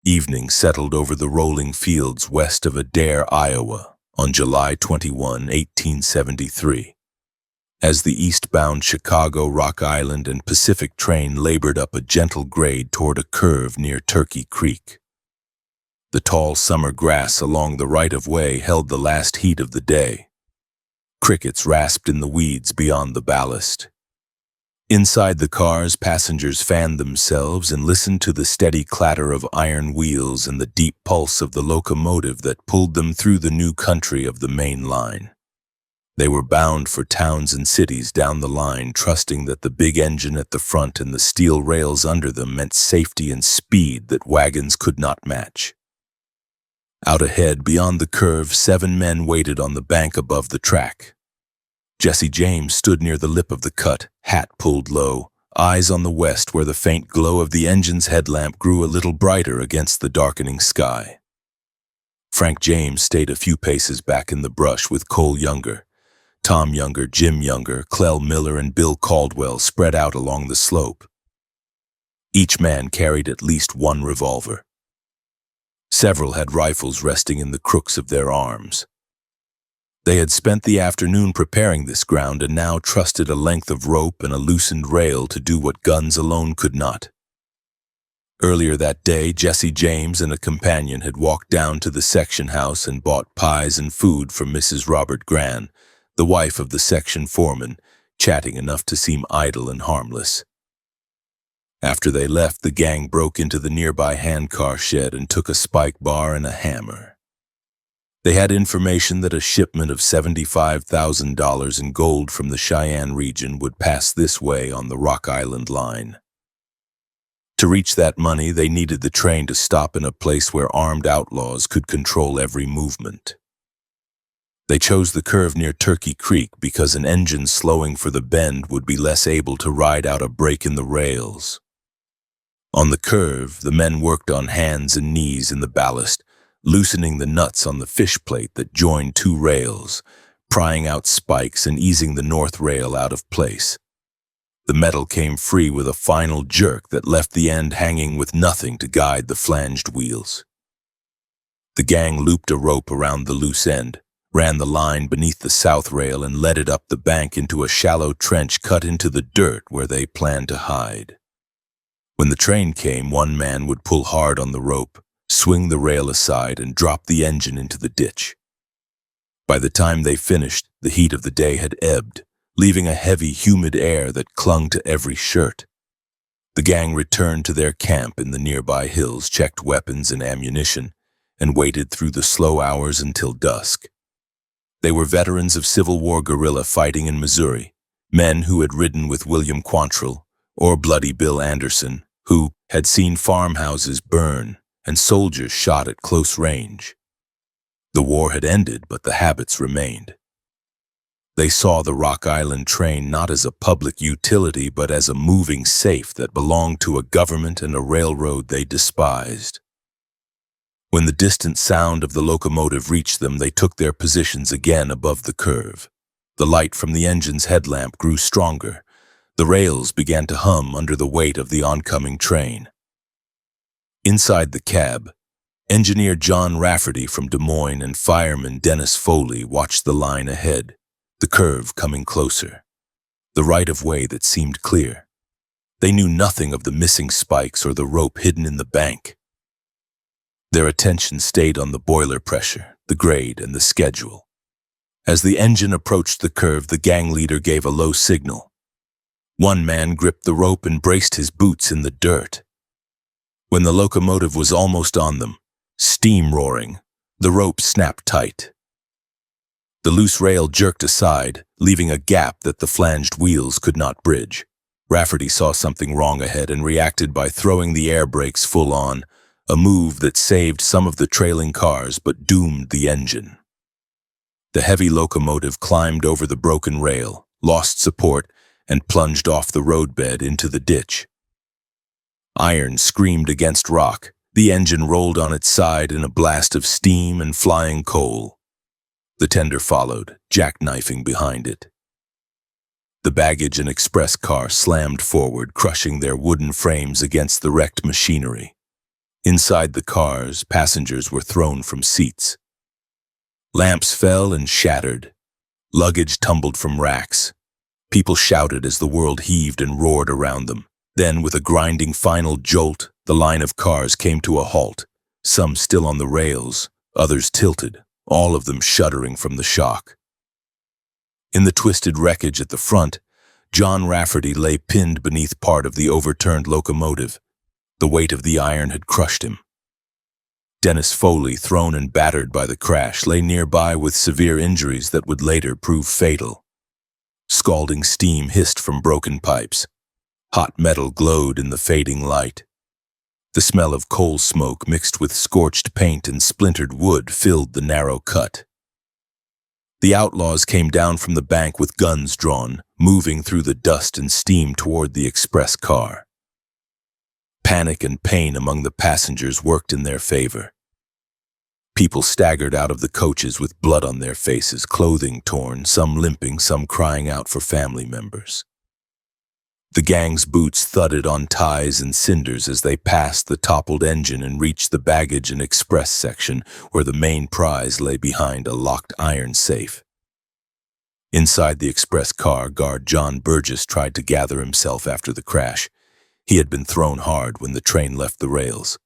Evening settled over the rolling fields west of Adair, Iowa, on July 21, 1873. As the eastbound Chicago, Rock Island, and Pacific train labored up a gentle grade toward a curve near Turkey Creek. The tall summer grass along the right-of-way held the last heat of the day. Crickets rasped in the weeds beyond the ballast. Inside the cars, passengers fanned themselves and listened to the steady clatter of iron wheels and the deep pulse of the locomotive that pulled them through the new country of the main line. They were bound for towns and cities down the line, trusting that the big engine at the front and the steel rails under them meant safety and speed that wagons could not match. Out ahead, beyond the curve, 7 men waited on the bank above the track. Jesse James stood near the lip of the cut, hat pulled low, eyes on the west where the faint glow of the engine's headlamp grew a little brighter against the darkening sky. Frank James stayed a few paces back in the brush with Cole Younger. Tom Younger, Jim Younger, Clell Miller, and Bill Caldwell spread out along the slope. Each man carried at least one revolver. Several had rifles resting in the crooks of their arms. They had spent the afternoon preparing this ground and now trusted a length of rope and a loosened rail to do what guns alone could not. Earlier that day, Jesse James and a companion had walked down to the section house and bought pies and food from Mrs. Robert Gran, the wife of the section foreman, chatting enough to seem idle and harmless. After they left, the gang broke into the nearby handcar shed and took a spike bar and a hammer. They had information that a shipment of $75,000 in gold from the Cheyenne region would pass this way on the Rock Island line. To reach that money, they needed the train to stop in a place where armed outlaws could control every movement. They chose the curve near Turkey Creek because an engine slowing for the bend would be less able to ride out a break in the rails. On the curve, the men worked on hands and knees in the ballast, loosening the nuts on the fish plate that joined 2 rails, prying out spikes and easing the north rail out of place. The metal came free with a final jerk that left the end hanging with nothing to guide the flanged wheels. The gang looped a rope around the loose end, ran the line beneath the south rail and led it up the bank into a shallow trench cut into the dirt where they planned to hide. When the train came, one man would pull hard on the rope, swing the rail aside, and drop the engine into the ditch. By the time they finished, the heat of the day had ebbed, leaving a heavy, humid air that clung to every shirt. The gang returned to their camp in the nearby hills, checked weapons and ammunition, and waited through the slow hours until dusk. They were veterans of Civil War guerrilla fighting in Missouri, men who had ridden with William Quantrill or Bloody Bill Anderson, who had seen farmhouses burn and soldiers shot at close range. The war had ended, but the habits remained. They saw the Rock Island train not as a public utility, but as a moving safe that belonged to a government and a railroad they despised. When the distant sound of the locomotive reached them, they took their positions again above the curve. The light from the engine's headlamp grew stronger. The rails began to hum under the weight of the oncoming train. Inside the cab, engineer John Rafferty from Des Moines and fireman Dennis Foley watched the line ahead, the curve coming closer, the right-of-way that seemed clear. They knew nothing of the missing spikes or the rope hidden in the bank. Their attention stayed on the boiler pressure, the grade, and the schedule. As the engine approached the curve, the gang leader gave a low signal. One man gripped the rope and braced his boots in the dirt. When the locomotive was almost on them, steam roaring, the rope snapped tight. The loose rail jerked aside, leaving a gap that the flanged wheels could not bridge. Rafferty saw something wrong ahead and reacted by throwing the air brakes full on, a move that saved some of the trailing cars but doomed the engine. The heavy locomotive climbed over the broken rail, lost support, and plunged off the roadbed into the ditch. Iron screamed against rock. The engine rolled on its side in a blast of steam and flying coal. The tender followed, jackknifing behind it. The baggage and express car slammed forward, crushing their wooden frames against the wrecked machinery. Inside the cars, passengers were thrown from seats. Lamps fell and shattered. Luggage tumbled from racks. People shouted as the world heaved and roared around them. Then, with a grinding final jolt, the line of cars came to a halt, some still on the rails, others tilted, all of them shuddering from the shock. In the twisted wreckage at the front, John Rafferty lay pinned beneath part of the overturned locomotive. The weight of the iron had crushed him. Dennis Foley, thrown and battered by the crash, lay nearby with severe injuries that would later prove fatal. Scalding steam hissed from broken pipes. Hot metal glowed in the fading light. The smell of coal smoke mixed with scorched paint and splintered wood filled the narrow cut. The Outlaws came down from the bank with guns drawn, moving through the dust and steam toward the express car. Panic and pain among the passengers worked in their favor. People staggered out of the coaches with blood on their faces, clothing torn, some limping, some crying out for family members. The gang's boots thudded on ties and cinders as they passed the toppled engine and reached the baggage and express section where the main prize lay behind a locked iron safe. Inside the express car, guard John Burgess tried to gather himself after the crash. He had been thrown hard when the train left the rails.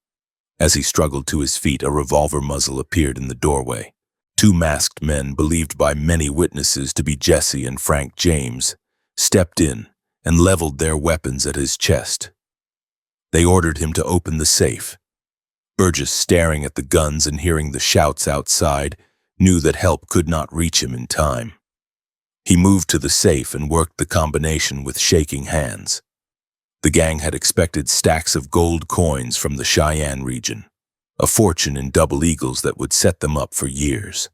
As he struggled to his feet, a revolver muzzle appeared in the doorway. Two masked men, believed by many witnesses to be Jesse and Frank James, stepped in and leveled their weapons at his chest. They ordered him to open the safe. Burgess, staring at the guns and hearing the shouts outside, knew that help could not reach him in time. He moved to the safe and worked the combination with shaking hands. The gang had expected stacks of gold coins from the Cheyenne region, a fortune in double eagles that would set them up for years.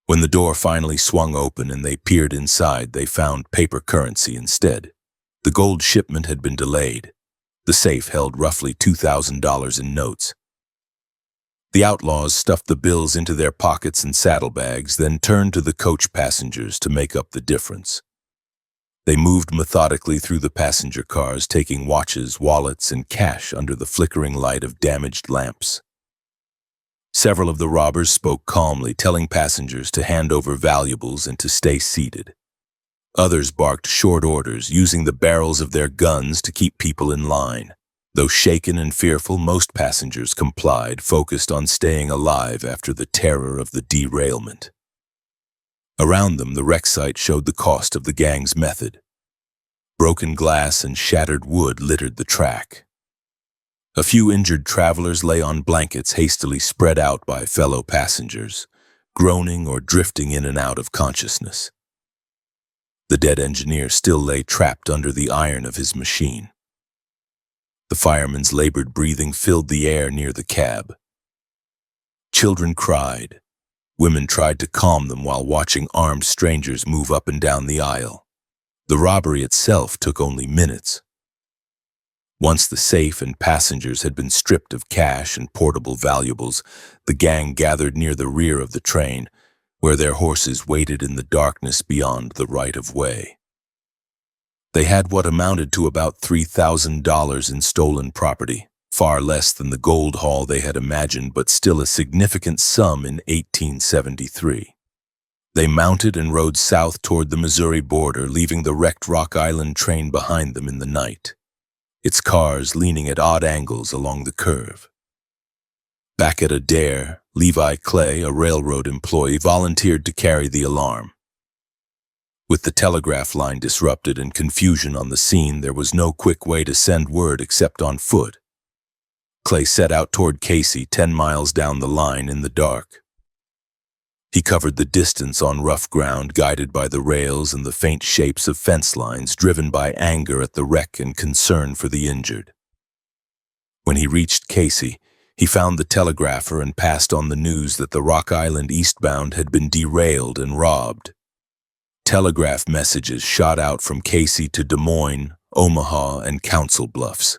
When the door finally swung open and they peered inside, they found paper currency instead. The gold shipment had been delayed. The safe held roughly $2,000 in notes. The Outlaws stuffed the bills into their pockets and saddlebags, then turned to the coach passengers to make up the difference. They moved methodically through the passenger cars, taking watches, wallets, and cash under the flickering light of damaged lamps. Several of the robbers spoke calmly, telling passengers to hand over valuables and to stay seated. Others barked short orders, using the barrels of their guns to keep people in line. Though shaken and fearful, most passengers complied, focused on staying alive after the terror of the derailment. Around them, the wreck site showed the cost of the gang's method. Broken glass and shattered wood littered the track. A few injured travelers lay on blankets hastily spread out by fellow passengers, groaning or drifting in and out of consciousness. The dead engineer still lay trapped under the iron of his machine. The fireman's labored breathing filled the air near the cab. Children cried. Women tried to calm them while watching armed strangers move up and down the aisle. The robbery itself took only minutes. Once the safe and passengers had been stripped of cash and portable valuables, the gang gathered near the rear of the train, where their horses waited in the darkness beyond the right-of-way. They had what amounted to about $3,000 in stolen property, far less than the gold haul they had imagined, but still a significant sum in 1873. They mounted and rode south toward the Missouri border, leaving the wrecked Rock Island train behind them in the night, its cars leaning at odd angles along the curve. Back at Adair, Levi Clay, a railroad employee, volunteered to carry the alarm. With the telegraph line disrupted and confusion on the scene, there was no quick way to send word except on foot. Clay set out toward Casey, 10 miles down the line in the dark. He covered the distance on rough ground, guided by the rails and the faint shapes of fence lines, driven by anger at the wreck and concern for the injured. When he reached Casey, he found the telegrapher and passed on the news that the Rock Island eastbound had been derailed and robbed. Telegraph messages shot out from Casey to Des Moines, Omaha, and Council Bluffs.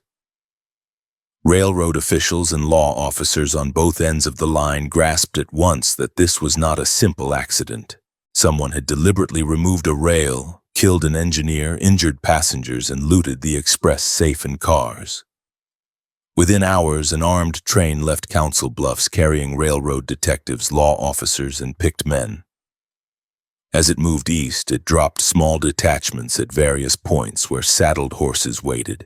Railroad officials and law officers on both ends of the line grasped at once that this was not a simple accident. Someone had deliberately removed a rail, killed an engineer, injured passengers, and looted the express safe and cars. Within hours, an armed train left Council Bluffs carrying railroad detectives, law officers, and picked men. As it moved east, it dropped small detachments at various points where saddled horses waited,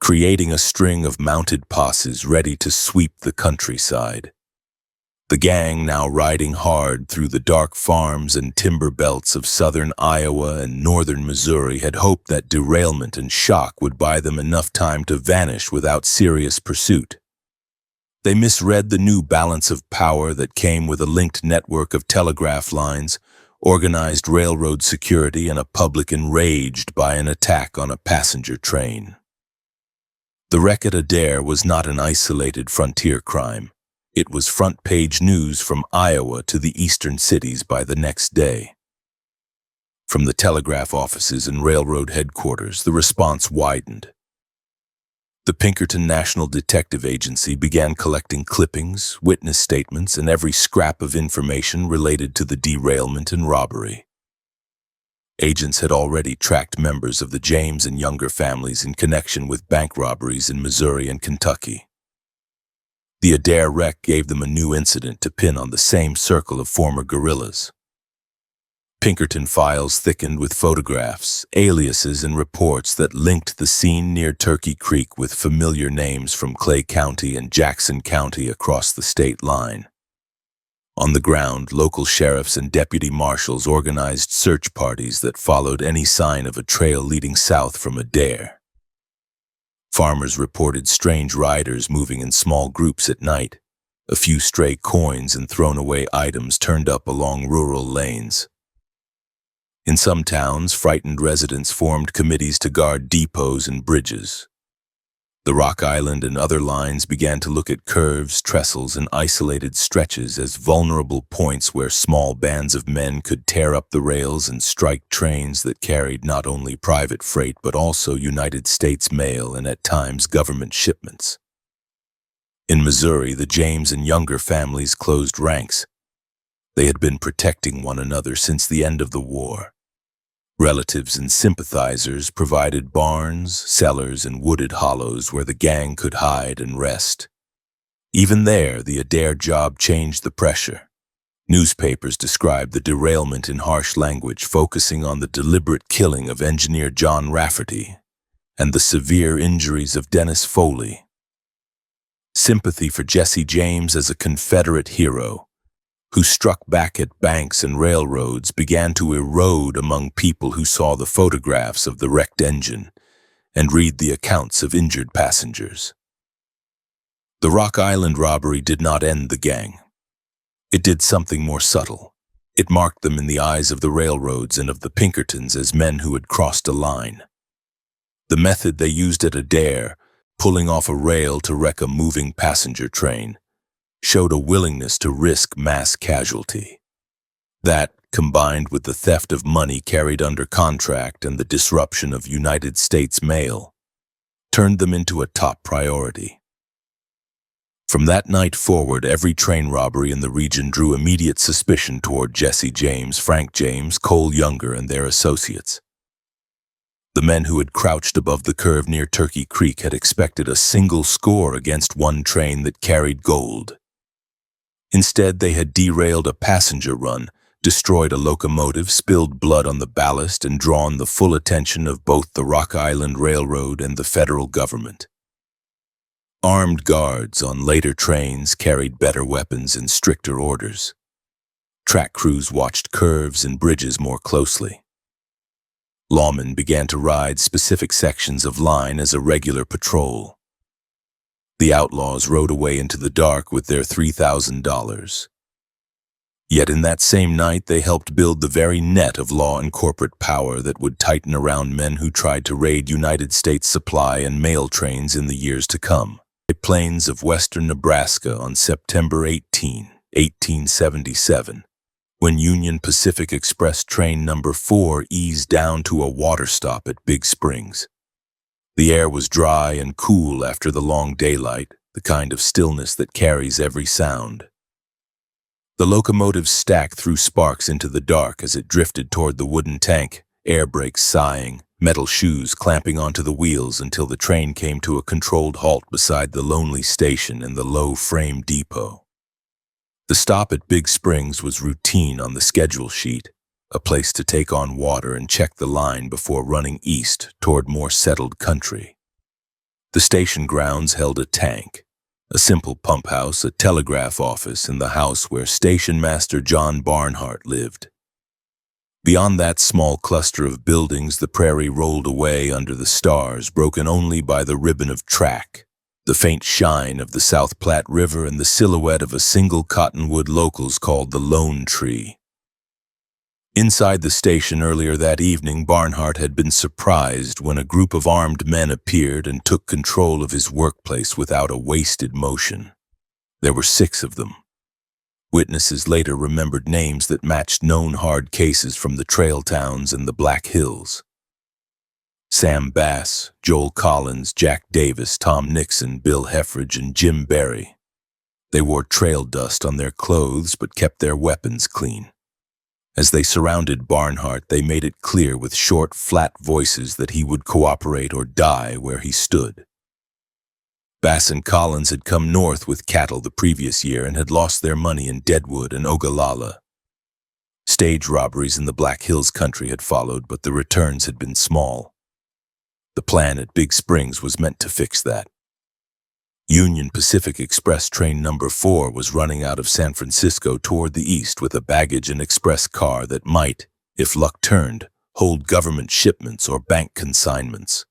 creating a string of mounted posses ready to sweep the countryside. The gang, now riding hard through the dark farms and timber belts of southern Iowa and northern Missouri, had hoped that derailment and shock would buy them enough time to vanish without serious pursuit. They misread the new balance of power that came with a linked network of telegraph lines, organized railroad security, and a public enraged by an attack on a passenger train. The wreck at Adair was not an isolated frontier crime. It was front-page news from Iowa to the eastern cities by the next day. From the telegraph offices and railroad headquarters, the response widened. The Pinkerton National Detective Agency began collecting clippings, witness statements, and every scrap of information related to the derailment and robbery. Agents had already tracked members of the James and Younger families in connection with bank robberies in Missouri and Kentucky. The Adair wreck gave them a new incident to pin on the same circle of former guerrillas. Pinkerton files thickened with photographs, aliases, and reports that linked the scene near Turkey Creek with familiar names from Clay County and Jackson County across the state line. On the ground, local sheriffs and deputy marshals organized search parties that followed any sign of a trail leading south from Adair. Farmers reported strange riders moving in small groups at night. A few stray coins and thrown-away items turned up along rural lanes. In some towns, frightened residents formed committees to guard depots and bridges. The Rock Island and other lines began to look at curves, trestles, and isolated stretches as vulnerable points where small bands of men could tear up the rails and strike trains that carried not only private freight but also United States mail and at times government shipments. In Missouri, the James and Younger families closed ranks. They had been protecting one another since the end of the war. Relatives and sympathizers provided barns, cellars, and wooded hollows where the gang could hide and rest. Even there, the Adair job changed the pressure. Newspapers described the derailment in harsh language, focusing on the deliberate killing of engineer John Rafferty and the severe injuries of Dennis Foley. Sympathy for Jesse James as a Confederate hero who struck back at banks and railroads began to erode among people who saw the photographs of the wrecked engine and read the accounts of injured passengers. The Rock Island robbery did not end the gang. It did something more subtle. It marked them in the eyes of the railroads and of the Pinkertons as men who had crossed a line. The method they used at Adair, pulling off a rail to wreck a moving passenger train, showed a willingness to risk mass casualty. That, combined with the theft of money carried under contract and the disruption of United States mail, turned them into a top priority. From that night forward, every train robbery in the region drew immediate suspicion toward Jesse James, Frank James, Cole Younger, and their associates. The men who had crouched above the curve near Turkey Creek had expected a single score against one train that carried gold. Instead, they had derailed a passenger run, destroyed a locomotive, spilled blood on the ballast, and drawn the full attention of both the Rock Island Railroad and the federal government. Armed guards on later trains carried better weapons and stricter orders. Track crews watched curves and bridges more closely. Lawmen began to ride specific sections of line as a regular patrol. The Outlaws rode away into the dark with their $3,000. Yet in that same night, they helped build the very net of law and corporate power that would tighten around men who tried to raid United States supply and mail trains in the years to come. The plains of western Nebraska on September 18, 1877, when Union Pacific Express train number 4 eased down to a water stop at Big Springs. The air was dry and cool after the long daylight, the kind of stillness that carries every sound. The locomotive's stack threw sparks into the dark as it drifted toward the wooden tank, air brakes sighing, metal shoes clamping onto the wheels until the train came to a controlled halt beside the lonely station and the low-frame depot. The stop at Big Springs was routine on the schedule sheet, a place to take on water and check the line before running east toward more settled country. The station grounds held a tank, a simple pump house, a telegraph office, and the house where station master John Barnhart lived. Beyond that small cluster of buildings, the prairie rolled away under the stars, broken only by the ribbon of track, the faint shine of the South Platte River, and the silhouette of a single cottonwood locals called the Lone Tree. Inside the station earlier that evening, Barnhart had been surprised when a group of armed men appeared and took control of his workplace without a wasted motion. There were 6 of them. Witnesses later remembered names that matched known hard cases from the trail towns and the Black Hills. Sam Bass, Joel Collins, Jack Davis, Tom Nixon, Bill Heffridge, and Jim Berry. They wore trail dust on their clothes but kept their weapons clean. As they surrounded Barnhart, they made it clear with short, flat voices that he would cooperate or die where he stood. Bass and Collins had come north with cattle the previous year and had lost their money in Deadwood and Ogallala. Stage robberies in the Black Hills country had followed, but the returns had been small. The plan at Big Springs was meant to fix that. Union Pacific Express train number 4 was running out of San Francisco toward the east with a baggage and express car that might, if luck turned, hold government shipments or bank consignments.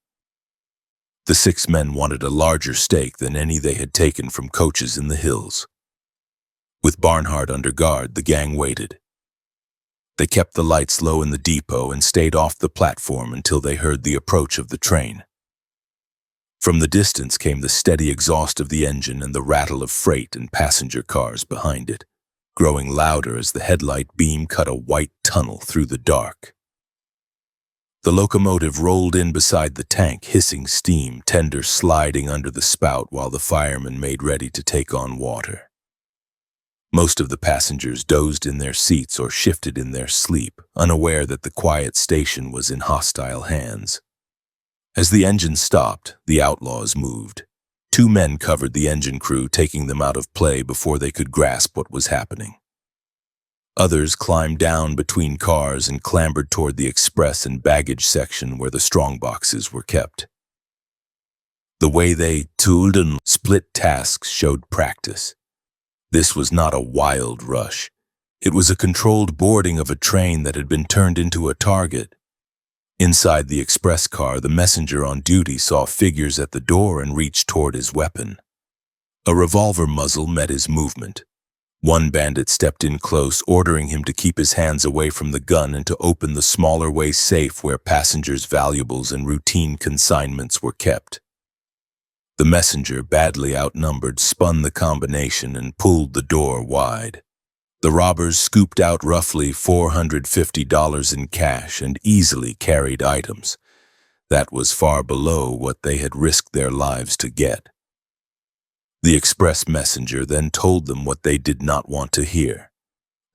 The 6 men wanted a larger stake than any they had taken from coaches in the hills. With Barnhart under guard, the gang waited. They kept the lights low in the depot and stayed off the platform until they heard the approach of the train. From the distance came the steady exhaust of the engine and the rattle of freight and passenger cars behind it, growing louder as the headlight beam cut a white tunnel through the dark. The locomotive rolled in beside the tank, hissing steam, tender sliding under the spout while the firemen made ready to take on water. Most of the passengers dozed in their seats or shifted in their sleep, unaware that the quiet station was in hostile hands. As the engine stopped, the Outlaws moved. 2 men covered the engine crew, taking them out of play before they could grasp what was happening. Others climbed down between cars and clambered toward the express and baggage section where the strongboxes were kept. The way they tooled and split tasks showed practice. This was not a wild rush. It was a controlled boarding of a train that had been turned into a target. Inside the express car, the messenger on duty saw figures at the door and reached toward his weapon. A revolver muzzle met his movement. One bandit stepped in close, ordering him to keep his hands away from the gun and to open the smaller way safe where passengers' valuables and routine consignments were kept. The messenger, badly outnumbered, spun the combination and pulled the door wide. The robbers scooped out roughly $450 in cash and easily carried items. That was far below what they had risked their lives to get. The express messenger then told them what they did not want to hear.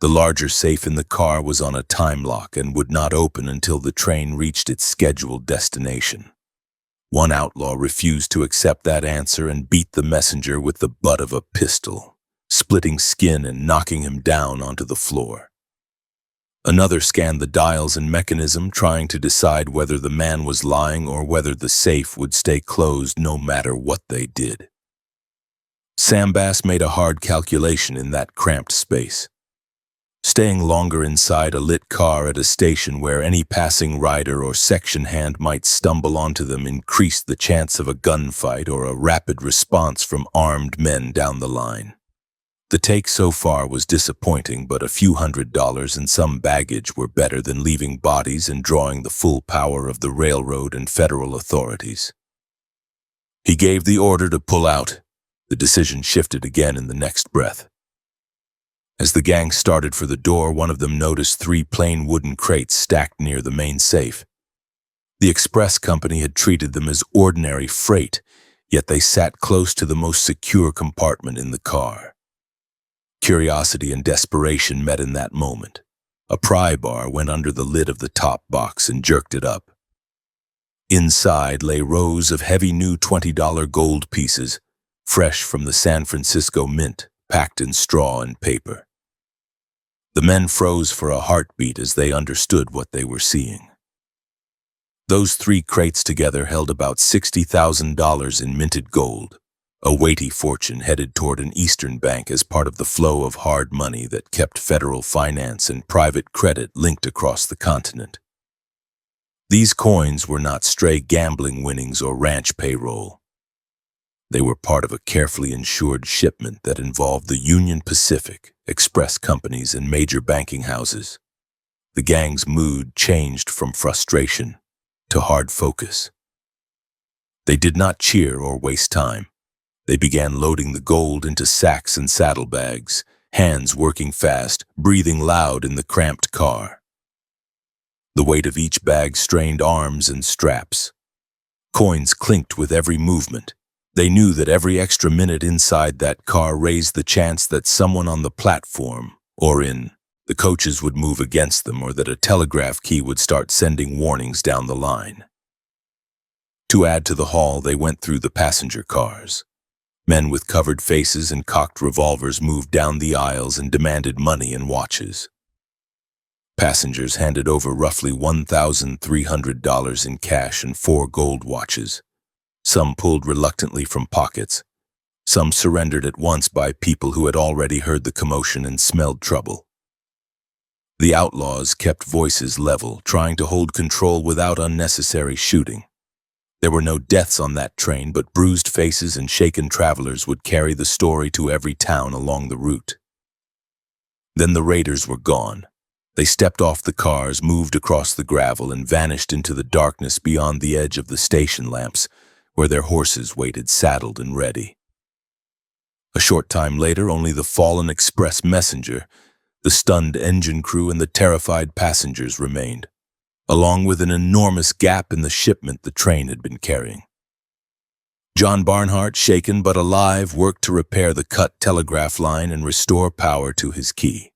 The larger safe in the car was on a time lock and would not open until the train reached its scheduled destination. One outlaw refused to accept that answer and beat the messenger with the butt of a pistol, splitting skin and knocking him down onto the floor. Another scanned the dials and mechanism, trying to decide whether the man was lying or whether the safe would stay closed no matter what they did. Sam Bass made a hard calculation in that cramped space. Staying longer inside a lit car at a station where any passing rider or section hand might stumble onto them increased the chance of a gunfight or a rapid response from armed men down the line. The take so far was disappointing, but a few $100s and some baggage were better than leaving bodies and drawing the full power of the railroad and federal authorities. He gave the order to pull out. The decision shifted again in the next breath. As the gang started for the door, one of them noticed 3 plain wooden crates stacked near the main safe. The express company had treated them as ordinary freight, yet they sat close to the most secure compartment in the car. Curiosity and desperation met in that moment. A pry bar went under the lid of the top box and jerked it up. Inside lay rows of heavy new $20 gold pieces, fresh from the San Francisco Mint, packed in straw and paper. The men froze for a heartbeat as they understood what they were seeing. Those 3 crates together held about $60,000 in minted gold, a weighty fortune headed toward an Eastern bank as part of the flow of hard money that kept federal finance and private credit linked across the continent. These coins were not stray gambling winnings or ranch payroll. They were part of a carefully insured shipment that involved the Union Pacific, express companies, and major banking houses. The gang's mood changed from frustration to hard focus. They did not cheer or waste time. They began loading the gold into sacks and saddlebags, hands working fast, breathing loud in the cramped car. The weight of each bag strained arms and straps. Coins clinked with every movement. They knew that every extra minute inside that car raised the chance that someone on the platform or in the coaches would move against them, or that a telegraph key would start sending warnings down the line. To add to the haul, they went through the passenger cars. Men with covered faces and cocked revolvers moved down the aisles and demanded money and watches. Passengers handed over roughly $1,300 in cash and 4 gold watches. Some pulled reluctantly from pockets. Some surrendered at once by people who had already heard the commotion and smelled trouble. The outlaws kept voices level, trying to hold control without unnecessary shooting. There were no deaths on that train, but bruised faces and shaken travelers would carry the story to every town along the route. Then the raiders were gone. They stepped off the cars, moved across the gravel, and vanished into the darkness beyond the edge of the station lamps, where their horses waited saddled and ready. A short time later, only the fallen express messenger, the stunned engine crew, and the terrified passengers remained, along with an enormous gap in the shipment the train had been carrying. John Barnhart, shaken but alive, worked to repair the cut telegraph line and restore power to his key.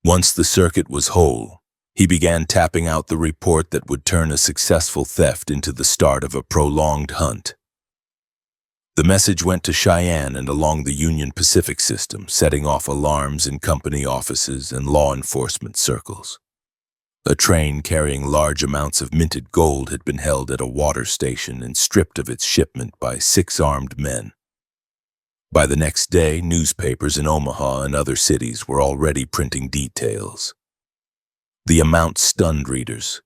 Once the circuit was whole, he began tapping out the report that would turn a successful theft into the start of a prolonged hunt. The message went to Cheyenne and along the Union Pacific system, setting off alarms in company offices and law enforcement circles. A train carrying large amounts of minted gold had been held at a water station and stripped of its shipment by 6 armed men. By the next day, newspapers in Omaha and other cities were already printing details. The amount stunned readers.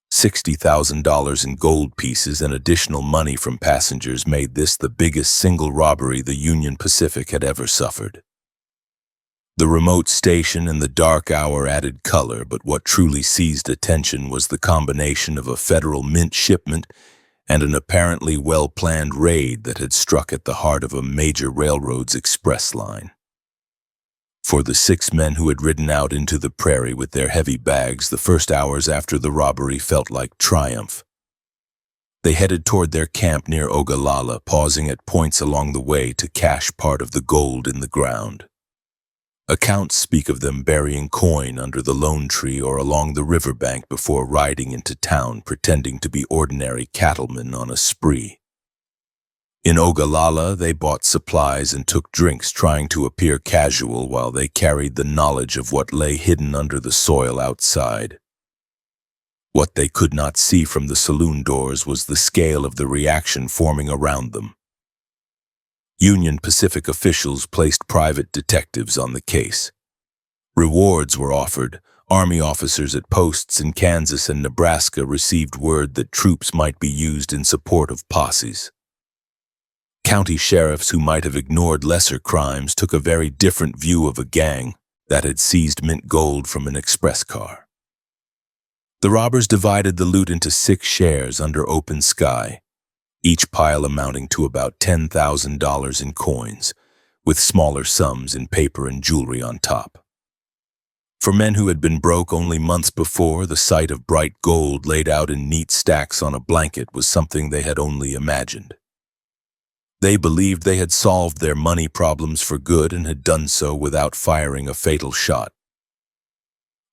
$60,000 in gold pieces and additional money from passengers made this the biggest single robbery the Union Pacific had ever suffered. The remote station and the dark hour added color, but what truly seized attention was the combination of a federal mint shipment and an apparently well-planned raid that had struck at the heart of a major railroad's express line. For the 6 men who had ridden out into the prairie with their heavy bags, the first hours after the robbery felt like triumph. They headed toward their camp near Ogallala, pausing at points along the way to cache part of the gold in the ground. Accounts speak of them burying coin under the lone tree or along the riverbank before riding into town, pretending to be ordinary cattlemen on a spree. In Ogallala, they bought supplies and took drinks, trying to appear casual while they carried the knowledge of what lay hidden under the soil outside. What they could not see from the saloon doors was the scale of the reaction forming around them. Union Pacific officials placed private detectives on the case. Rewards were offered. Army officers at posts in Kansas and Nebraska received word that troops might be used in support of posses. County sheriffs who might have ignored lesser crimes took a very different view of a gang that had seized mint gold from an express car. The robbers divided the loot into 6 shares under open sky, each pile amounting to about $10,000 in coins, with smaller sums in paper and jewelry on top. For men who had been broke only months before, the sight of bright gold laid out in neat stacks on a blanket was something they had only imagined. They believed they had solved their money problems for good and had done so without firing a fatal shot.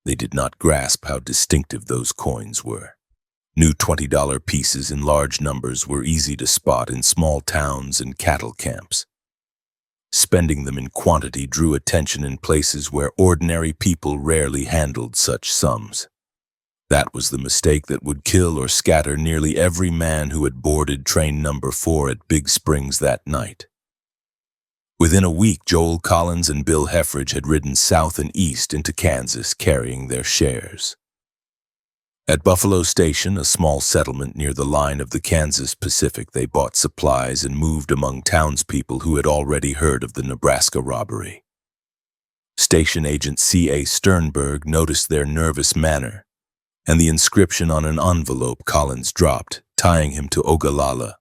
They did not grasp how distinctive those coins were. New $20 pieces in large numbers were easy to spot in small towns and cattle camps. Spending them in quantity drew attention in places where ordinary people rarely handled such sums. That was the mistake that would kill or scatter nearly every man who had boarded train number 4 at Big Springs that night. Within a week, Joel Collins and Bill Heffridge had ridden south and east into Kansas carrying their shares. At Buffalo Station, a small settlement near the line of the Kansas Pacific, they bought supplies and moved among townspeople who had already heard of the Nebraska robbery. Station agent C.A. Sternberg noticed their nervous manner and the inscription on an envelope Collins dropped, tying him to Ogallala.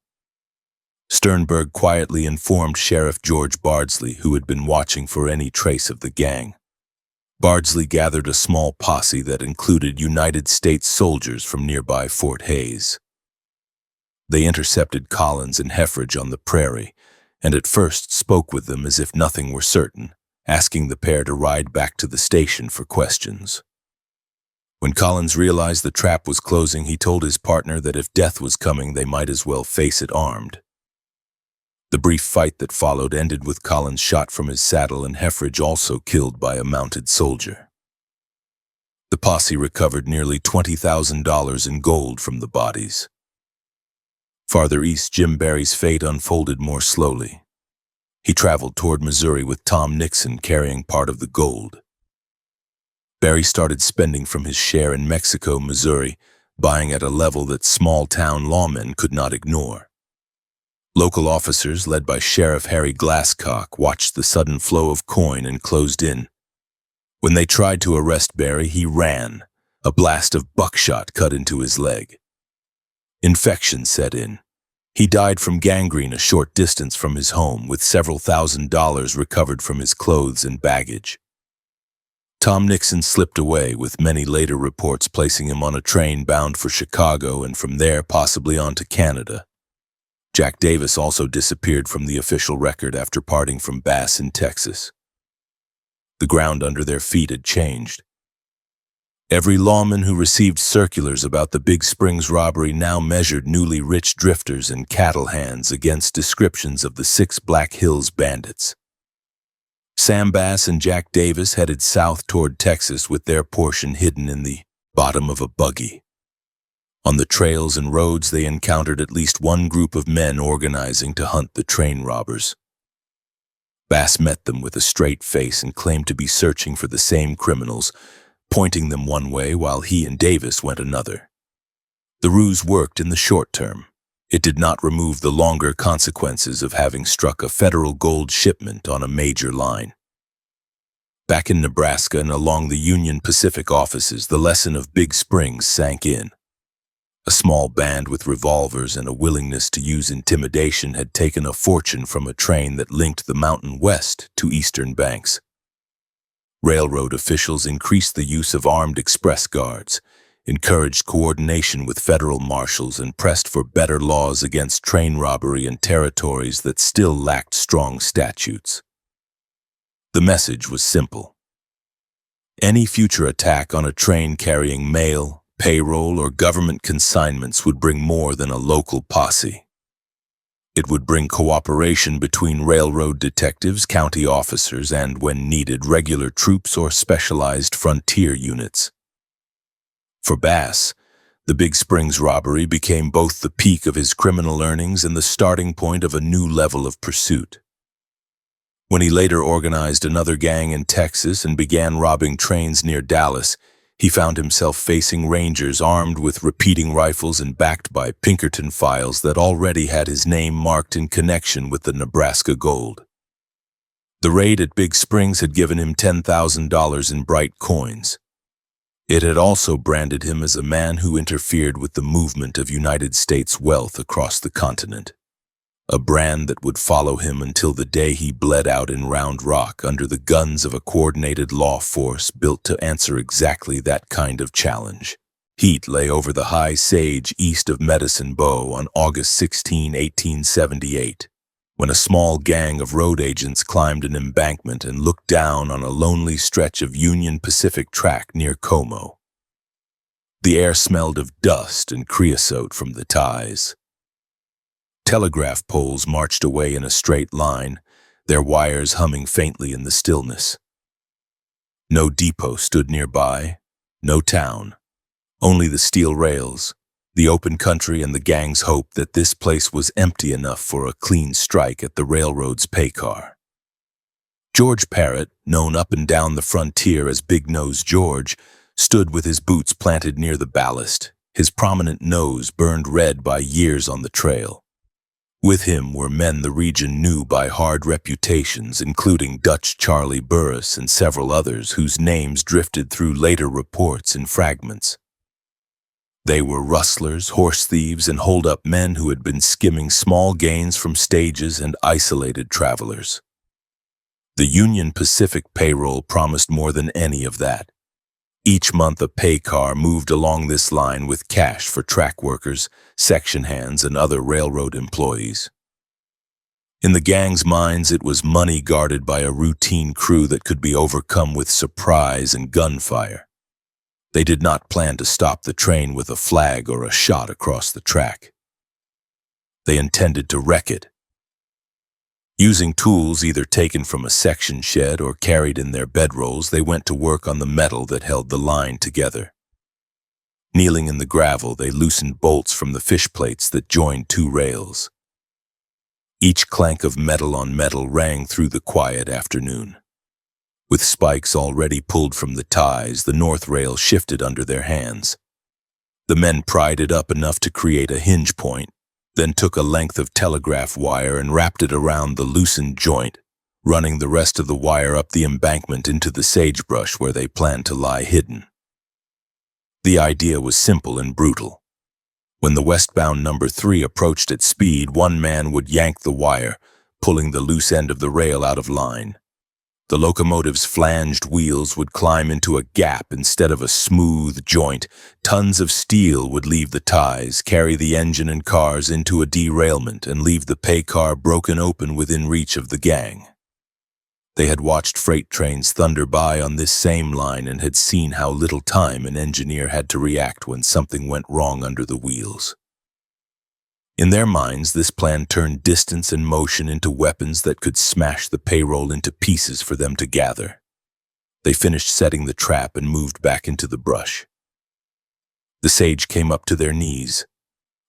Sternberg quietly informed Sheriff George Bardsley, who had been watching for any trace of the gang. Bardsley gathered a small posse that included United States soldiers from nearby Fort Hays. They intercepted Collins and Heffridge on the prairie, and at first spoke with them as if nothing were certain, asking the pair to ride back to the station for questions. When Collins realized the trap was closing, he told his partner that if death was coming, they might as well face it armed. The brief fight that followed ended with Collins shot from his saddle and Heffridge also killed by a mounted soldier. The posse recovered nearly $20,000 in gold from the bodies. Farther east, Jim Barry's fate unfolded more slowly. He traveled toward Missouri with Tom Nixon carrying part of the gold. Barry started spending from his share in Mexico, Missouri, buying at a level that small-town lawmen could not ignore. Local officers, led by Sheriff Harry Glasscock, watched the sudden flow of coin and closed in. When they tried to arrest Barry, he ran. A blast of buckshot cut into his leg. Infection set in. He died from gangrene a short distance from his home, with several $1,000s recovered from his clothes and baggage. Tom Nixon slipped away, with many later reports placing him on a train bound for Chicago and from there possibly on to Canada. Jack Davis also disappeared from the official record after parting from Bass in Texas. The ground under their feet had changed. Every lawman who received circulars about the Big Springs robbery now measured newly rich drifters and cattle hands against descriptions of the 6 Black Hills bandits. Sam Bass and Jack Davis headed south toward Texas with their portion hidden in the bottom of a buggy. On the trails and roads, they encountered at least one group of men organizing to hunt the train robbers. Bass met them with a straight face and claimed to be searching for the same criminals, pointing them one way while he and Davis went another. The ruse worked in the short term. It did not remove the longer consequences of having struck a federal gold shipment on a major line. Back in Nebraska and along the Union Pacific offices, the lesson of Big Springs sank in. A small band with revolvers and a willingness to use intimidation had taken a fortune from a train that linked the Mountain West to eastern banks. Railroad officials increased the use of armed express guards, encouraged coordination with federal marshals, and pressed for better laws against train robbery in territories that still lacked strong statutes. The message was simple. Any future attack on a train carrying mail, payroll, or government consignments would bring more than a local posse. It would bring cooperation between railroad detectives, county officers, and, when needed, regular troops or specialized frontier units. For Bass, the Big Springs robbery became both the peak of his criminal earnings and the starting point of a new level of pursuit. When he later organized another gang in Texas and began robbing trains near Dallas, he found himself facing rangers armed with repeating rifles and backed by Pinkerton files that already had his name marked in connection with the Nebraska gold. The raid at Big Springs had given him $10,000 in bright coins. It had also branded him as a man who interfered with the movement of United States wealth across the continent, a brand that would follow him until the day he bled out in Round Rock under the guns of a coordinated law force built to answer exactly that kind of challenge. Heat lay over the high sage east of Medicine Bow on August 16, 1878. When a small gang of road agents climbed an embankment and looked down on a lonely stretch of Union Pacific track near Como. The air smelled of dust and creosote from the ties. Telegraph poles marched away in a straight line, their wires humming faintly in the stillness. No depot stood nearby, no town, only the steel rails, the open country, and the gang's hope that this place was empty enough for a clean strike at the railroad's pay car. George Parrott, known up and down the frontier as Big Nose George, stood with his boots planted near the ballast, his prominent nose burned red by years on the trail. With him were men the region knew by hard reputations, including Dutch Charlie Burris and several others whose names drifted through later reports in fragments. They were rustlers, horse thieves, and hold-up men who had been skimming small gains from stages and isolated travelers. The Union Pacific payroll promised more than any of that. Each month a pay car moved along this line with cash for track workers, section hands, and other railroad employees. In the gang's minds, it was money guarded by a routine crew that could be overcome with surprise and gunfire. They did not plan to stop the train with a flag or a shot across the track. They intended to wreck it. Using tools either taken from a section shed or carried in their bedrolls, they went to work on the metal that held the line together. Kneeling in the gravel, they loosened bolts from the fish plates that joined two rails. Each clank of metal on metal rang through the quiet afternoon. With spikes already pulled from the ties, the north rail shifted under their hands. The men pried it up enough to create a hinge point, then took a length of telegraph wire and wrapped it around the loosened joint, running the rest of the wire up the embankment into the sagebrush where they planned to lie hidden. The idea was simple and brutal. When the westbound number 3 approached at speed, one man would yank the wire, pulling the loose end of the rail out of line. The locomotive's flanged wheels would climb into a gap instead of a smooth joint. Tons of steel would leave the ties, carry the engine and cars into a derailment, and leave the pay car broken open within reach of the gang. They had watched freight trains thunder by on this same line and had seen how little time an engineer had to react when something went wrong under the wheels. In their minds, this plan turned distance and motion into weapons that could smash the payroll into pieces for them to gather. They finished setting the trap and moved back into the brush. The sage came up to their knees.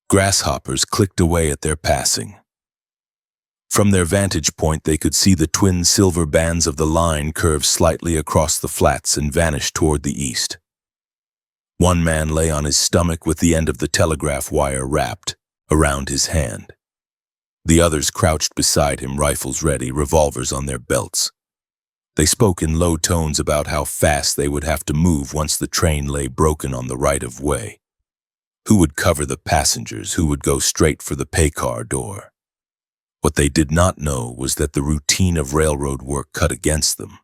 Grasshoppers clicked away at their passing. From their vantage point, they could see the twin silver bands of the line curve slightly across the flats and vanish toward the east. One man lay on his stomach with the end of the telegraph wire wrapped around his hand. The others crouched beside him, rifles ready, revolvers on their belts. They spoke in low tones about how fast they would have to move once the train lay broken on the right-of-way. Who would cover the passengers? Who would go straight for the pay car door? What they did not know was that the routine of railroad work cut against them.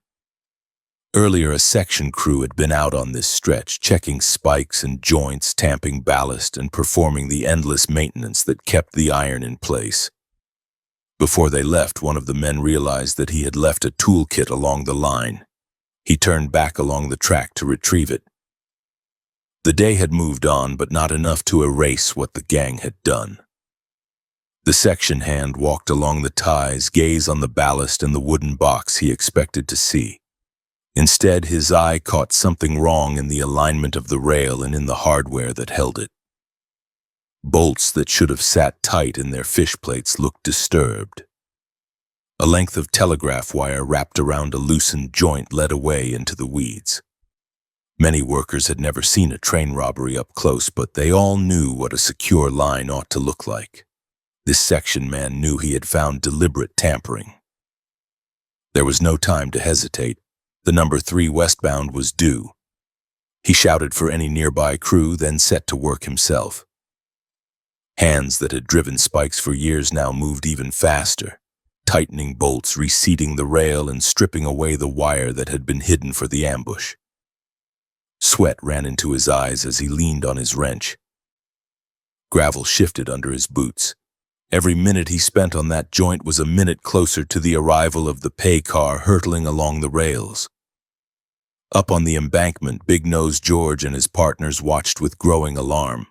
Earlier, a section crew had been out on this stretch, checking spikes and joints, tamping ballast, and performing the endless maintenance that kept the iron in place. Before they left, one of the men realized that he had left a toolkit along the line. He turned back along the track to retrieve it. The day had moved on, but not enough to erase what the gang had done. The section hand walked along the ties, gaze on the ballast and the wooden box he expected to see. Instead, his eye caught something wrong in the alignment of the rail and in the hardware that held it. Bolts that should have sat tight in their fish plates looked disturbed. A length of telegraph wire wrapped around a loosened joint led away into the weeds. Many workers had never seen a train robbery up close, but they all knew what a secure line ought to look like. This section man knew he had found deliberate tampering. There was no time to hesitate. The number 3 westbound was due. He shouted for any nearby crew, then set to work himself. Hands that had driven spikes for years now moved even faster, tightening bolts, reseating the rail, and stripping away the wire that had been hidden for the ambush. Sweat ran into his eyes as he leaned on his wrench. Gravel shifted under his boots. Every minute he spent on that joint was a minute closer to the arrival of the pay car hurtling along the rails. Up on the embankment, Big Nose George and his partners watched with growing alarm.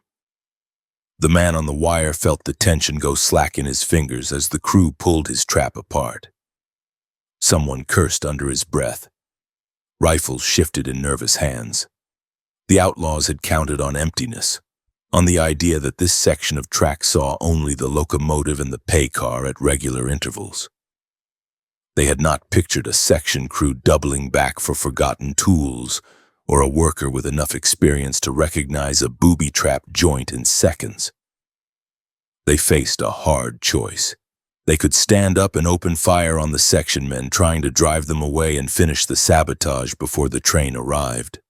The man on the wire felt the tension go slack in his fingers as the crew pulled his trap apart. Someone cursed under his breath. Rifles shifted in nervous hands. The Outlaws had counted on emptiness, on the idea that this section of track saw only the locomotive and the pay car at regular intervals. They had not pictured a section crew doubling back for forgotten tools, or a worker with enough experience to recognize a booby-trapped joint in seconds. They faced a hard choice. They could stand up and open fire on the section men, trying to drive them away and finish the sabotage before the train arrived.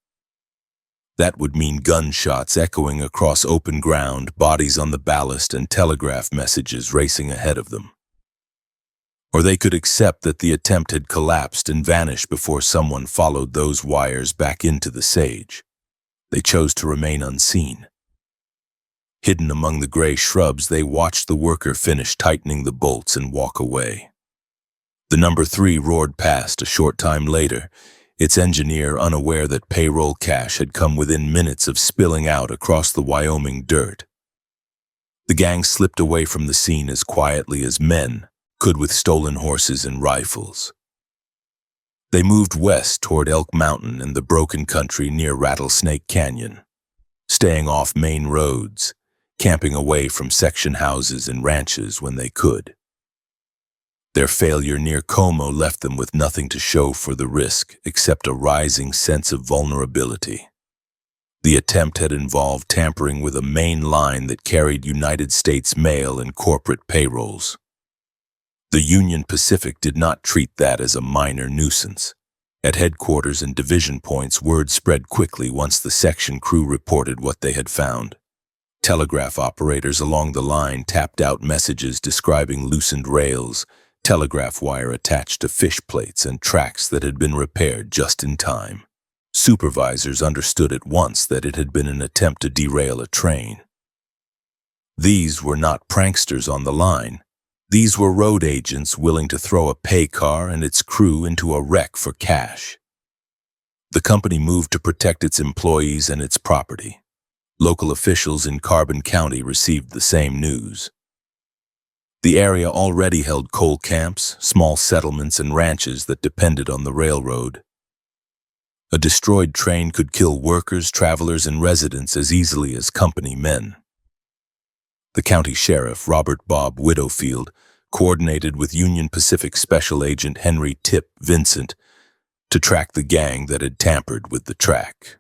That would mean gunshots echoing across open ground, bodies on the ballast, and telegraph messages racing ahead of them. Or they could accept that the attempt had collapsed and vanished before someone followed those wires back into the sage. They chose to remain unseen. Hidden among the gray shrubs, they watched the worker finish tightening the bolts and walk away. The number 3 roared past a short time later, its engineer unaware that payroll cash had come within minutes of spilling out across the Wyoming dirt. The gang slipped away from the scene as quietly as men could with stolen horses and rifles. They moved west toward Elk Mountain and the broken country near Rattlesnake Canyon, staying off main roads, camping away from section houses and ranches when they could. Their failure near Como left them with nothing to show for the risk except a rising sense of vulnerability. The attempt had involved tampering with a main line that carried United States mail and corporate payrolls. The Union Pacific did not treat that as a minor nuisance. At headquarters and division points, word spread quickly once the section crew reported what they had found. Telegraph operators along the line tapped out messages describing loosened rails, telegraph wire attached to fish plates, and tracks that had been repaired just in time. Supervisors understood at once that it had been an attempt to derail a train. These were not pranksters on the line. These were road agents willing to throw a pay car and its crew into a wreck for cash. The company moved to protect its employees and its property. Local officials in Carbon County received the same news. The area already held coal camps, small settlements, and ranches that depended on the railroad. A destroyed train could kill workers, travelers, and residents as easily as company men. The county sheriff, Robert Bob Widowfield, coordinated with Union Pacific Special Agent Henry Tip Vincent to track the gang that had tampered with the track.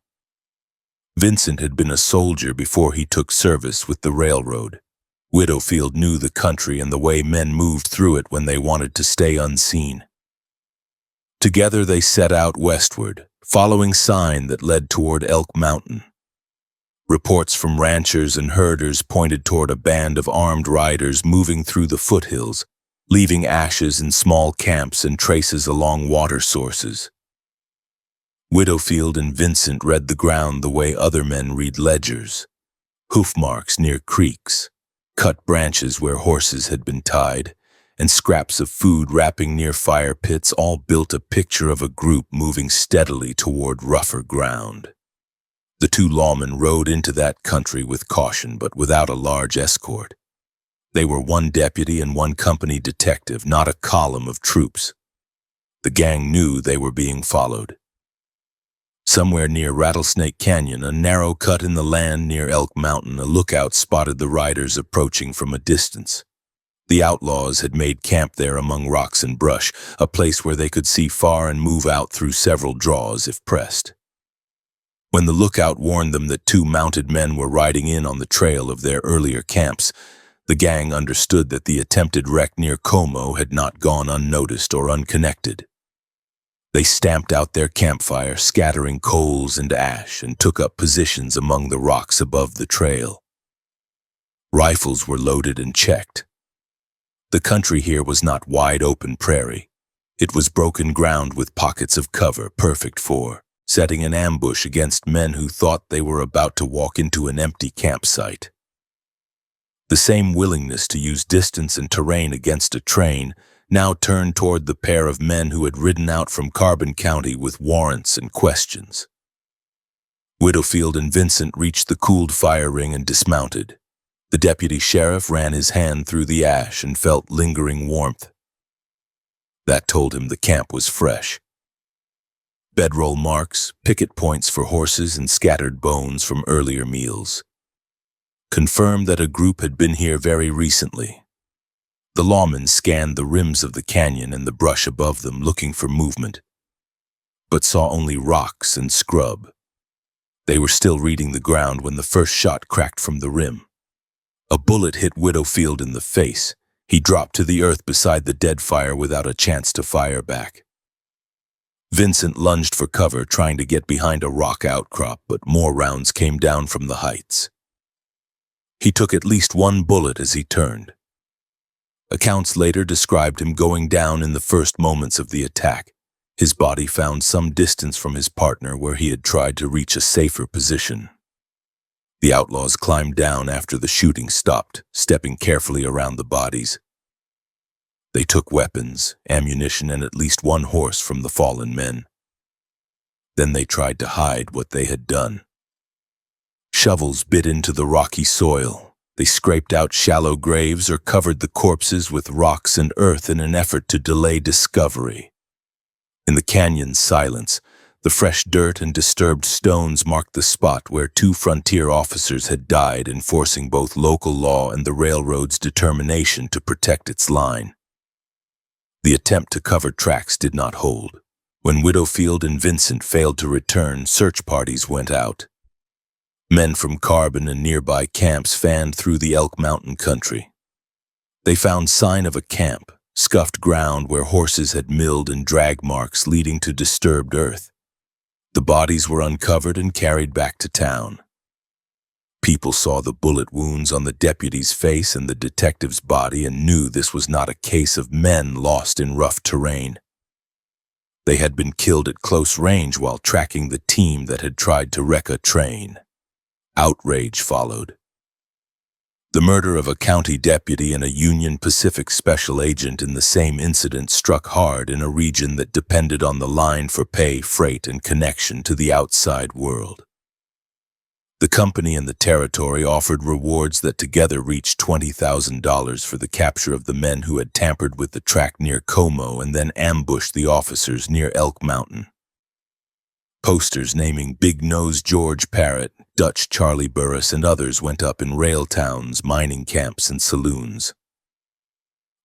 Vincent had been a soldier before he took service with the railroad. Widowfield knew the country and the way men moved through it when they wanted to stay unseen. Together they set out westward, following sign that led toward Elk Mountain. Reports from ranchers and herders pointed toward a band of armed riders moving through the foothills, leaving ashes in small camps and traces along water sources. Widowfield and Vincent read the ground the way other men read ledgers. Hoof marks near creeks, cut branches where horses had been tied, and scraps of food wrapping near fire pits all built a picture of a group moving steadily toward rougher ground. The 2 lawmen rode into that country with caution but without a large escort. They were 1 deputy and 1 company detective, not a column of troops. The gang knew they were being followed. Somewhere near Rattlesnake Canyon, a narrow cut in the land near Elk Mountain, a lookout spotted the riders approaching from a distance. The Outlaws had made camp there among rocks and brush, a place where they could see far and move out through several draws if pressed. When the lookout warned them that 2 mounted men were riding in on the trail of their earlier camps, the gang understood that the attempted wreck near Como had not gone unnoticed or unconnected. They stamped out their campfire, scattering coals and ash, and took up positions among the rocks above the trail. Rifles were loaded and checked. The country here was not wide open prairie. It was broken ground with pockets of cover, perfect for setting an ambush against men who thought they were about to walk into an empty campsite. The same willingness to use distance and terrain against a train now turned toward the pair of men who had ridden out from Carbon County with warrants and questions. Widowfield and Vincent reached the cooled fire ring and dismounted. The deputy sheriff ran his hand through the ash and felt lingering warmth. That told him the camp was fresh. Bedroll marks, picket points for horses, and scattered bones from earlier meals confirmed that a group had been here very recently. The lawmen scanned the rims of the canyon and the brush above them, looking for movement, but saw only rocks and scrub. They were still reading the ground when the first shot cracked from the rim. A bullet hit Widowfield in the face. He dropped to the earth beside the dead fire without a chance to fire back. Vincent lunged for cover, trying to get behind a rock outcrop, but more rounds came down from the heights. He took at least one bullet as he turned. Accounts later described him going down in the first moments of the attack, his body found some distance from his partner where he had tried to reach a safer position. The outlaws climbed down after the shooting stopped, stepping carefully around the bodies. They took weapons, ammunition, and at least one horse from the fallen men. Then they tried to hide what they had done. Shovels bit into the rocky soil. They scraped out shallow graves or covered the corpses with rocks and earth in an effort to delay discovery. In the canyon's silence, the fresh dirt and disturbed stones marked the spot where 2 frontier officers had died, enforcing both local law and the railroad's determination to protect its line. The attempt to cover tracks did not hold. When Widowfield and Vincent failed to return, search parties went out. Men from Carbon and nearby camps fanned through the Elk Mountain country. They found sign of a camp, scuffed ground where horses had milled and drag marks leading to disturbed earth. The bodies were uncovered and carried back to town. People saw the bullet wounds on the deputy's face and the detective's body and knew this was not a case of men lost in rough terrain. They had been killed at close range while tracking the team that had tried to wreck a train. Outrage followed. The murder of a county deputy and a Union Pacific special agent in the same incident struck hard in a region that depended on the line for pay, freight, and connection to the outside world. The company and the territory offered rewards that together reached $20,000 for the capture of the men who had tampered with the track near Como and then ambushed the officers near Elk Mountain. Posters naming Big Nose George Parrott, Dutch Charlie Burris, and others went up in rail towns, mining camps, and saloons.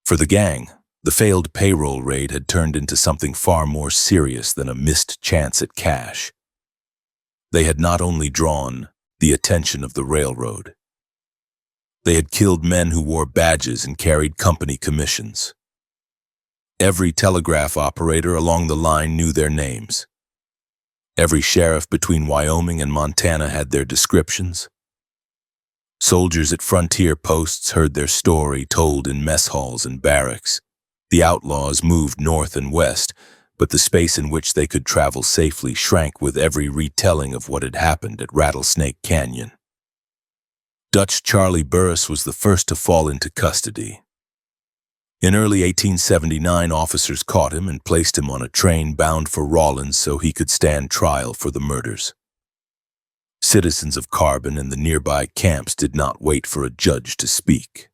For the gang, the failed payroll raid had turned into something far more serious than a missed chance at cash. They had not only drawn the attention of the railroad. They had killed men who wore badges and carried company commissions. Every telegraph operator along the line knew their names. Every sheriff between Wyoming and Montana had their descriptions. Soldiers at frontier posts heard their story told in mess halls and barracks. The outlaws moved north and west, but the space in which they could travel safely shrank with every retelling of what had happened at Rattlesnake Canyon. Dutch Charlie Burris was the first to fall into custody. In early 1879, officers caught him and placed him on a train bound for Rawlins so he could stand trial for the murders. Citizens of Carbon and the nearby camps did not wait for a judge to speak.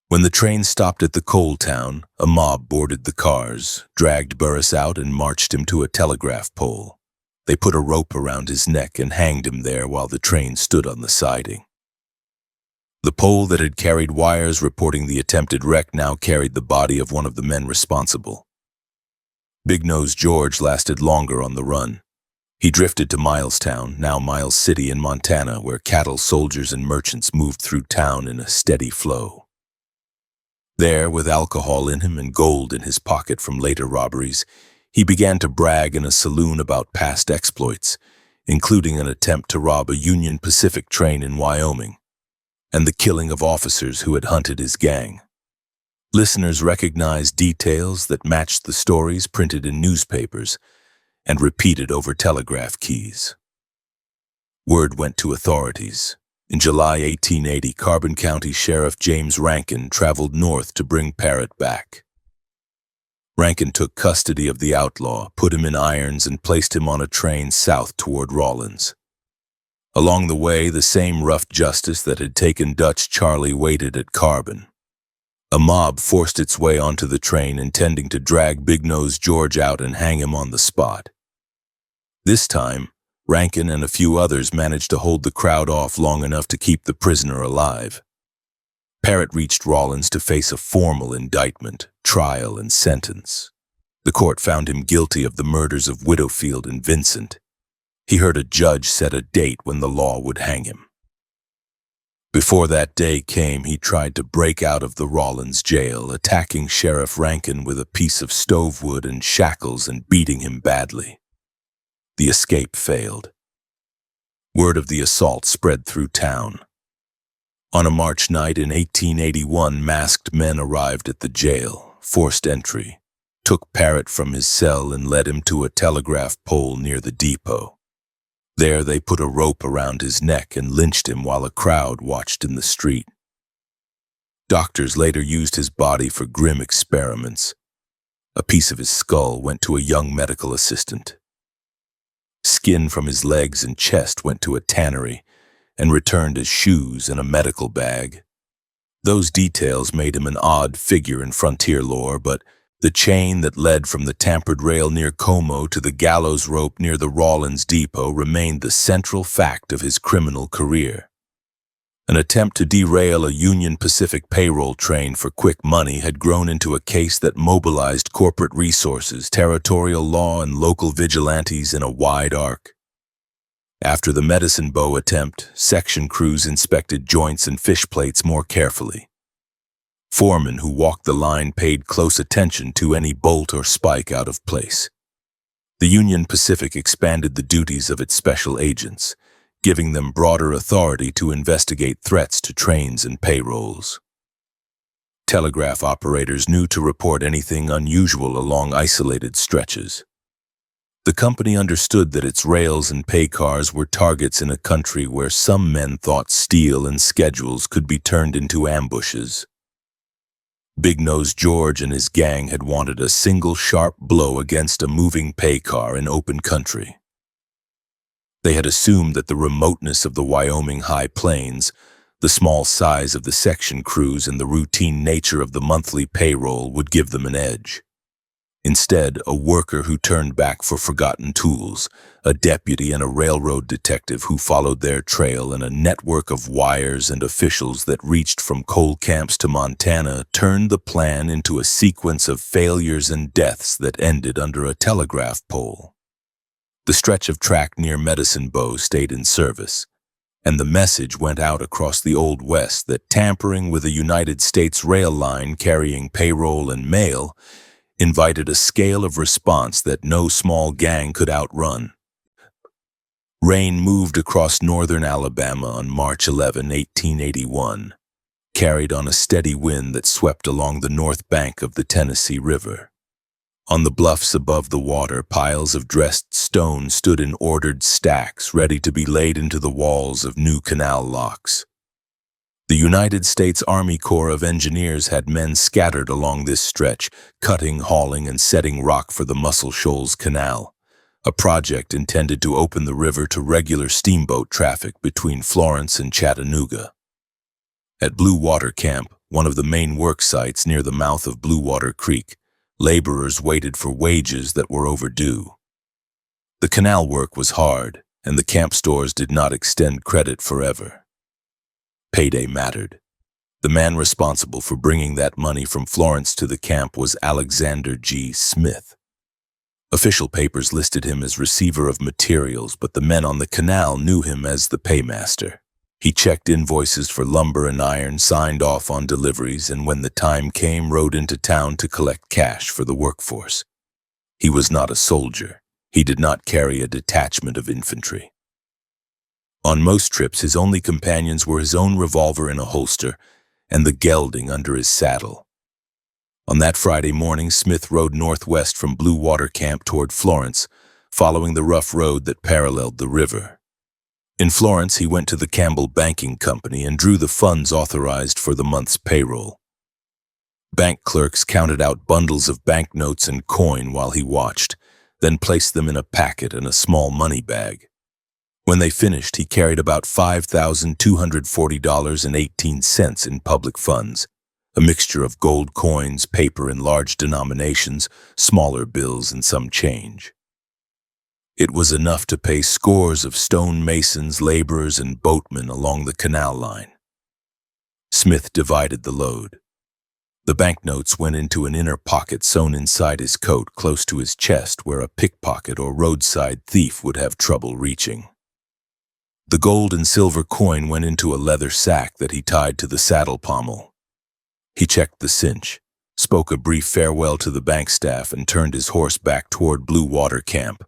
When the train stopped at the coal town, a mob boarded the cars, dragged Burris out, and marched him to a telegraph pole. They put a rope around his neck and hanged him there while the train stood on the siding. The pole that had carried wires reporting the attempted wreck now carried the body of one of the men responsible. Big Nose George lasted longer on the run. He drifted to Milestown, now Miles City in Montana, where cattle, soldiers, and merchants moved through town in a steady flow. There, with alcohol in him and gold in his pocket from later robberies, he began to brag in a saloon about past exploits, including an attempt to rob a Union Pacific train in Wyoming, and the killing of officers who had hunted his gang. Listeners recognized details that matched the stories printed in newspapers and repeated over telegraph keys. Word went to authorities. In July 1880, Carbon County Sheriff James Rankin traveled north to bring Parrott back. Rankin took custody of the outlaw, put him in irons, and placed him on a train south toward Rawlins. Along the way, the same rough justice that had taken Dutch Charlie waited at Carbon. A mob forced its way onto the train, intending to drag Big Nose George out and hang him on the spot. This time, Rankin and a few others managed to hold the crowd off long enough to keep the prisoner alive. Parrott reached Rawlins to face a formal indictment, trial, and sentence. The court found him guilty of the murders of Widowfield and Vincent. He heard a judge set a date when the law would hang him. Before that day came, he tried to break out of the Rawlins jail, attacking Sheriff Rankin with a piece of stovewood and shackles and beating him badly. The escape failed. Word of the assault spread through town. On a March night in 1881, masked men arrived at the jail, forced entry, took Parrott from his cell and led him to a telegraph pole near the depot. There they put a rope around his neck and lynched him while a crowd watched in the street. Doctors later used his body for grim experiments. A piece of his skull went to a young medical assistant. Skin from his legs and chest went to a tannery and returned as shoes in a medical bag. Those details made him an odd figure in frontier lore, but the chain that led from the tampered rail near Como to the gallows rope near the Rawlins depot remained the central fact of his criminal career. An attempt to derail a Union Pacific payroll train for quick money had grown into a case that mobilized corporate resources, territorial law, and local vigilantes in a wide arc. After the Medicine Bow attempt, section crews inspected joints and fish plates more carefully. Foremen who walked the line paid close attention to any bolt or spike out of place. The Union Pacific expanded the duties of its special agents, giving them broader authority to investigate threats to trains and payrolls. Telegraph operators knew to report anything unusual along isolated stretches. The company understood that its rails and pay cars were targets in a country where some men thought steel and schedules could be turned into ambushes. Big Nose George and his gang had wanted a single sharp blow against a moving pay car in open country. They had assumed that the remoteness of the Wyoming high plains, the small size of the section crews, and the routine nature of the monthly payroll would give them an edge. Instead, a worker who turned back for forgotten tools, a deputy and a railroad detective who followed their trail, and a network of wires and officials that reached from coal camps to Montana turned the plan into a sequence of failures and deaths that ended under a telegraph pole. The stretch of track near Medicine Bow stayed in service, and the message went out across the Old West that tampering with a United States rail line carrying payroll and mail invited a scale of response that no small gang could outrun. Rain moved across northern Alabama on March 11, 1881, carried on a steady wind that swept along the north bank of the Tennessee River. On the bluffs above the water, piles of dressed stone stood in ordered stacks, ready to be laid into the walls of new canal locks. The United States Army Corps of Engineers had men scattered along this stretch, cutting, hauling, and setting rock for the Muscle Shoals Canal, a project intended to open the river to regular steamboat traffic between Florence and Chattanooga. At Blue Water Camp, one of the main work sites near the mouth of Blue Water Creek, laborers waited for wages that were overdue. The canal work was hard, and the camp stores did not extend credit forever. Payday mattered. The man responsible for bringing that money from Florence to the camp was Alexander G. Smith. Official papers listed him as receiver of materials, but the men on the canal knew him as the paymaster. He checked invoices for lumber and iron, signed off on deliveries, and when the time came, rode into town to collect cash for the workforce. He was not a soldier. He did not carry a detachment of infantry. On most trips, his only companions were his own revolver in a holster and the gelding under his saddle. On that Friday morning, Smith rode northwest from Blue Water Camp toward Florence, following the rough road that paralleled the river. In Florence, he went to the Campbell Banking Company and drew the funds authorized for the month's payroll. Bank clerks counted out bundles of banknotes and coin while he watched, then placed them in a packet and a small money bag. When they finished, he carried about $5,240.18 in public funds, a mixture of gold coins, paper in large denominations, smaller bills, and some change. It was enough to pay scores of stonemasons, laborers, and boatmen along the canal line. Smith divided the load. The banknotes went into an inner pocket sewn inside his coat close to his chest where a pickpocket or roadside thief would have trouble reaching. The gold and silver coin went into a leather sack that he tied to the saddle pommel. He checked the cinch, spoke a brief farewell to the bank staff, and turned his horse back toward Blue Water Camp.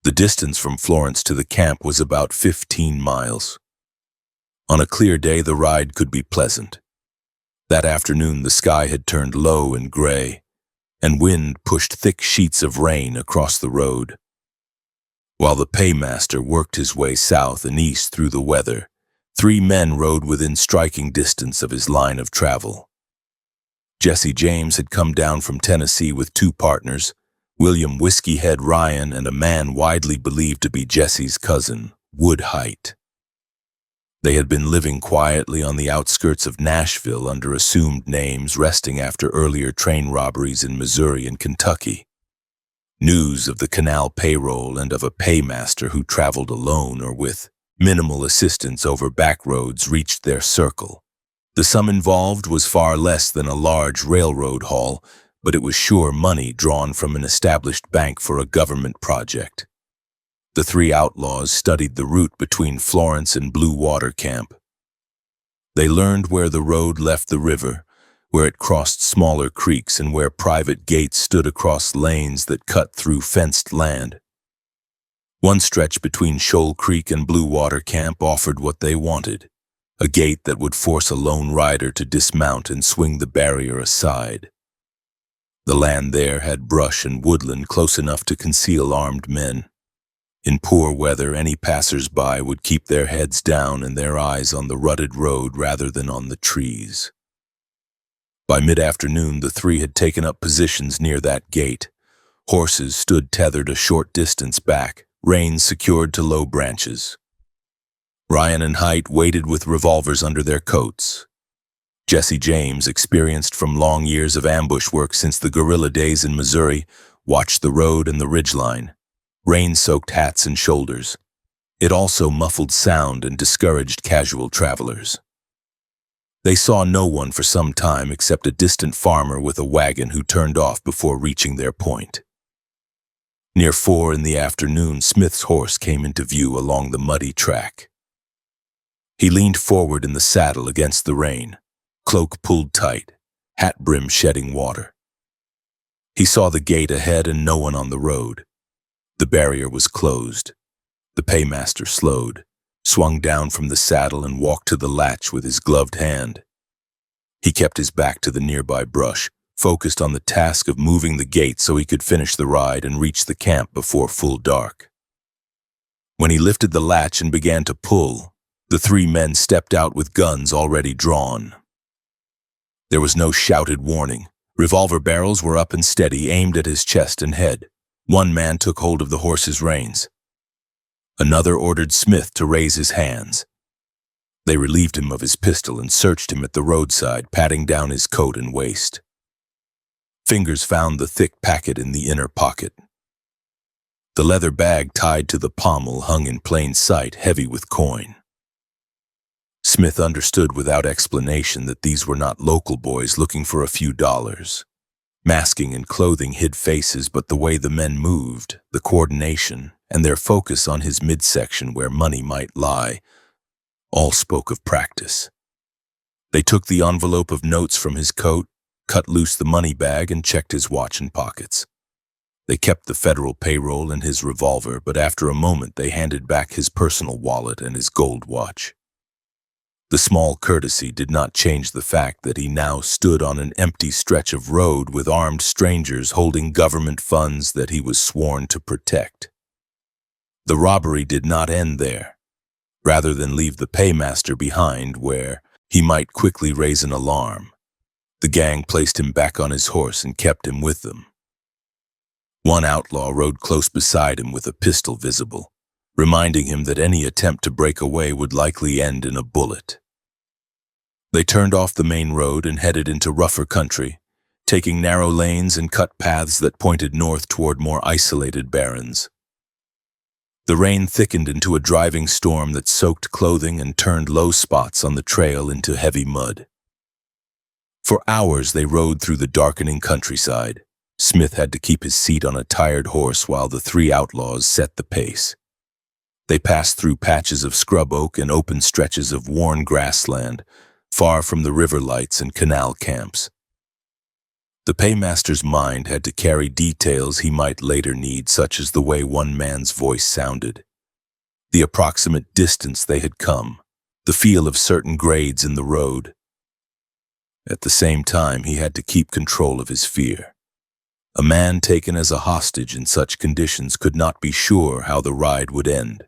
The distance from Florence to the camp was about 15 miles. On a clear day, the ride could be pleasant. That afternoon, the sky had turned low and gray, and wind pushed thick sheets of rain across the road. While the paymaster worked his way south and east through the weather, 3 men rode within striking distance of his line of travel. Jesse James had come down from Tennessee with 2 partners, William Whiskeyhead Ryan and a man widely believed to be Jesse's cousin, Wood Height. They had been living quietly on the outskirts of Nashville under assumed names, resting after earlier train robberies in Missouri and Kentucky. News of the canal payroll and of a paymaster who traveled alone or with minimal assistance over back roads reached their circle. The sum involved was far less than a large railroad haul, but it was sure money drawn from an established bank for a government project. The 3 outlaws studied the route between Florence and Blue Water Camp. They learned where the road left the river, where it crossed smaller creeks, and where private gates stood across lanes that cut through fenced land. One stretch between Shoal Creek and Blue Water Camp offered what they wanted, a gate that would force a lone rider to dismount and swing the barrier aside. The land there had brush and woodland close enough to conceal armed men. In poor weather, any passers-by would keep their heads down and their eyes on the rutted road rather than on the trees. By mid-afternoon, the 3 had taken up positions near that gate. Horses stood tethered a short distance back, reins secured to low branches. Ryan and Height waited with revolvers under their coats. Jesse James, experienced from long years of ambush work since the guerrilla days in Missouri, watched the road and the ridgeline. Rain-soaked hats and shoulders. It also muffled sound and discouraged casual travelers. They saw no one for some time except a distant farmer with a wagon who turned off before reaching their point. Near 4 in the afternoon, Smith's horse came into view along the muddy track. He leaned forward in the saddle against the rain, cloak pulled tight, hat brim shedding water. He saw the gate ahead and no one on the road. The barrier was closed. The paymaster slowed, swung down from the saddle, and walked to the latch with his gloved hand. He kept his back to the nearby brush, focused on the task of moving the gate so he could finish the ride and reach the camp before full dark. When he lifted the latch and began to pull, the 3 men stepped out with guns already drawn. There was no shouted warning. Revolver barrels were up and steady, aimed at his chest and head. One man took hold of the horse's reins. Another ordered Smith to raise his hands. They relieved him of his pistol and searched him at the roadside, patting down his coat and waist. Fingers found the thick packet in the inner pocket. The leather bag tied to the pommel hung in plain sight, heavy with coin. Smith understood without explanation that these were not local boys looking for a few dollars. Masking and clothing hid faces, but the way the men moved, the coordination, and their focus on his midsection where money might lie, all spoke of practice. They took the envelope of notes from his coat, cut loose the money bag, and checked his watch and pockets. They kept the federal payroll and his revolver, but after a moment they handed back his personal wallet and his gold watch. The small courtesy did not change the fact that he now stood on an empty stretch of road with armed strangers holding government funds that he was sworn to protect. The robbery did not end there. Rather than leave the paymaster behind where he might quickly raise an alarm, The gang placed him back on his horse and kept him with them. One outlaw rode close beside him with a pistol visible, reminding him that any attempt to break away would likely end in a bullet. They turned off the main road and headed into rougher country, taking narrow lanes and cut paths that pointed north toward more isolated barrens. The rain thickened into a driving storm that soaked clothing and turned low spots on the trail into heavy mud. For hours they rode through the darkening countryside. Smith had to keep his seat on a tired horse while the three outlaws set the pace. They passed through patches of scrub oak and open stretches of worn grassland, far from the river lights and canal camps. The paymaster's mind had to carry details he might later need, such as the way one man's voice sounded, the approximate distance they had come, the feel of certain grades in the road. At the same time, he had to keep control of his fear. A man taken as a hostage in such conditions could not be sure how the ride would end.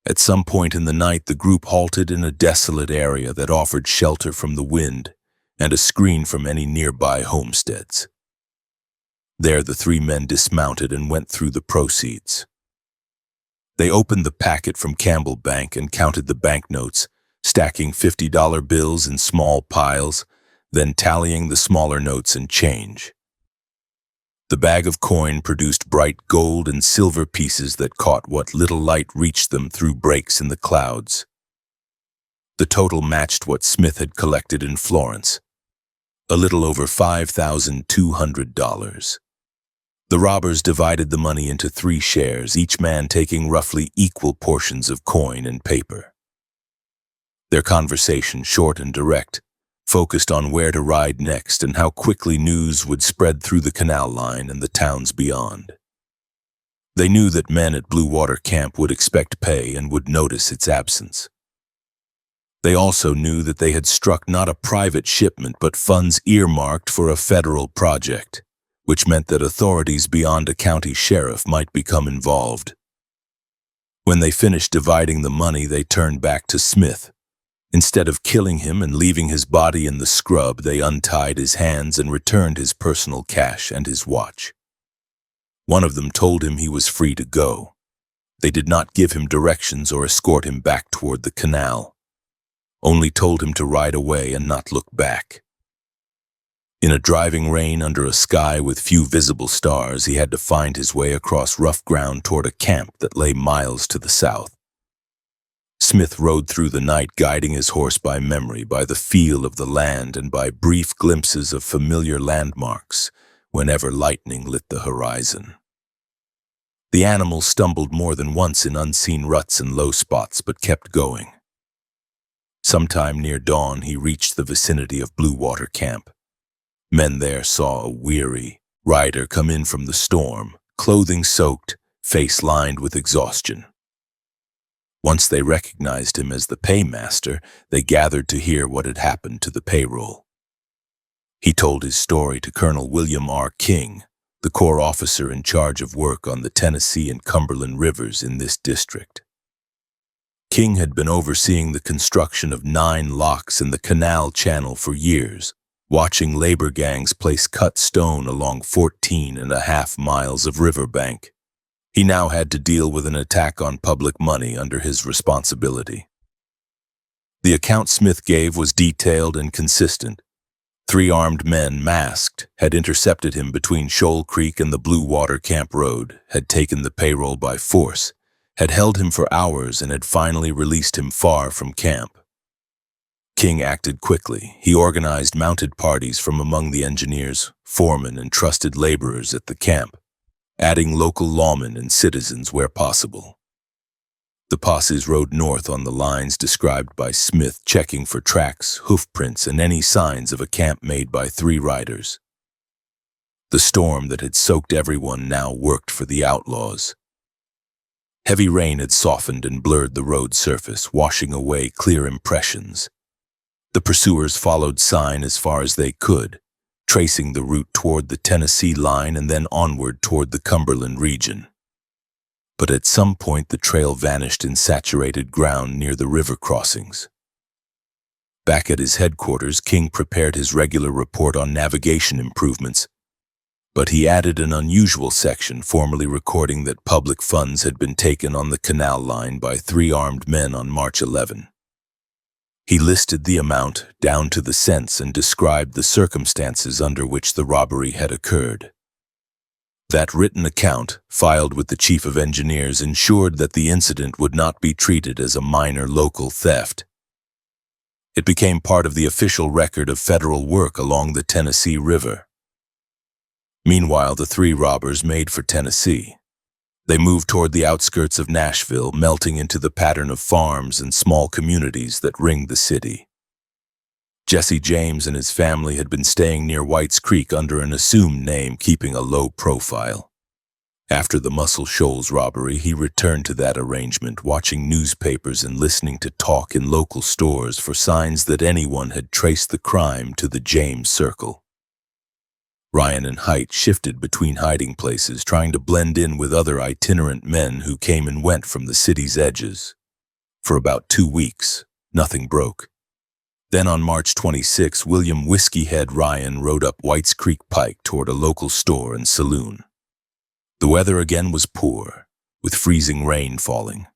At some point in the night, the group halted in a desolate area that offered shelter from the wind and a screen from any nearby homesteads. There, the three men dismounted and went through the proceeds. They opened the packet from Campbell Bank and counted the banknotes, stacking $50 bills in small piles, then tallying the smaller notes and change. The bag of coin produced bright gold and silver pieces that caught what little light reached them through breaks in the clouds. The total matched what Smith had collected in Florence, a little over $5,200. The robbers divided the money into 3 shares, each man taking roughly equal portions of coin and paper. Their conversation, short and direct, focused on where to ride next and how quickly news would spread through the canal line and the towns beyond. They knew that men at Blue Water Camp would expect pay and would notice its absence. They also knew that they had struck not a private shipment but funds earmarked for a federal project, which meant that authorities beyond a county sheriff might become involved. When they finished dividing the money, they turned back to Smith. Instead of killing him and leaving his body in the scrub, they untied his hands and returned his personal cash and his watch. One of them told him he was free to go. They did not give him directions or escort him back toward the canal, only told him to ride away and not look back. In a driving rain under a sky with few visible stars, he had to find his way across rough ground toward a camp that lay miles to the south. Smith rode through the night, guiding his horse by memory, by the feel of the land, and by brief glimpses of familiar landmarks whenever lightning lit the horizon. The animal stumbled more than once in unseen ruts and low spots, but kept going. Sometime near dawn, he reached the vicinity of Blue Water Camp. Men there saw a weary rider come in from the storm, clothing soaked, face lined with exhaustion. Once they recognized him as the paymaster, they gathered to hear what had happened to the payroll. He told his story to Colonel William R. King, the Corps officer in charge of work on the Tennessee and Cumberland rivers in this district. King had been overseeing the construction of 9 locks in the canal channel for years, watching labor gangs place cut stone along 14.5 miles of riverbank. He now had to deal with an attack on public money under his responsibility. The account Smith gave was detailed and consistent. 3 armed men, masked, had intercepted him between Shoal Creek and the Blue Water Camp Road, had taken the payroll by force, had held him for hours, and had finally released him far from camp. King acted quickly. He organized mounted parties from among the engineers, foremen, and trusted laborers at the camp, adding local lawmen and citizens where possible. The posses rode north on the lines described by Smith, checking for tracks, hoofprints, and any signs of a camp made by 3 riders. The storm that had soaked everyone now worked for the outlaws. Heavy rain had softened and blurred the road surface, washing away clear impressions. The pursuers followed sign as far as they could, tracing the route toward the Tennessee line and then onward toward the Cumberland region. But at some point the trail vanished in saturated ground near the river crossings. Back at his headquarters, King prepared his regular report on navigation improvements, but he added an unusual section formally recording that public funds had been taken on the canal line by 3 armed men on March 11. He listed the amount down to the cents and described the circumstances under which the robbery had occurred. That written account, filed with the chief of engineers, ensured that the incident would not be treated as a minor local theft. It became part of the official record of federal work along the Tennessee River. Meanwhile, the 3 robbers made for Tennessee. They moved toward the outskirts of Nashville, melting into the pattern of farms and small communities that ringed the city. Jesse James and his family had been staying near White's Creek under an assumed name, keeping a low profile. After the Muscle Shoals robbery, he returned to that arrangement, watching newspapers and listening to talk in local stores for signs that anyone had traced the crime to the James Circle. Ryan and Haidt shifted between hiding places, trying to blend in with other itinerant men who came and went from the city's edges. For about 2 weeks, nothing broke. Then on March 26, William Whiskeyhead Ryan rode up White's Creek Pike toward a local store and saloon. The weather again was poor, with freezing rain falling.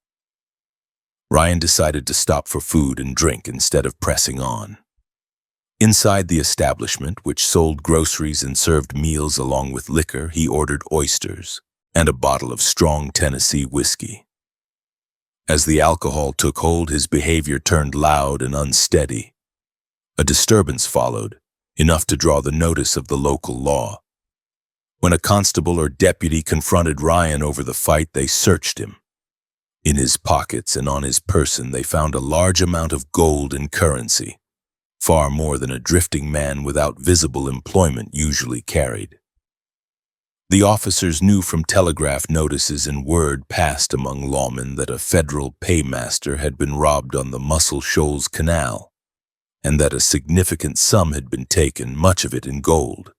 Ryan decided to stop for food and drink instead of pressing on. Inside the establishment, which sold groceries and served meals along with liquor, he ordered oysters and a bottle of strong Tennessee whiskey. As the alcohol took hold, his behavior turned loud and unsteady. A disturbance followed, enough to draw the notice of the local law. When a constable or deputy confronted Ryan over the fight, they searched him. In his pockets and on his person, they found a large amount of gold and currency, far more than a drifting man without visible employment usually carried. The officers knew from telegraph notices and word passed among lawmen that a federal paymaster had been robbed on the Muscle Shoals Canal, and that a significant sum had been taken, much of it in gold.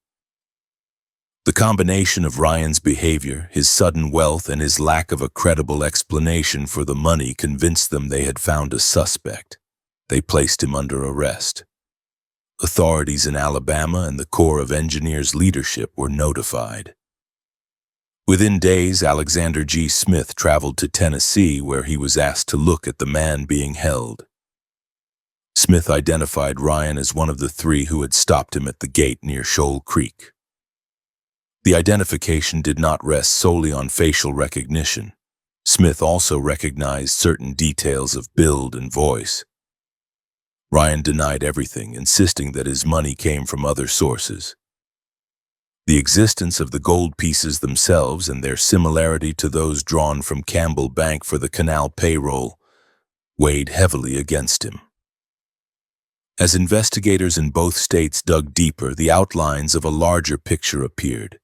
The combination of Ryan's behavior, his sudden wealth, and his lack of a credible explanation for the money convinced them they had found a suspect. They placed him under arrest. Authorities in Alabama and the Corps of Engineers leadership were notified. Within days, Alexander G. Smith traveled to Tennessee, where he was asked to look at the man being held. Smith identified Ryan as one of the 3 who had stopped him at the gate near Shoal Creek. The identification did not rest solely on facial recognition. Smith also recognized certain details of build and voice. Ryan denied everything, insisting that his money came from other sources. The existence of the gold pieces themselves and their similarity to those drawn from Campbell Bank for the canal payroll weighed heavily against him. As investigators in both states dug deeper, the outlines of a larger picture appeared.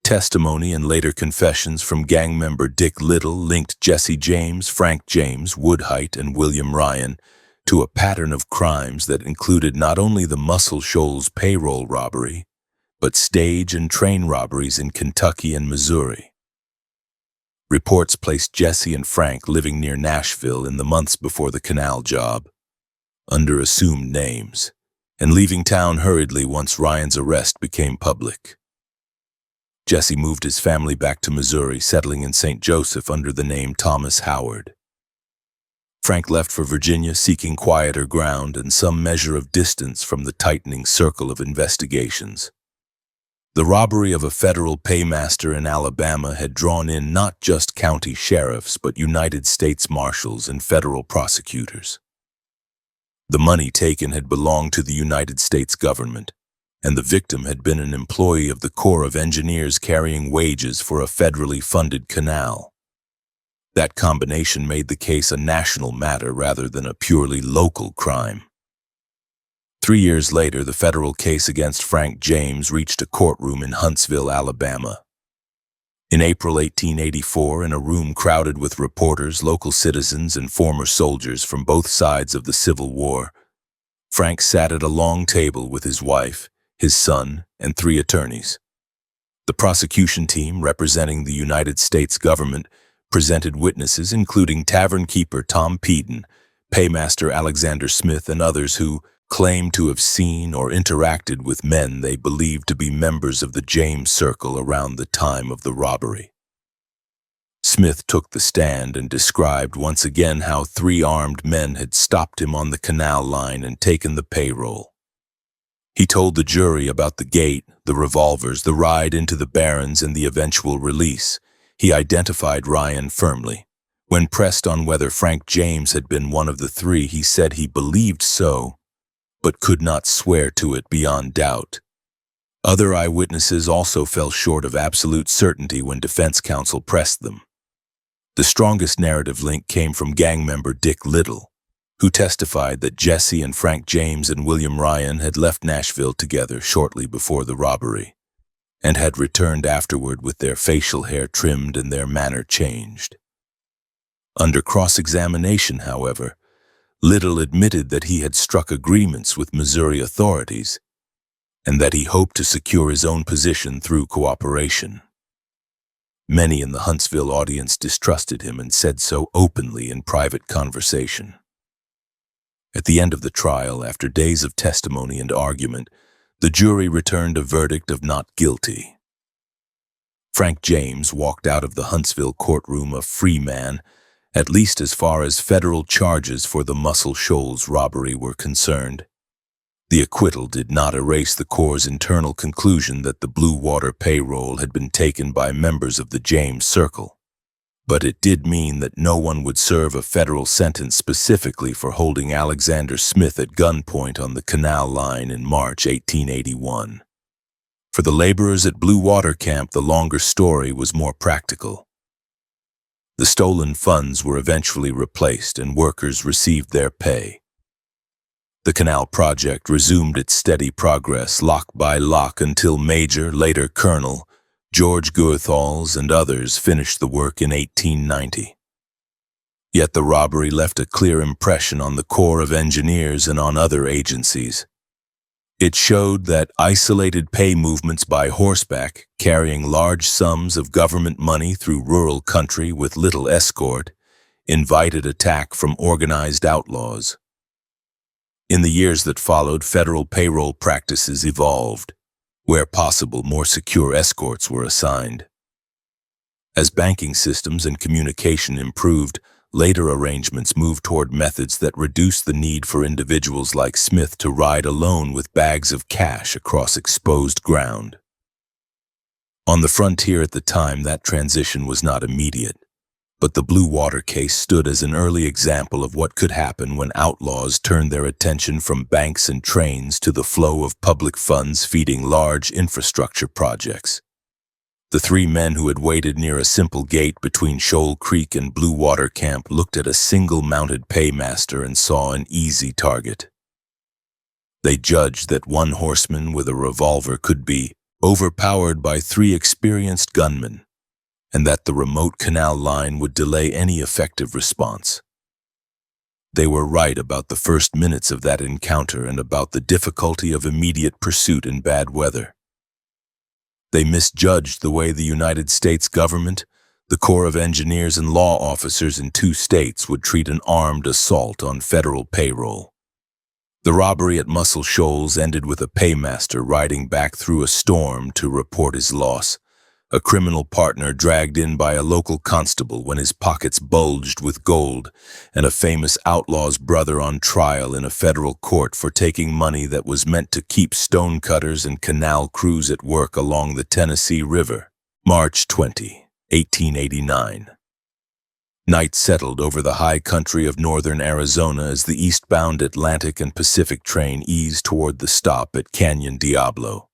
Testimony and later confessions from gang member Dick Little linked Jesse James, Frank James, Wood Haidt, and William Ryan to a pattern of crimes that included not only the Muscle Shoals payroll robbery, but stage and train robberies in Kentucky and Missouri. Reports placed Jesse and Frank living near Nashville in the months before the canal job, under assumed names, and leaving town hurriedly once Ryan's arrest became public. Jesse moved his family back to Missouri, settling in St. Joseph under the name Thomas Howard. Frank left for Virginia, seeking quieter ground and some measure of distance from the tightening circle of investigations. The robbery of a federal paymaster in Alabama had drawn in not just county sheriffs, but United States marshals and federal prosecutors. The money taken had belonged to the United States government, and the victim had been an employee of the Corps of Engineers carrying wages for a federally funded canal. That combination made the case a national matter rather than a purely local crime. 3 years later, the federal case against Frank James reached a courtroom in Huntsville, Alabama. In April 1884, in a room crowded with reporters, local citizens, and former soldiers from both sides of the Civil War, Frank sat at a long table with his wife, his son, and 3 attorneys. The prosecution team, representing the United States government, presented witnesses including tavern keeper Tom Peden, Paymaster Alexander Smith and others who claimed to have seen or interacted with men they believed to be members of the James Circle around the time of the robbery. Smith took the stand and described once again how 3 armed men had stopped him on the canal line and taken the payroll. He told the jury about the gate, the revolvers, the ride into the Barrens, and the eventual release. He identified Ryan firmly. When pressed on whether Frank James had been one of the 3, he said he believed so, but could not swear to it beyond doubt. Other eyewitnesses also fell short of absolute certainty when defense counsel pressed them. The strongest narrative link came from gang member Dick Little, who testified that Jesse and Frank James and William Ryan had left Nashville together shortly before the robbery, and had returned afterward with their facial hair trimmed and their manner changed. Under cross-examination, however, Little admitted that he had struck agreements with Missouri authorities and that he hoped to secure his own position through cooperation. Many in the Huntsville audience distrusted him and said so openly in private conversation. At the end of the trial, after days of testimony and argument, the jury returned a verdict of not guilty. Frank James walked out of the Huntsville courtroom a free man, at least as far as federal charges for the Muscle Shoals robbery were concerned. The acquittal did not erase the Corps' internal conclusion that the Blue Water payroll had been taken by members of the James Circle, but it did mean that no one would serve a federal sentence specifically for holding Alexander Smith at gunpoint on the canal line in March 1881. For the laborers at Blue Water Camp, the longer story was more practical. The stolen funds were eventually replaced and workers received their pay. The canal project resumed its steady progress lock by lock until Major, later Colonel, George Goethals and others finished the work in 1890. Yet the robbery left a clear impression on the Corps of Engineers and on other agencies. It showed that isolated pay movements by horseback, carrying large sums of government money through rural country with little escort, invited attack from organized outlaws. In the years that followed, federal payroll practices evolved. Where possible, more secure escorts were assigned. As banking systems and communication improved, later arrangements moved toward methods that reduced the need for individuals like Smith to ride alone with bags of cash across exposed ground. On the frontier at the time, that transition was not immediate, but the Blue Water case stood as an early example of what could happen when outlaws turned their attention from banks and trains to the flow of public funds feeding large infrastructure projects. The 3 men who had waited near a simple gate between Shoal Creek and Blue Water Camp looked at a single mounted paymaster and saw an easy target. They judged that one horseman with a revolver could be overpowered by 3 experienced gunmen, and that the remote canal line would delay any effective response. They were right about the first minutes of that encounter and about the difficulty of immediate pursuit in bad weather. They misjudged the way the United States government, the Corps of Engineers, and law officers in 2 states would treat an armed assault on federal payroll. The robbery at Muscle Shoals ended with a paymaster riding back through a storm to report his loss, a criminal partner dragged in by a local constable when his pockets bulged with gold, and a famous outlaw's brother on trial in a federal court for taking money that was meant to keep stonecutters and canal crews at work along the Tennessee River. March 20, 1889. Night settled over the high country of northern Arizona as the eastbound Atlantic and Pacific train eased toward the stop at Canyon Diablo.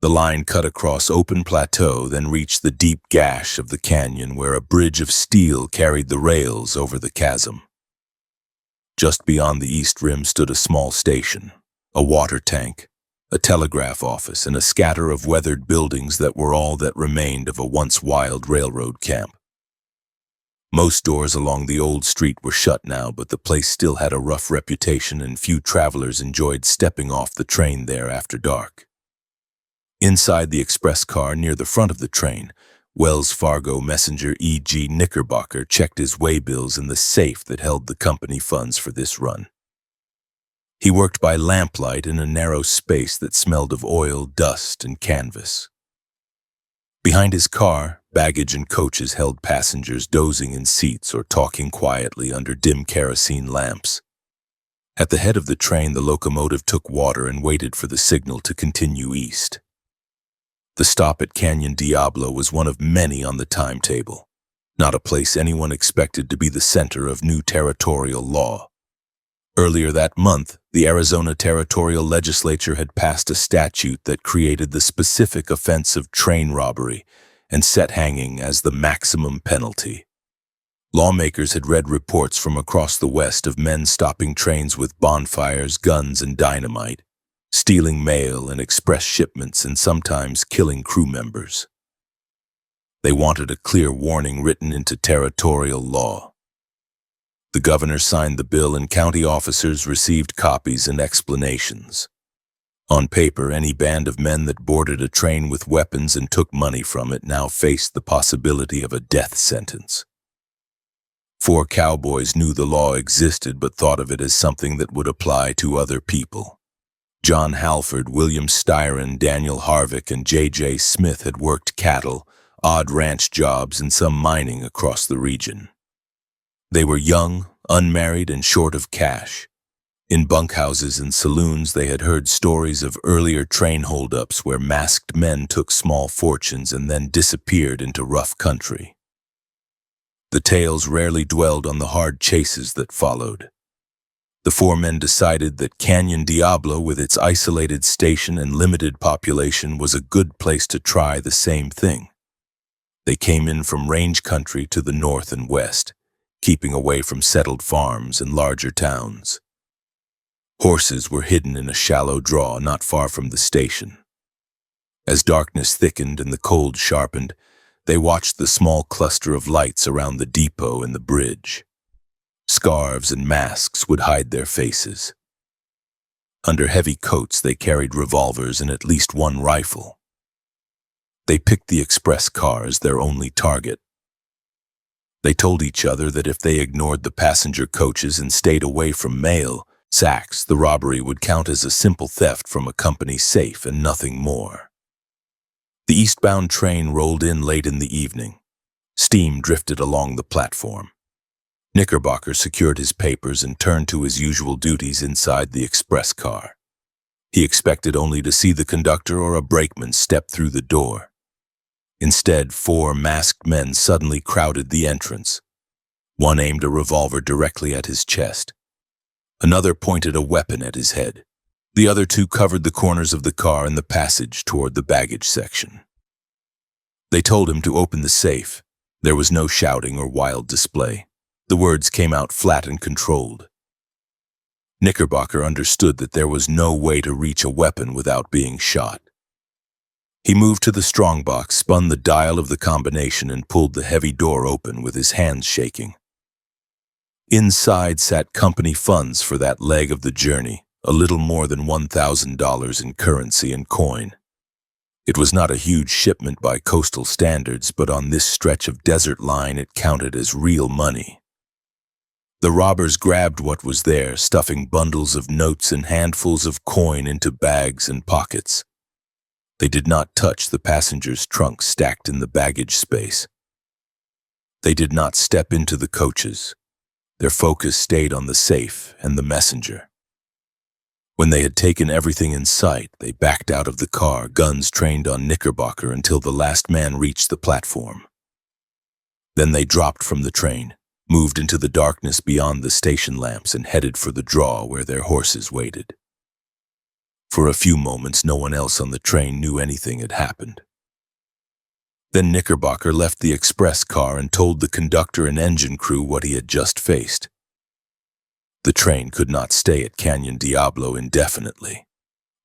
The line cut across open plateau, then reached the deep gash of the canyon where a bridge of steel carried the rails over the chasm. Just beyond the east rim stood a small station, a water tank, a telegraph office, and a scatter of weathered buildings that were all that remained of a once wild railroad camp. Most doors along the old street were shut now, but the place still had a rough reputation and few travelers enjoyed stepping off the train there after dark. Inside the express car near the front of the train Wells Fargo messenger E.G. Knickerbocker checked his waybills in the safe that held the company funds for this run. He worked by lamplight in a narrow space that smelled of oil, dust, and canvas. Behind his car, baggage and coaches held passengers dozing in seats or talking quietly under dim kerosene lamps. At the head of the train, the locomotive took water and waited for the signal to continue east. The stop at Canyon Diablo was one of many on the timetable, not a place anyone expected to be the center of new territorial law. Earlier that month, the Arizona Territorial Legislature had passed a statute that created the specific offense of train robbery and set hanging as the maximum penalty. Lawmakers had read reports from across the West of men stopping trains with bonfires, guns, and dynamite, stealing mail and express shipments, and sometimes killing crew members. They wanted a clear warning written into territorial law. The governor signed the bill and county officers received copies and explanations. On paper, any band of men that boarded a train with weapons and took money from it now faced the possibility of a death sentence. 4 cowboys knew the law existed but thought of it as something that would apply to other people. John Halford, William Styron, Daniel Harvick, and J.J. Smith had worked cattle, odd ranch jobs, and some mining across the region. They were young, unmarried, and short of cash. In bunkhouses and saloons, they had heard stories of earlier train holdups where masked men took small fortunes and then disappeared into rough country. The tales rarely dwelled on the hard chases that followed. The 4 men decided that Canyon Diablo, with its isolated station and limited population, was a good place to try the same thing. They came in from range country to the north and west, keeping away from settled farms and larger towns. Horses were hidden in a shallow draw not far from the station. As darkness thickened and the cold sharpened, they watched the small cluster of lights around the depot and the bridge. Scarves and masks would hide their faces. Under heavy coats, they carried revolvers and at least one rifle. They picked the express car as their only target. They told each other that if they ignored the passenger coaches and stayed away from mail, sacks, the robbery would count as a simple theft from a company safe and nothing more. The eastbound train rolled in late in the evening. Steam drifted along the platform. Knickerbocker secured his papers and turned to his usual duties inside the express car. He expected only to see the conductor or a brakeman step through the door. Instead, 4 masked men suddenly crowded the entrance. One aimed a revolver directly at his chest. Another pointed a weapon at his head. The other 2 covered the corners of the car and the passage toward the baggage section. They told him to open the safe. There was no shouting or wild display. The words came out flat and controlled. Knickerbocker understood that there was no way to reach a weapon without being shot. He moved to the strongbox, spun the dial of the combination, and pulled the heavy door open with his hands shaking. Inside sat company funds for that leg of the journey, a little more than $1,000 in currency and coin. It was not a huge shipment by coastal standards, but on this stretch of desert line it counted as real money. The robbers grabbed what was there, stuffing bundles of notes and handfuls of coin into bags and pockets. They did not touch the passengers' trunks stacked in the baggage space. They did not step into the coaches. Their focus stayed on the safe and the messenger. When they had taken everything in sight, they backed out of the car, guns trained on Knickerbocker until the last man reached the platform. Then they dropped from the train, moved into the darkness beyond the station lamps, and headed for the draw where their horses waited. For a few moments, no one else on the train knew anything had happened. Then Knickerbocker left the express car and told the conductor and engine crew what he had just faced. The train could not stay at Canyon Diablo indefinitely.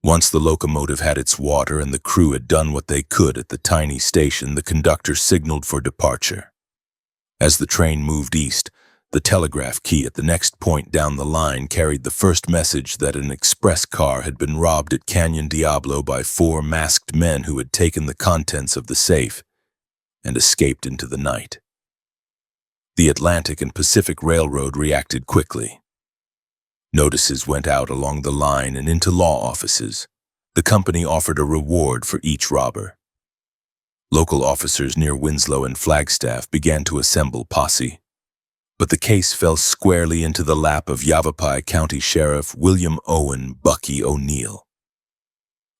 Once the locomotive had its water and the crew had done what they could at the tiny station, the conductor signaled for departure. As the train moved east, the telegraph key at the next point down the line carried the first message that an express car had been robbed at Canyon Diablo by 4 masked men who had taken the contents of the safe and escaped into the night. The Atlantic and Pacific Railroad reacted quickly. Notices went out along the line and into law offices. The company offered a reward for each robber. Local officers near Winslow and Flagstaff began to assemble posse, but the case fell squarely into the lap of Yavapai County Sheriff William Owen "Bucky" O'Neill.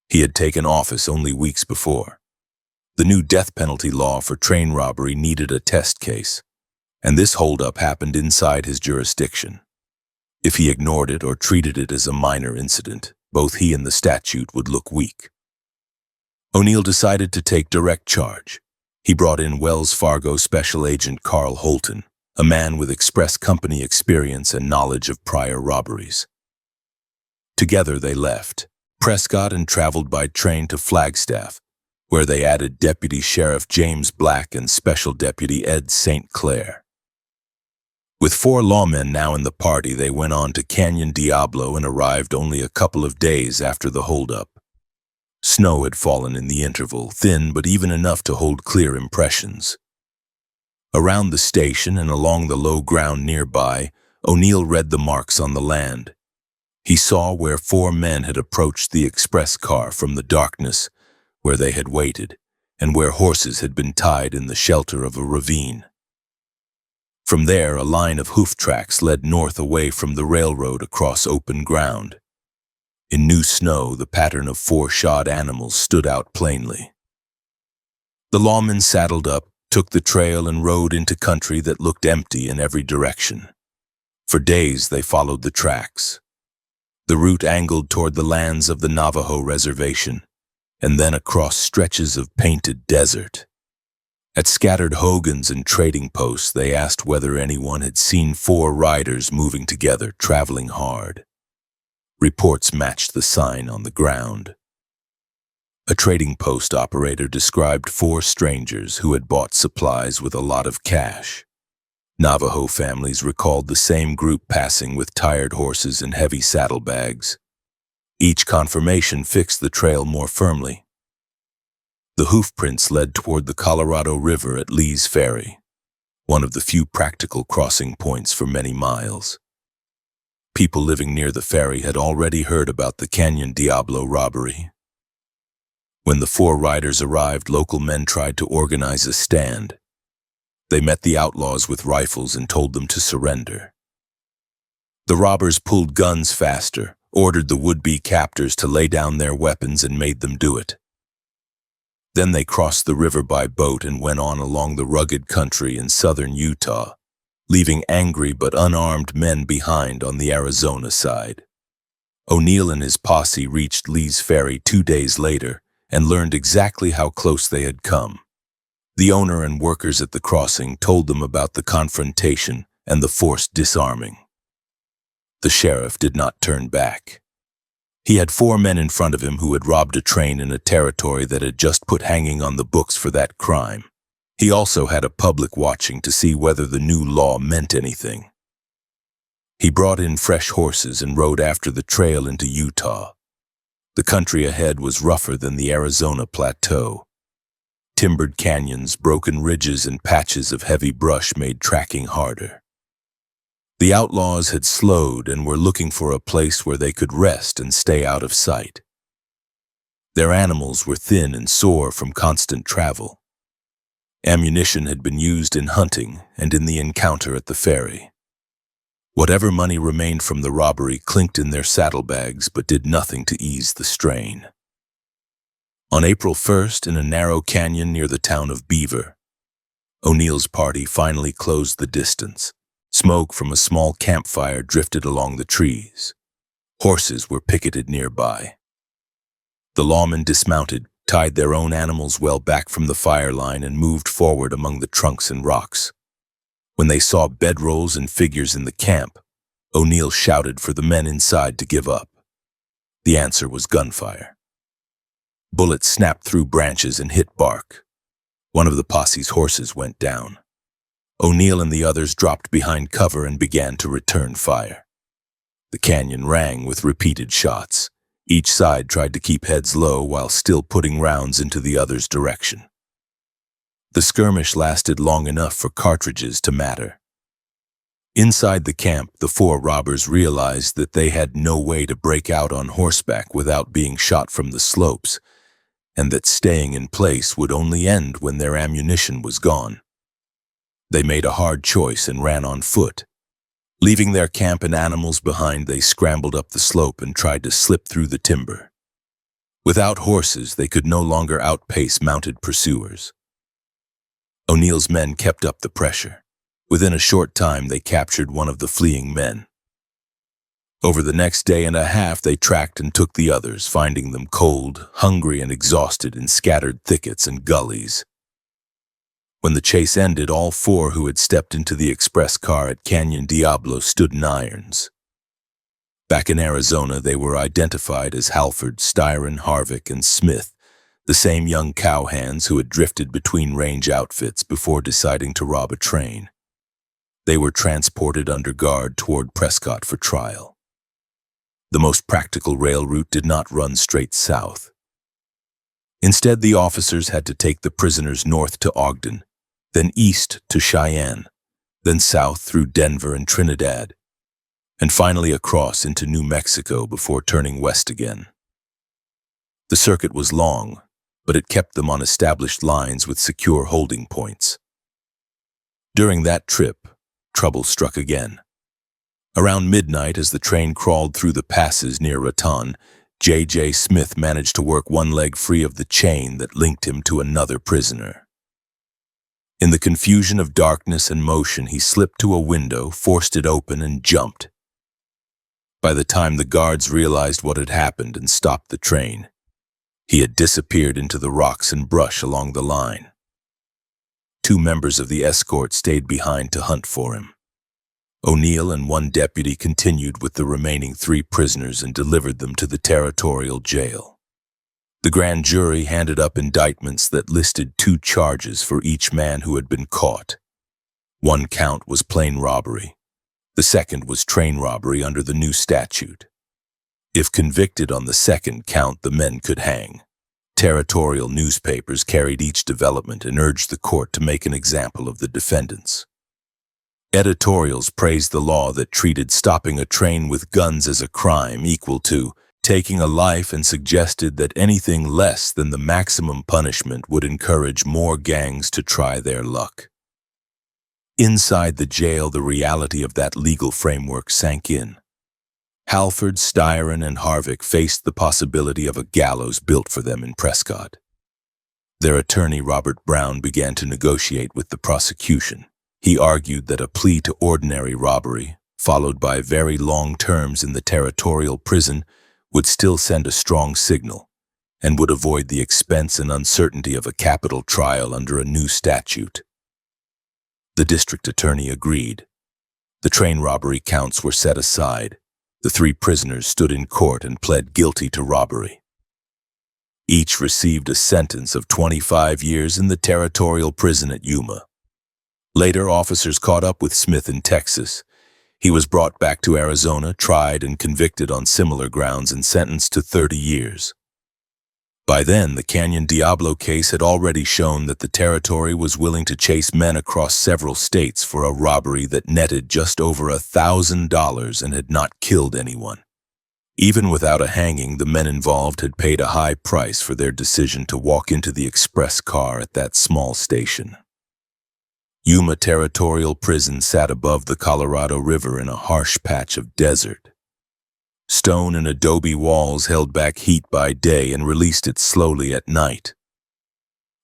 He had taken office only weeks before. The new death penalty law for train robbery needed a test case, and this holdup happened inside his jurisdiction. If he ignored it or treated it as a minor incident, both he and the statute would look weak. O'Neill decided to take direct charge. He brought in Wells Fargo Special Agent Carl Holton, a man with express company experience and knowledge of prior robberies. Together they left Prescott and traveled by train to Flagstaff, where they added Deputy Sheriff James Black and Special Deputy Ed St. Clair. With 4 lawmen now in the party, they went on to Canyon Diablo and arrived only a couple of days after the holdup. Snow had fallen in the interval, thin but even enough to hold clear impressions. Around the station and along the low ground nearby, O'Neill read the marks on the land. He saw where 4 men had approached the express car from the darkness, where they had waited, and where horses had been tied in the shelter of a ravine. From there, a line of hoof tracks led north away from the railroad across open ground. In new snow, the pattern of 4 shod animals stood out plainly. The lawmen saddled up, took the trail, and rode into country that looked empty in every direction. For days they followed the tracks. The route angled toward the lands of the Navajo reservation, and then across stretches of painted desert. At scattered hogans and trading posts, they asked whether anyone had seen 4 riders moving together, traveling hard. Reports matched the sign on the ground. A trading post operator described 4 strangers who had bought supplies with a lot of cash. Navajo families recalled the same group passing with tired horses and heavy saddlebags. Each confirmation fixed the trail more firmly. The hoof prints led toward the Colorado River at Lee's Ferry, one of the few practical crossing points for many miles. People living near the ferry had already heard about the Canyon Diablo robbery. When the 4 riders arrived, local men tried to organize a stand. They met the outlaws with rifles and told them to surrender. The robbers pulled guns faster, ordered the would-be captors to lay down their weapons, and made them do it. Then they crossed the river by boat and went on along the rugged country in southern Utah, leaving angry but unarmed men behind on the Arizona side. O'Neill and his posse reached Lee's Ferry 2 days later and learned exactly how close they had come. The owner and workers at the crossing told them about the confrontation and the forced disarming. The sheriff did not turn back. He had 4 men in front of him who had robbed a train in a territory that had just put hanging on the books for that crime. He also had a public watching to see whether the new law meant anything. He brought in fresh horses and rode after the trail into Utah. The country ahead was rougher than the Arizona plateau. Timbered canyons, broken ridges, and patches of heavy brush made tracking harder. The outlaws had slowed and were looking for a place where they could rest and stay out of sight. Their animals were thin and sore from constant travel. Ammunition had been used in hunting and in the encounter at the ferry. Whatever money remained from the robbery clinked in their saddlebags but did nothing to ease the strain. On April 1st, in a narrow canyon near the town of Beaver, O'Neill's party finally closed the distance. Smoke from a small campfire drifted along the trees. Horses were picketed nearby. The lawmen dismounted, tied their own animals well back from the fire line, and moved forward among the trunks and rocks. When they saw bedrolls and figures in the camp, O'Neill shouted for the men inside to give up. The answer was gunfire. Bullets snapped through branches and hit bark. One of the posse's horses went down. O'Neill and the others dropped behind cover and began to return fire. The canyon rang with repeated shots. Each side tried to keep heads low while still putting rounds into the other's direction. The skirmish lasted long enough for cartridges to matter. Inside the camp, the four robbers realized that they had no way to break out on horseback without being shot from the slopes, and that staying in place would only end when their ammunition was gone. They made a hard choice and ran on foot. Leaving their camp and animals behind, they scrambled up the slope and tried to slip through the timber. Without horses, they could no longer outpace mounted pursuers. O'Neill's men kept up the pressure. Within a short time, they captured one of the fleeing men. Over the next day and a half, they tracked and took the others, finding them cold, hungry, and exhausted in scattered thickets and gullies. When the chase ended, all four who had stepped into the express car at Canyon Diablo stood in irons. Back in Arizona, they were identified as Halford, Styron, Harvick, and Smith, the same young cowhands who had drifted between range outfits before deciding to rob a train. They were transported under guard toward Prescott for trial. The most practical rail route did not run straight south. Instead, the officers had to take the prisoners north to Ogden, then east to Cheyenne, then south through Denver and Trinidad, and finally across into New Mexico before turning west again. The circuit was long, but it kept them on established lines with secure holding points. During that trip, trouble struck again. Around midnight, as the train crawled through the passes near Raton, J.J. Smith managed to work one leg free of the chain that linked him to another prisoner. In the confusion of darkness and motion, he slipped to a window, forced it open, and jumped. By the time the guards realized what had happened and stopped the train, he had disappeared into the rocks and brush along the line. Two members of the escort stayed behind to hunt for him. O'Neill and one deputy continued with the remaining three prisoners and delivered them to the territorial jail. The grand jury handed up indictments that listed 2 charges for each man who had been caught. One count was plain robbery. The second was train robbery under the new statute. If convicted on the second count, the men could hang. Territorial newspapers carried each development and urged the court to make an example of the defendants. Editorials praised the law that treated stopping a train with guns as a crime equal to taking a life and suggested that anything less than the maximum punishment would encourage more gangs to try their luck. Inside the jail, the reality of that legal framework sank in. Halford, Styron, and Harvick faced the possibility of a gallows built for them in Prescott. Their attorney, Robert Brown, began to negotiate with the prosecution. He argued that a plea to ordinary robbery, followed by very long terms in the territorial prison, would still send a strong signal and would avoid the expense and uncertainty of a capital trial under a new statute. The district attorney agreed. The train robbery counts were set aside. The 3 prisoners stood in court and pled guilty to robbery. Each received a sentence of 25 years in the territorial prison at Yuma. Later, officers caught up with Smith in Texas. He was brought back to Arizona, tried and convicted on similar grounds, and sentenced to 30 years. By then, the Canyon Diablo case had already shown that the territory was willing to chase men across several states for a robbery that netted just over $1,000 and had not killed anyone. Even without a hanging, the men involved had paid a high price for their decision to walk into the express car at that small station. Yuma Territorial Prison sat above the Colorado River in a harsh patch of desert. Stone and adobe walls held back heat by day and released it slowly at night.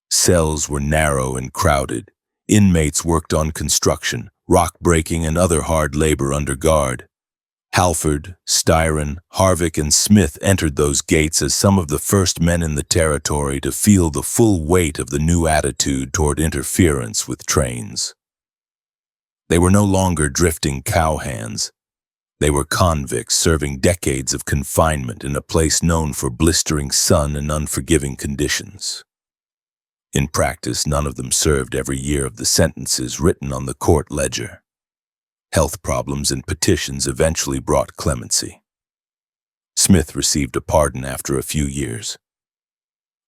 Cells were narrow and crowded. Inmates worked on construction, rock breaking, and other hard labor under guard. Halford, Styron, Harvick, and Smith entered those gates as some of the first men in the territory to feel the full weight of the new attitude toward interference with trains. They were no longer drifting cowhands. They were convicts serving decades of confinement in a place known for blistering sun and unforgiving conditions. In practice, none of them served every year of the sentences written on the court ledger. Health problems and petitions eventually brought clemency. Smith received a pardon after a few years.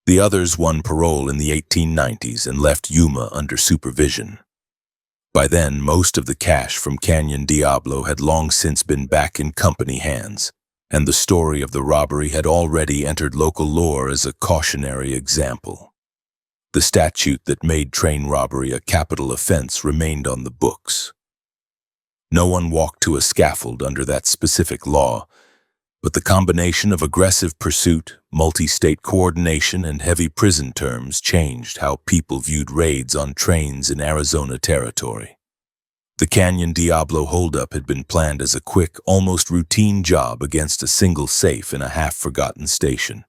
The others won parole in the 1890s and left Yuma under supervision. By then, most of the cash from Canyon Diablo had long since been back in company hands, and the story of the robbery had already entered local lore as a cautionary example. The statute that made train robbery a capital offense remained on the books. No one walked to a scaffold under that specific law, but the combination of aggressive pursuit, multi-state coordination, and heavy prison terms changed how people viewed raids on trains in Arizona territory. The Canyon Diablo holdup had been planned as a quick, almost routine job against a single safe in a half-forgotten station.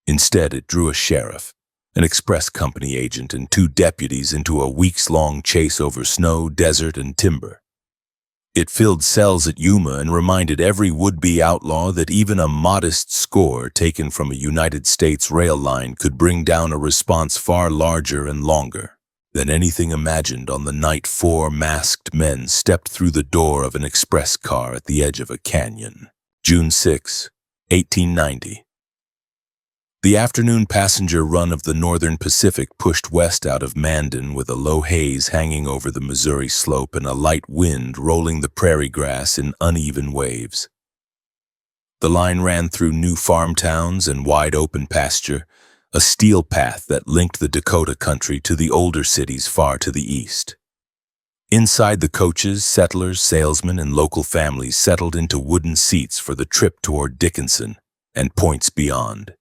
Instead, it drew a sheriff, an express company agent, and 2 deputies into a weeks-long chase over snow, desert, and timber. It filled cells at Yuma and reminded every would-be outlaw that even a modest score taken from a United States rail line could bring down a response far larger and longer than anything imagined on the night 4 masked men stepped through the door of an express car at the edge of a canyon. June 6, 1890. The afternoon passenger run of the Northern Pacific pushed west out of Mandan with a low haze hanging over the Missouri slope and a light wind rolling the prairie grass in uneven waves. The line ran through new farm towns and wide open pasture, a steel path that linked the Dakota country to the older cities far to the east. Inside the coaches, settlers, salesmen, and local families settled into wooden seats for the trip toward Dickinson and points beyond.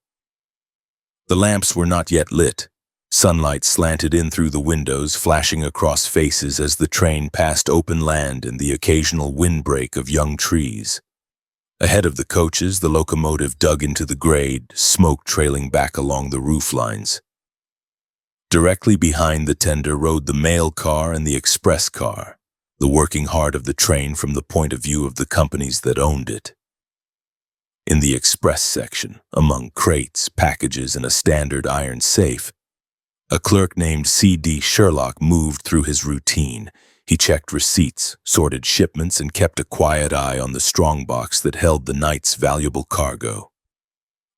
The lamps were not yet lit. Sunlight slanted in through the windows, flashing across faces as the train passed open land and the occasional windbreak of young trees. Ahead of the coaches, the locomotive dug into the grade, smoke trailing back along the roof lines. Directly behind the tender rode the mail car and the express car, the working heart of the train from the point of view of the companies that owned it. In the express section, among crates, packages, and a standard iron safe, a clerk named C.D. Sherlock moved through his routine. He checked receipts, sorted shipments, and kept a quiet eye on the strongbox that held the night's valuable cargo.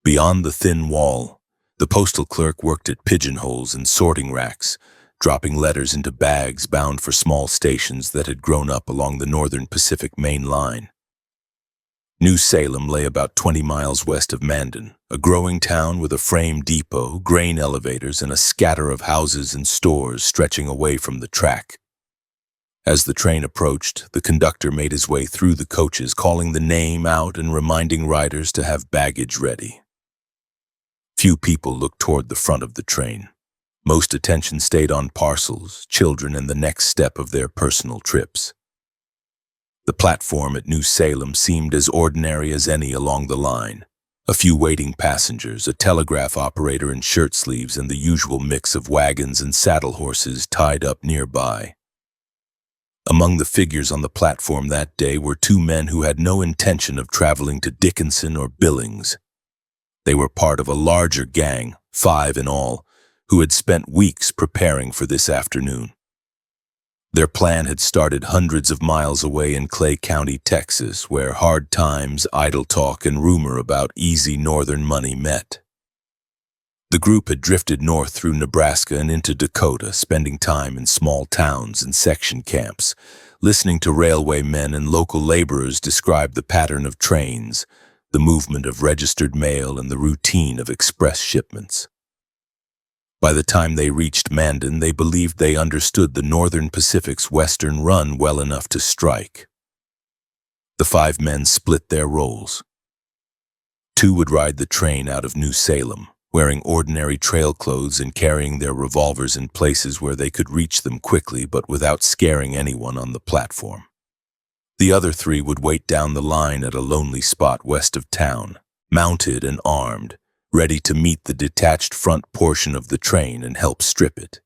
Beyond the thin wall, the postal clerk worked at pigeonholes and sorting racks, dropping letters into bags bound for small stations that had grown up along the Northern Pacific main line. New Salem lay about 20 miles west of Mandan, a growing town with a frame depot, grain elevators, and a scatter of houses and stores stretching away from the track. As the train approached, the conductor made his way through the coaches, calling the name out and reminding riders to have baggage ready. Few people looked toward the front of the train. Most attention stayed on parcels, children, and the next step of their personal trips. The platform at New Salem seemed as ordinary as any along the line. A few waiting passengers, a telegraph operator in shirt sleeves, and the usual mix of wagons and saddle horses tied up nearby. Among the figures on the platform that day were 2 men who had no intention of traveling to Dickinson or Billings. They were part of a larger gang, 5 in all, who had spent weeks preparing for this afternoon. Their plan had started hundreds of miles away in Clay County, Texas, where hard times, idle talk, and rumor about easy northern money met. The group had drifted north through Nebraska and into Dakota, spending time in small towns and section camps, listening to railway men and local laborers describe the pattern of trains, the movement of registered mail, and the routine of express shipments. By the time they reached Mandan, they believed they understood the Northern Pacific's western run well enough to strike. The 5 men split their roles. 2 would ride the train out of New Salem, wearing ordinary trail clothes and carrying their revolvers in places where they could reach them quickly but without scaring anyone on the platform. The other 3 would wait down the line at a lonely spot west of town, mounted and armed, ready to meet the detached front portion of the train and help strip it.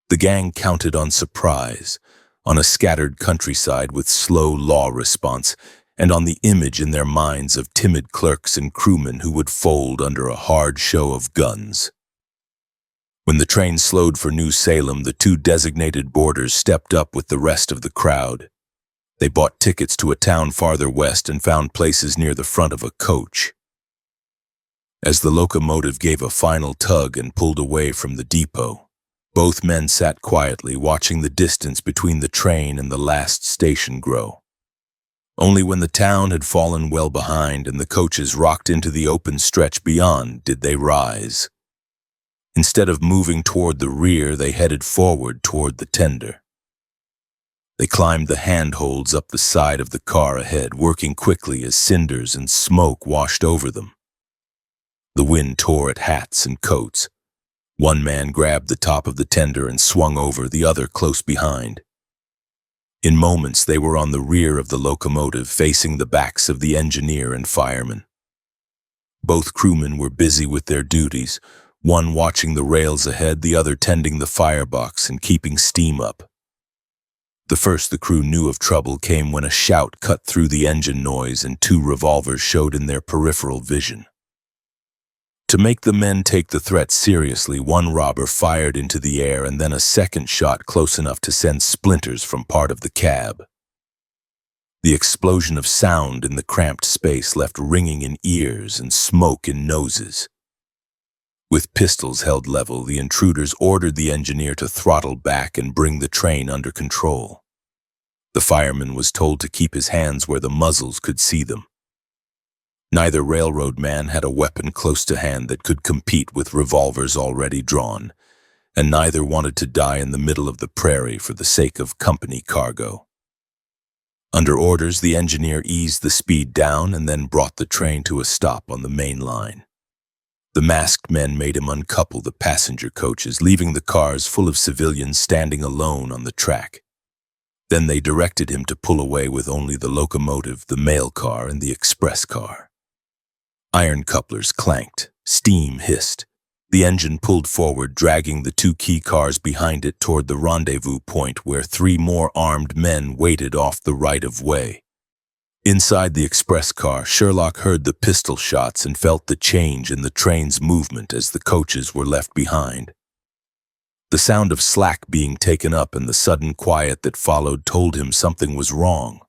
The gang counted on surprise, on a scattered countryside with slow law response, and on the image in their minds of timid clerks and crewmen who would fold under a hard show of guns. When the train slowed for New Salem, the 2 designated boarders stepped up with the rest of the crowd. They bought tickets to a town farther west and found places near the front of a coach. As the locomotive gave a final tug and pulled away from the depot, both men sat quietly watching the distance between the train and the last station grow. Only when the town had fallen well behind and the coaches rocked into the open stretch beyond did they rise. Instead of moving toward the rear, they headed forward toward the tender. They climbed the handholds up the side of the car ahead, working quickly as cinders and smoke washed over them. The wind tore at hats and coats. One man grabbed the top of the tender and swung over, the other close behind. In moments, they were on the rear of the locomotive, facing the backs of the engineer and fireman. Both crewmen were busy with their duties, one watching the rails ahead, the other tending the firebox and keeping steam up. The first the crew knew of trouble came when a shout cut through the engine noise and two revolvers showed in their peripheral vision. To make the men take the threat seriously, one robber fired into the air and then a second shot close enough to send splinters from part of the cab. The explosion of sound in the cramped space left ringing in ears and smoke in noses. With pistols held level, the intruders ordered the engineer to throttle back and bring the train under control. The fireman was told to keep his hands where the muzzles could see them. Neither railroad man had a weapon close to hand that could compete with revolvers already drawn, and neither wanted to die in the middle of the prairie for the sake of company cargo. Under orders, the engineer eased the speed down and then brought the train to a stop on the main line. The masked men made him uncouple the passenger coaches, leaving the cars full of civilians standing alone on the track. Then they directed him to pull away with only the locomotive, the mail car, and the express car. Iron couplers clanked, steam hissed. The engine pulled forward, dragging the two key cars behind it toward the rendezvous point where three more armed men waited off the right-of-way. Inside the express car, Sherlock heard the pistol shots and felt the change in the train's movement as the coaches were left behind. The sound of slack being taken up and the sudden quiet that followed told him something was wrong.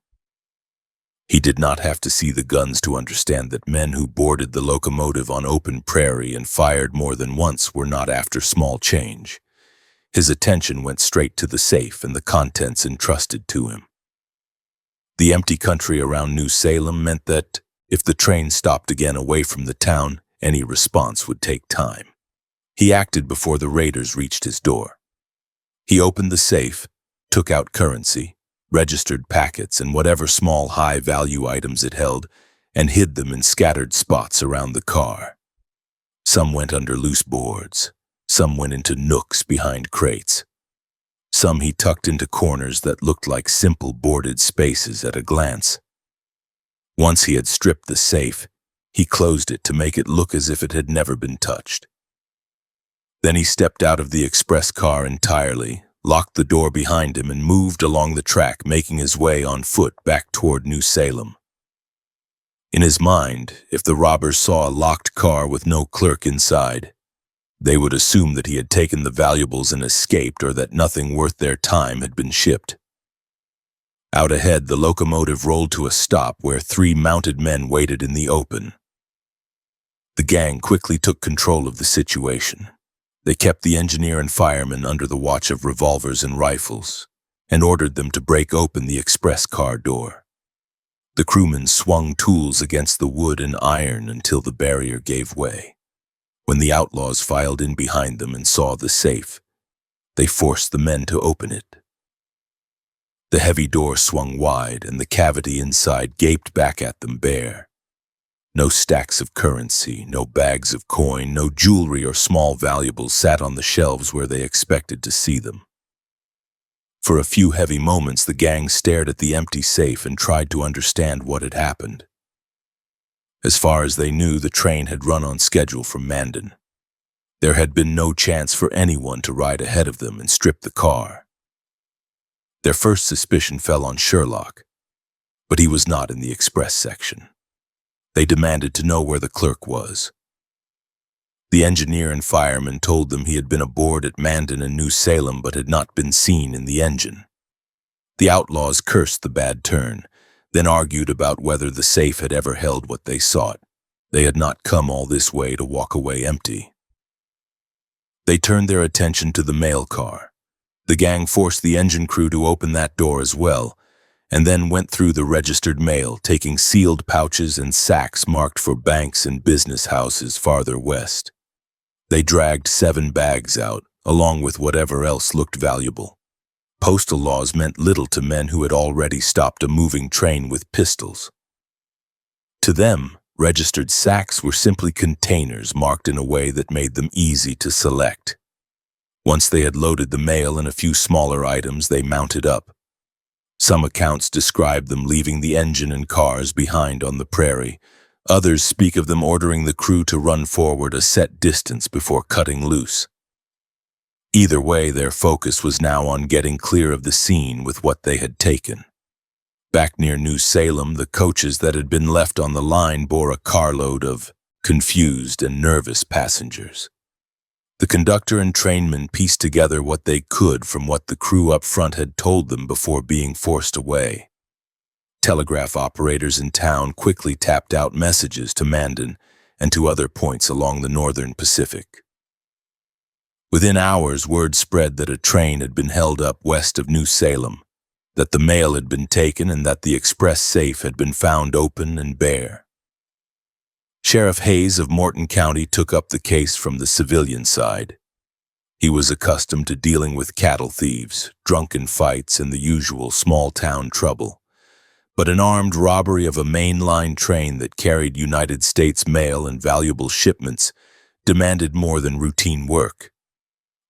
He did not have to see the guns to understand that men who boarded the locomotive on open prairie and fired more than once were not after small change. His attention went straight to the safe and the contents entrusted to him. The empty country around New Salem meant that, if the train stopped again away from the town, any response would take time. He acted before the raiders reached his door. He opened the safe, took out currency, registered packets, and whatever small high-value items it held, and hid them in scattered spots around the car. Some went under loose boards, some went into nooks behind crates. Some he tucked into corners that looked like simple boarded spaces at a glance. Once he had stripped the safe, he closed it to make it look as if it had never been touched. Then he stepped out of the express car entirely, locked the door behind him, and moved along the track, making his way on foot back toward New Salem. In his mind, if the robbers saw a locked car with no clerk inside, they would assume that he had taken the valuables and escaped, or that nothing worth their time had been shipped. Out ahead, the locomotive rolled to a stop where three mounted men waited in the open. The gang quickly took control of the situation. They kept the engineer and fireman under the watch of revolvers and rifles, and ordered them to break open the express car door. The crewmen swung tools against the wood and iron until the barrier gave way. When the outlaws filed in behind them and saw the safe, they forced the men to open it. The heavy door swung wide, and the cavity inside gaped back at them bare. No stacks of currency, no bags of coin, no jewelry or small valuables sat on the shelves where they expected to see them. For a few heavy moments, the gang stared at the empty safe and tried to understand what had happened. As far as they knew, the train had run on schedule from Mandan. There had been no chance for anyone to ride ahead of them and strip the car. Their first suspicion fell on Sherlock, but he was not in the express section. They demanded to know where the clerk was. The engineer and fireman told them he had been aboard at Mandan and New Salem but had not been seen in the engine. The outlaws cursed the bad turn, then argued about whether the safe had ever held what they sought. They had not come all this way to walk away empty. They turned their attention to the mail car. The gang forced the engine crew to open that door as well, and then went through the registered mail, taking sealed pouches and sacks marked for banks and business houses farther west. They dragged 7 bags out, along with whatever else looked valuable. Postal laws meant little to men who had already stopped a moving train with pistols. To them, registered sacks were simply containers marked in a way that made them easy to select. Once they had loaded the mail and a few smaller items, they mounted up. Some accounts describe them leaving the engine and cars behind on the prairie. Others speak of them ordering the crew to run forward a set distance before cutting loose. Either way, their focus was now on getting clear of the scene with what they had taken. Back near New Salem, the coaches that had been left on the line bore a carload of confused and nervous passengers. The conductor and trainmen pieced together what they could from what the crew up front had told them before being forced away. Telegraph operators in town quickly tapped out messages to Mandan and to other points along the northern Pacific. Within hours, word spread that a train had been held up west of New Salem, that the mail had been taken, and that the express safe had been found open and bare. Sheriff Hayes of Morton County took up the case from the civilian side. He was accustomed to dealing with cattle thieves, drunken fights, and the usual small-town trouble. But an armed robbery of a main-line train that carried United States mail and valuable shipments demanded more than routine work.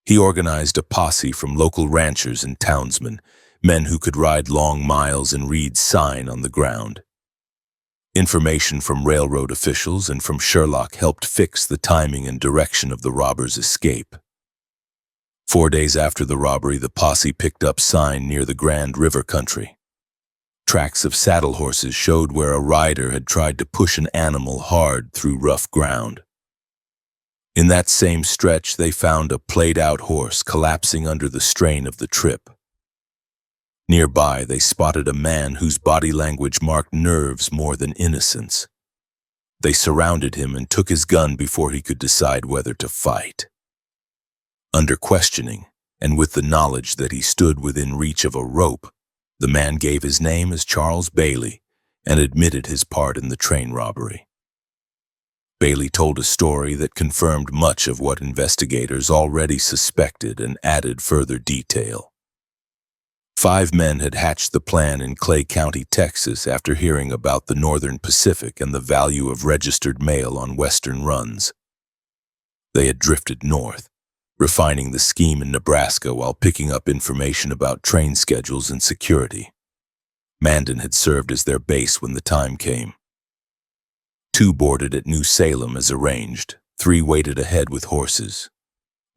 He organized a posse from local ranchers and townsmen, men who could ride long miles and read sign on the ground. Information from railroad officials and from Sherlock helped fix the timing and direction of the robbers' escape. 4 days after the robbery, the posse picked up sign near the Grand River country. Tracks of saddle horses showed where a rider had tried to push an animal hard through rough ground. In that same stretch, they found a played-out horse collapsing under the strain of the trip. Nearby, they spotted a man whose body language marked nerves more than innocence. They surrounded him and took his gun before he could decide whether to fight. Under questioning, and with the knowledge that he stood within reach of a rope, the man gave his name as Charles Bailey and admitted his part in the train robbery. Bailey told a story that confirmed much of what investigators already suspected and added further detail. 5 men had hatched the plan in Clay County, Texas, after hearing about the Northern Pacific and the value of registered mail on western runs. They had drifted north, refining the scheme in Nebraska while picking up information about train schedules and security. Mandan had served as their base when the time came. 2 boarded at New Salem as arranged. 3 waited ahead with horses.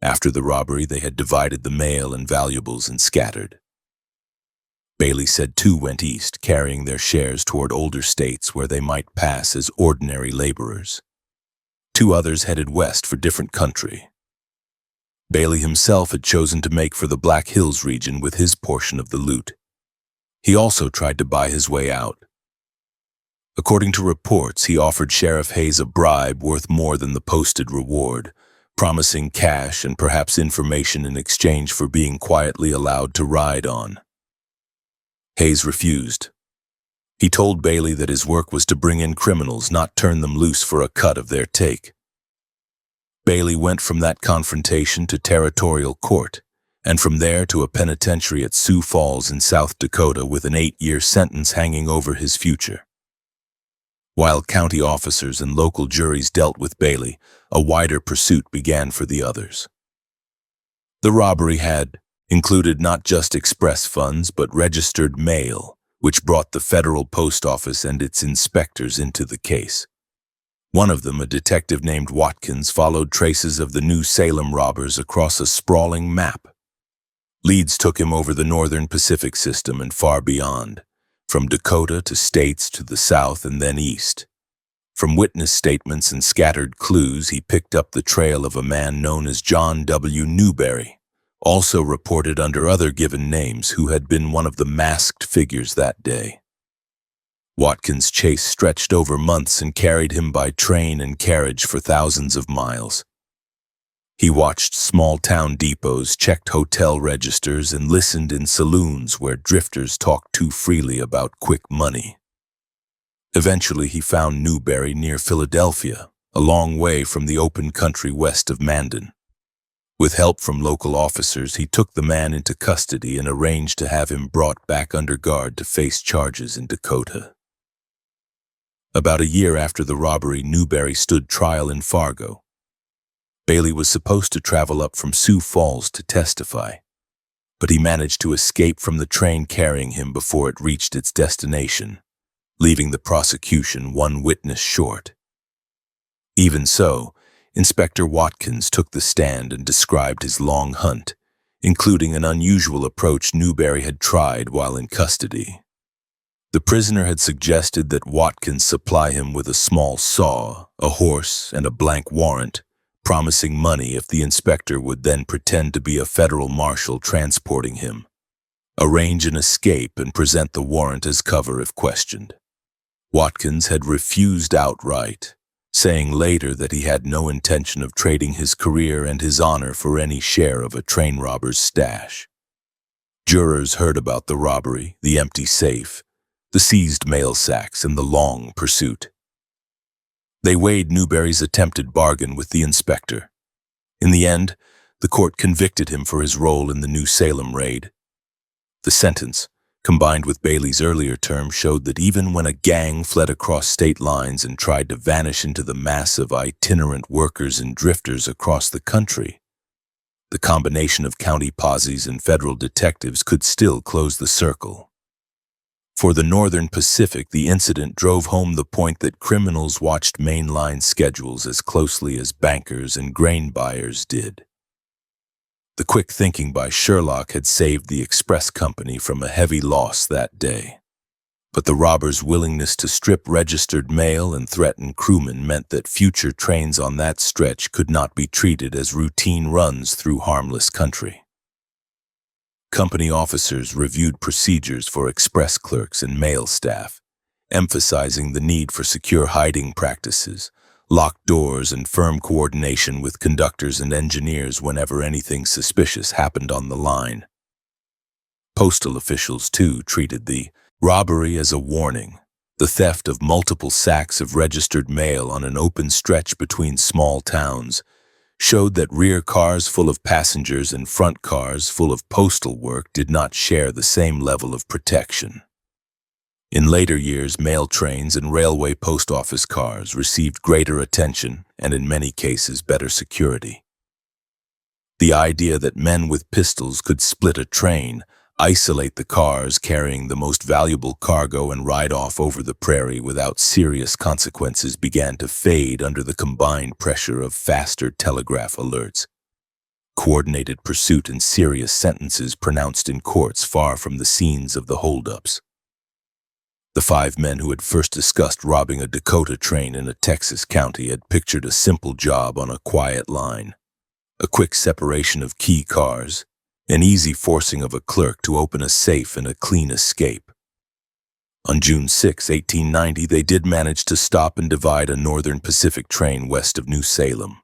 After the robbery, they had divided the mail and valuables and scattered. Bailey said 2 went east, carrying their shares toward older states where they might pass as ordinary laborers. 2 others headed west for different country. Bailey himself had chosen to make for the Black Hills region with his portion of the loot. He also tried to buy his way out. According to reports, he offered Sheriff Hayes a bribe worth more than the posted reward, promising cash and perhaps information in exchange for being quietly allowed to ride on. Hayes refused. He told Bailey that his work was to bring in criminals, not turn them loose for a cut of their take. Bailey went from that confrontation to territorial court, and from there to a penitentiary at Sioux Falls in South Dakota with an 8-year sentence hanging over his future. While county officers and local juries dealt with Bailey, a wider pursuit began for the others. The robbery had included not just express funds but registered mail, which brought the federal post office and its inspectors into the case. One of them, a detective named Watkins, followed traces of the New Salem robbers across a sprawling map. Leads took him over the northern Pacific system and far beyond, from Dakota to states to the south and then east. From witness statements and scattered clues, he picked up the trail of a man known as John W. Newberry, also reported under other given names, who had been one of the masked figures that day. Watkins' chase stretched over months and carried him by train and carriage for thousands of miles. He watched small-town depots, checked hotel registers, and listened in saloons where drifters talked too freely about quick money. Eventually, he found Newberry near Philadelphia, a long way from the open country west of Mandan. With help from local officers, he took the man into custody and arranged to have him brought back under guard to face charges in Dakota. About a year after the robbery, Newberry stood trial in Fargo. Bailey was supposed to travel up from Sioux Falls to testify, but he managed to escape from the train carrying him before it reached its destination, leaving the prosecution one witness short. Even so, Inspector Watkins took the stand and described his long hunt, including an unusual approach Newberry had tried while in custody. The prisoner had suggested that Watkins supply him with a small saw, a horse, and a blank warrant, promising money if the inspector would then pretend to be a federal marshal transporting him, arrange an escape, and present the warrant as cover if questioned. Watkins had refused outright, saying later that he had no intention of trading his career and his honor for any share of a train robber's stash. Jurors heard about the robbery, the empty safe, the seized mail sacks, and the long pursuit. They weighed Newberry's attempted bargain with the inspector. In the end, the court convicted him for his role in the New Salem raid. The sentence, combined with Bailey's earlier term, showed that even when a gang fled across state lines and tried to vanish into the mass of itinerant workers and drifters across the country, the combination of county posses and federal detectives could still close the circle. For the Northern Pacific, the incident drove home the point that criminals watched mainline schedules as closely as bankers and grain buyers did. The quick thinking by Sherlock had saved the express company from a heavy loss that day. But the robbers' willingness to strip registered mail and threaten crewmen meant that future trains on that stretch could not be treated as routine runs through harmless country. Company officers reviewed procedures for express clerks and mail staff, emphasizing the need for secure hiding practices, locked doors, and firm coordination with conductors and engineers whenever anything suspicious happened on the line. Postal officials, too, treated the robbery as a warning. The theft of multiple sacks of registered mail on an open stretch between small towns showed that rear cars full of passengers and front cars full of postal work did not share the same level of protection. In later years, mail trains and railway post office cars received greater attention and, in many cases, better security. The idea that men with pistols could split a train, isolate the cars carrying the most valuable cargo, and ride off over the prairie without serious consequences began to fade under the combined pressure of faster telegraph alerts, coordinated pursuit, and serious sentences pronounced in courts far from the scenes of the holdups. The 5 men who had first discussed robbing a Dakota train in a Texas county had pictured a simple job on a quiet line, a quick separation of key cars, an easy forcing of a clerk to open a safe, and a clean escape. On June 6, 1890, they did manage to stop and divide a Northern Pacific train west of New Salem.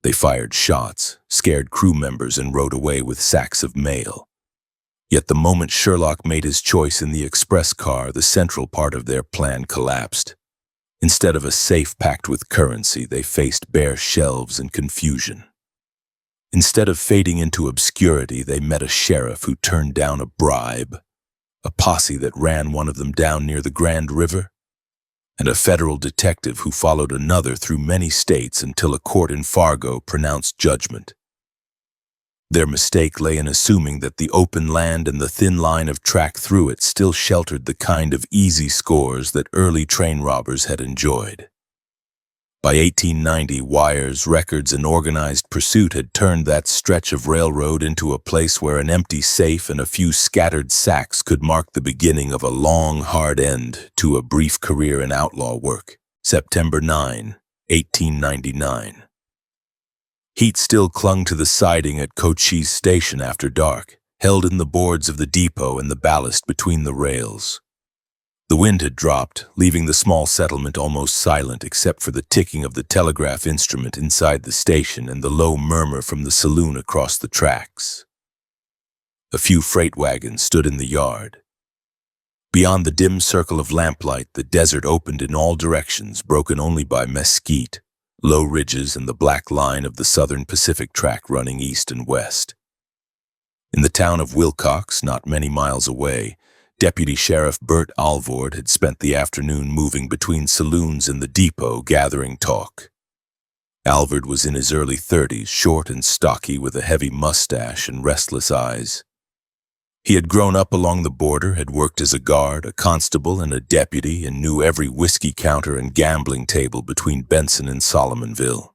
They fired shots, scared crew members, and rode away with sacks of mail. Yet the moment Sherlock made his choice in the express car, the central part of their plan collapsed. Instead of a safe packed with currency, they faced bare shelves and confusion. Instead of fading into obscurity, they met a sheriff who turned down a bribe, a posse that ran one of them down near the Grand River, and a federal detective who followed another through many states until a court in Fargo pronounced judgment. Their mistake lay in assuming that the open land and the thin line of track through it still sheltered the kind of easy scores that early train robbers had enjoyed. By 1890, wires, records, and organized pursuit had turned that stretch of railroad into a place where an empty safe and a few scattered sacks could mark the beginning of a long, hard end to a brief career in outlaw work. September 9, 1899. Heat still clung to the siding at Cochise Station after dark, held in the boards of the depot and the ballast between the rails. The wind had dropped, leaving the small settlement almost silent except for the ticking of the telegraph instrument inside the station and the low murmur from the saloon across the tracks. A few freight wagons stood in the yard. Beyond the dim circle of lamplight, the desert opened in all directions, broken only by mesquite, low ridges, and the black line of the Southern Pacific track running east and west. In the town of Wilcox, not many miles away, Deputy Sheriff Bert Alvord had spent the afternoon moving between saloons in the depot gathering talk. Alvord was in his early 30s, short and stocky with a heavy mustache and restless eyes. He had grown up along the border, had worked as a guard, a constable, and a deputy, and knew every whiskey counter and gambling table between Benson and Solomonville.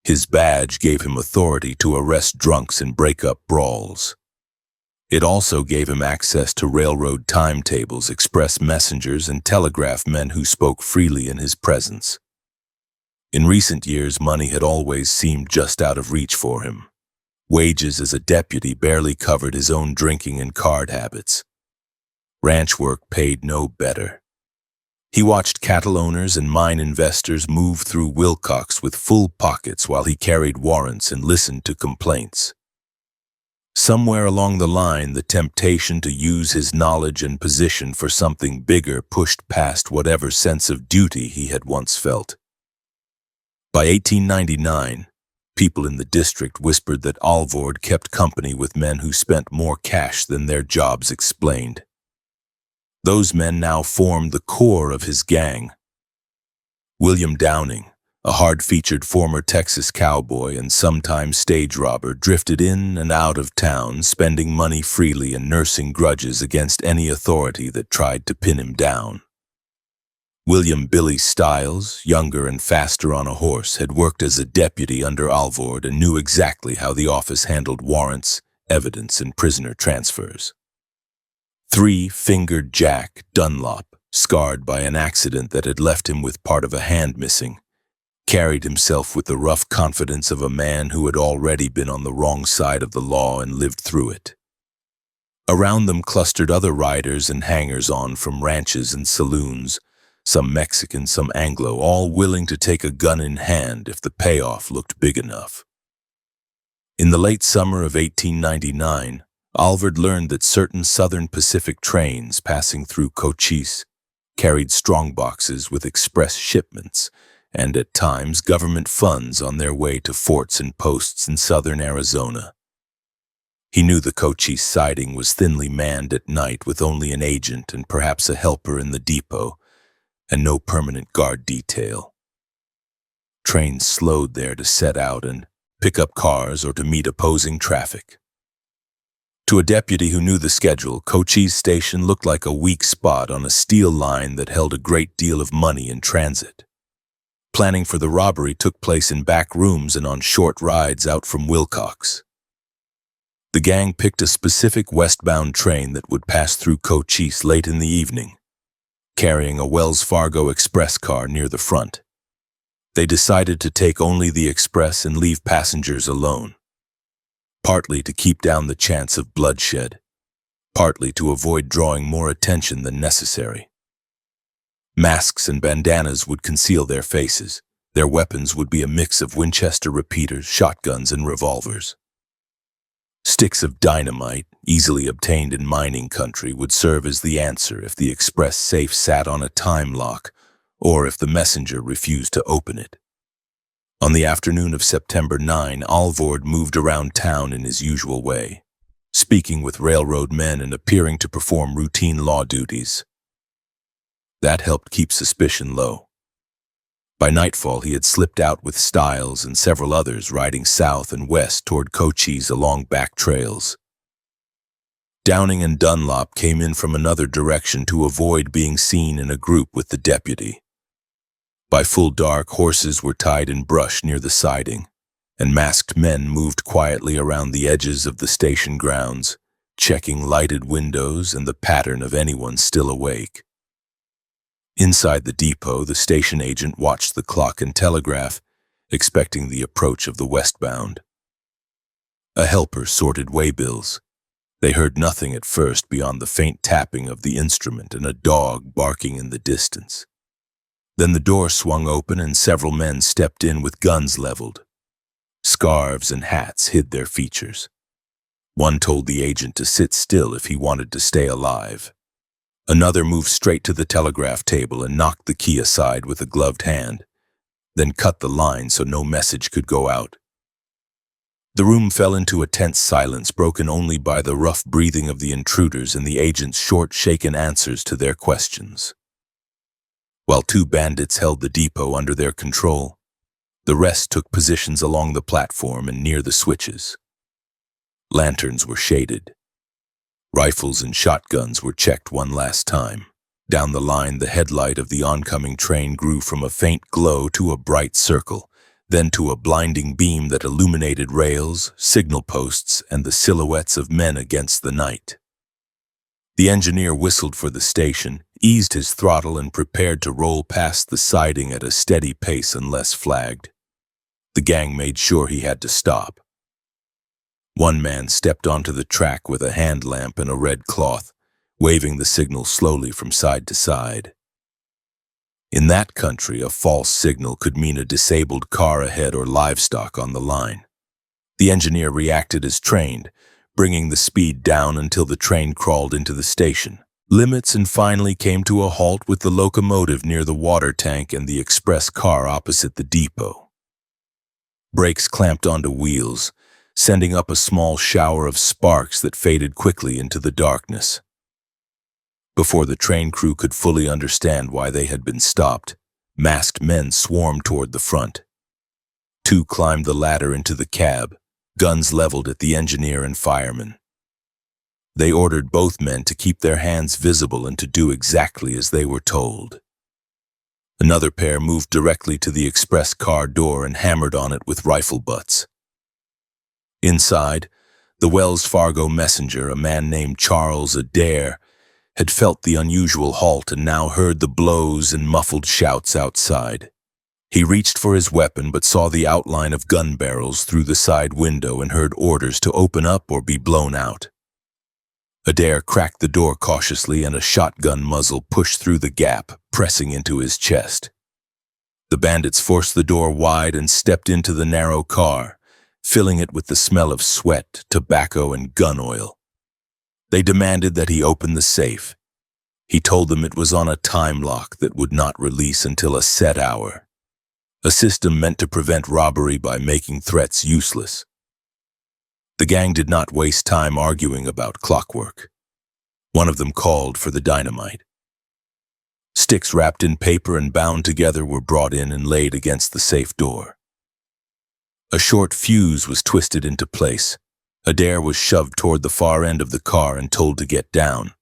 His badge gave him authority to arrest drunks and break up brawls. It also gave him access to railroad timetables, express messengers, and telegraph men who spoke freely in his presence. In recent years, money had always seemed just out of reach for him. Wages as a deputy barely covered his own drinking and card habits. Ranch work paid no better. He watched cattle owners and mine investors move through Wilcox with full pockets while he carried warrants and listened to complaints. Somewhere along the line, the temptation to use his knowledge and position for something bigger pushed past whatever sense of duty he had once felt. By 1899, people in the district whispered that Alvord kept company with men who spent more cash than their jobs explained. Those men now formed the core of his gang. William Downing, a hard-featured former Texas cowboy and sometime stage robber, drifted in and out of town, spending money freely and nursing grudges against any authority that tried to pin him down. William Billy Stiles, younger and faster on a horse, had worked as a deputy under Alvord and knew exactly how the office handled warrants, evidence, and prisoner transfers. Three-fingered Jack Dunlop, scarred by an accident that had left him with part of a hand missing, carried himself with the rough confidence of a man who had already been on the wrong side of the law and lived through it. Around them clustered other riders and hangers-on from ranches and saloons, some Mexican, some Anglo, all willing to take a gun in hand if the payoff looked big enough. In the late summer of 1899, Alvord learned that certain Southern Pacific trains passing through Cochise carried strongboxes with express shipments and, at times, government funds on their way to forts and posts in southern Arizona. He knew the Cochise siding was thinly manned at night with only an agent and perhaps a helper in the depot, and no permanent guard detail. Trains slowed there to set out and pick up cars or to meet opposing traffic. To a deputy who knew the schedule, Cochise Station looked like a weak spot on a steel line that held a great deal of money in transit. Planning for the robbery took place in back rooms and on short rides out from Wilcox. The gang picked a specific westbound train that would pass through Cochise late in the evening, carrying a Wells Fargo express car near the front. They decided to take only the express and leave passengers alone, partly to keep down the chance of bloodshed, partly to avoid drawing more attention than necessary. Masks and bandanas would conceal their faces. Their weapons would be a mix of Winchester repeaters, shotguns, and revolvers. Sticks of dynamite, easily obtained in mining country, would serve as the answer if the express safe sat on a time lock or if the messenger refused to open it. On the afternoon of September 9, Alvord moved around town in his usual way, speaking with railroad men and appearing to perform routine law duties. That helped keep suspicion low. By nightfall, he had slipped out with Stiles and several others riding south and west toward Cochise along back trails. Downing and Dunlop came in from another direction to avoid being seen in a group with the deputy. By full dark, horses were tied in brush near the siding, and masked men moved quietly around the edges of the station grounds, checking lighted windows and the pattern of anyone still awake. Inside the depot, the station agent watched the clock and telegraph, expecting the approach of the westbound. A helper sorted waybills. They heard nothing at first beyond the faint tapping of the instrument and a dog barking in the distance. Then the door swung open and several men stepped in with guns leveled. Scarves and hats hid their features. One told the agent to sit still if he wanted to stay alive. Another moved straight to the telegraph table and knocked the key aside with a gloved hand, then cut the line so no message could go out. The room fell into a tense silence broken only by the rough breathing of the intruders and the agent's short, shaken answers to their questions. While two bandits held the depot under their control, the rest took positions along the platform and near the switches. Lanterns were shaded. Rifles and shotguns were checked one last time. Down the line, the headlight of the oncoming train grew from a faint glow to a bright circle, then to a blinding beam that illuminated rails, signal posts, and the silhouettes of men against the night. The engineer whistled for the station, eased his throttle, and prepared to roll past the siding at a steady pace unless flagged. The gang made sure he had to stop. One man stepped onto the track with a hand lamp and a red cloth, waving the signal slowly from side to side. In that country, a false signal could mean a disabled car ahead or livestock on the line. The engineer reacted as trained, bringing the speed down until the train crawled into the station limits and finally came to a halt with the locomotive near the water tank and the express car opposite the depot. Brakes clamped onto wheels, sending up a small shower of sparks that faded quickly into the darkness. Before the train crew could fully understand why they had been stopped, masked men swarmed toward the front. Two climbed the ladder into the cab, guns leveled at the engineer and fireman. They ordered both men to keep their hands visible and to do exactly as they were told. Another pair moved directly to the express car door and hammered on it with rifle butts. Inside, the Wells Fargo messenger, a man named Charles Adair, had felt the unusual halt and now heard the blows and muffled shouts outside. He reached for his weapon but saw the outline of gun barrels through the side window and heard orders to open up or be blown out. Adair cracked the door cautiously and a shotgun muzzle pushed through the gap, pressing into his chest. The bandits forced the door wide and stepped into the narrow car, filling it with the smell of sweat, tobacco, and gun oil. They demanded that he open the safe. He told them it was on a time lock that would not release until a set hour, a system meant to prevent robbery by making threats useless. The gang did not waste time arguing about clockwork. One of them called for the dynamite. Sticks wrapped in paper and bound together were brought in and laid against the safe door. A short fuse was twisted into place. Adair was shoved toward the far end of the car and told to get down.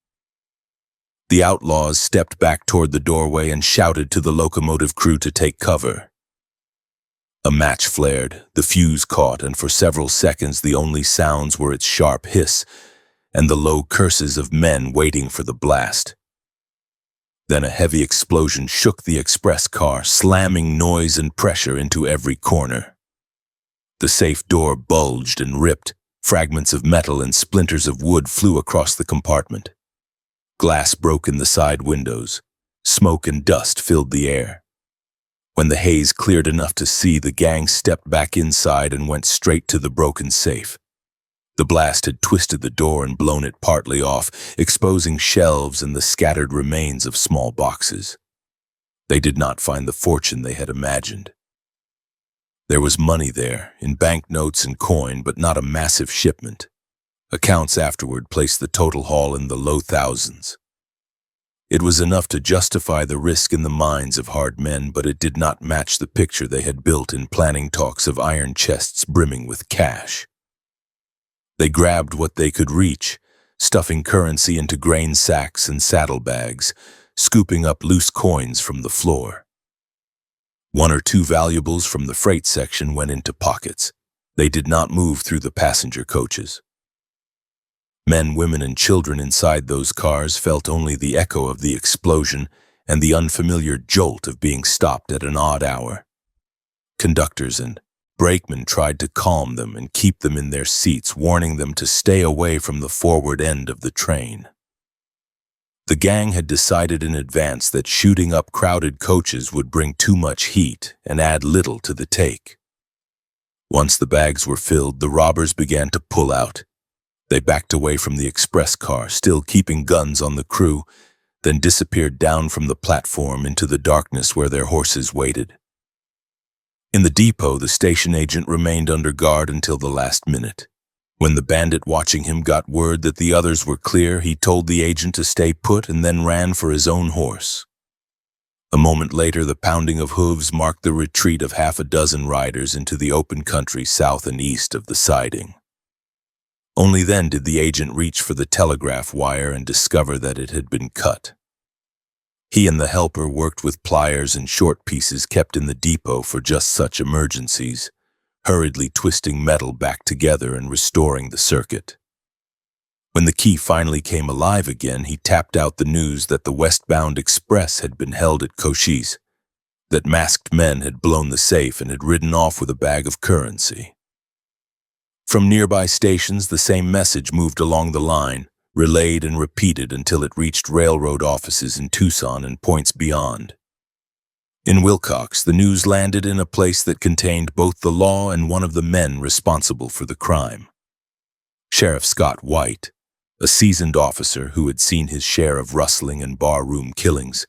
The outlaws stepped back toward the doorway and shouted to the locomotive crew to take cover. A match flared, the fuse caught, and for several seconds the only sounds were its sharp hiss and the low curses of men waiting for the blast. Then a heavy explosion shook the express car, slamming noise and pressure into every corner. The safe door bulged and ripped. Fragments of metal and splinters of wood flew across the compartment. Glass broke in the side windows. Smoke and dust filled the air. When the haze cleared enough to see, the gang stepped back inside and went straight to the broken safe. The blast had twisted the door and blown it partly off, exposing shelves and the scattered remains of small boxes. They did not find the fortune they had imagined. There was money there, in banknotes and coin, but not a massive shipment. Accounts afterward placed the total haul in the low thousands. It was enough to justify the risk in the minds of hard men, but it did not match the picture they had built in planning talks of iron chests brimming with cash. They grabbed what they could reach, stuffing currency into grain sacks and saddlebags, scooping up loose coins from the floor. One or two valuables from the freight section went into pockets. They did not move through the passenger coaches. Men, women, and children inside those cars felt only the echo of the explosion and the unfamiliar jolt of being stopped at an odd hour. Conductors and brakeman tried to calm them and keep them in their seats, warning them to stay away from the forward end of the train. The gang had decided in advance that shooting up crowded coaches would bring too much heat and add little to the take. Once the bags were filled, the robbers began to pull out. They backed away from the express car, still keeping guns on the crew, then disappeared down from the platform into the darkness where their horses waited. In the depot, the station agent remained under guard until the last minute. When the bandit watching him got word that the others were clear, he told the agent to stay put and then ran for his own horse. A moment later, the pounding of hooves marked the retreat of half a dozen riders into the open country south and east of the siding. Only then did the agent reach for the telegraph wire and discover that it had been cut. He and the helper worked with pliers and short pieces kept in the depot for just such emergencies, hurriedly twisting metal back together and restoring the circuit. When the key finally came alive again, he tapped out the news that the westbound express had been held at Cochise, that masked men had blown the safe and had ridden off with a bag of currency. From nearby stations, the same message moved along the line, relayed and repeated until it reached railroad offices in Tucson and points beyond. In Wilcox, the news landed in a place that contained both the law and one of the men responsible for the crime. Sheriff Scott White, a seasoned officer who had seen his share of rustling and barroom killings,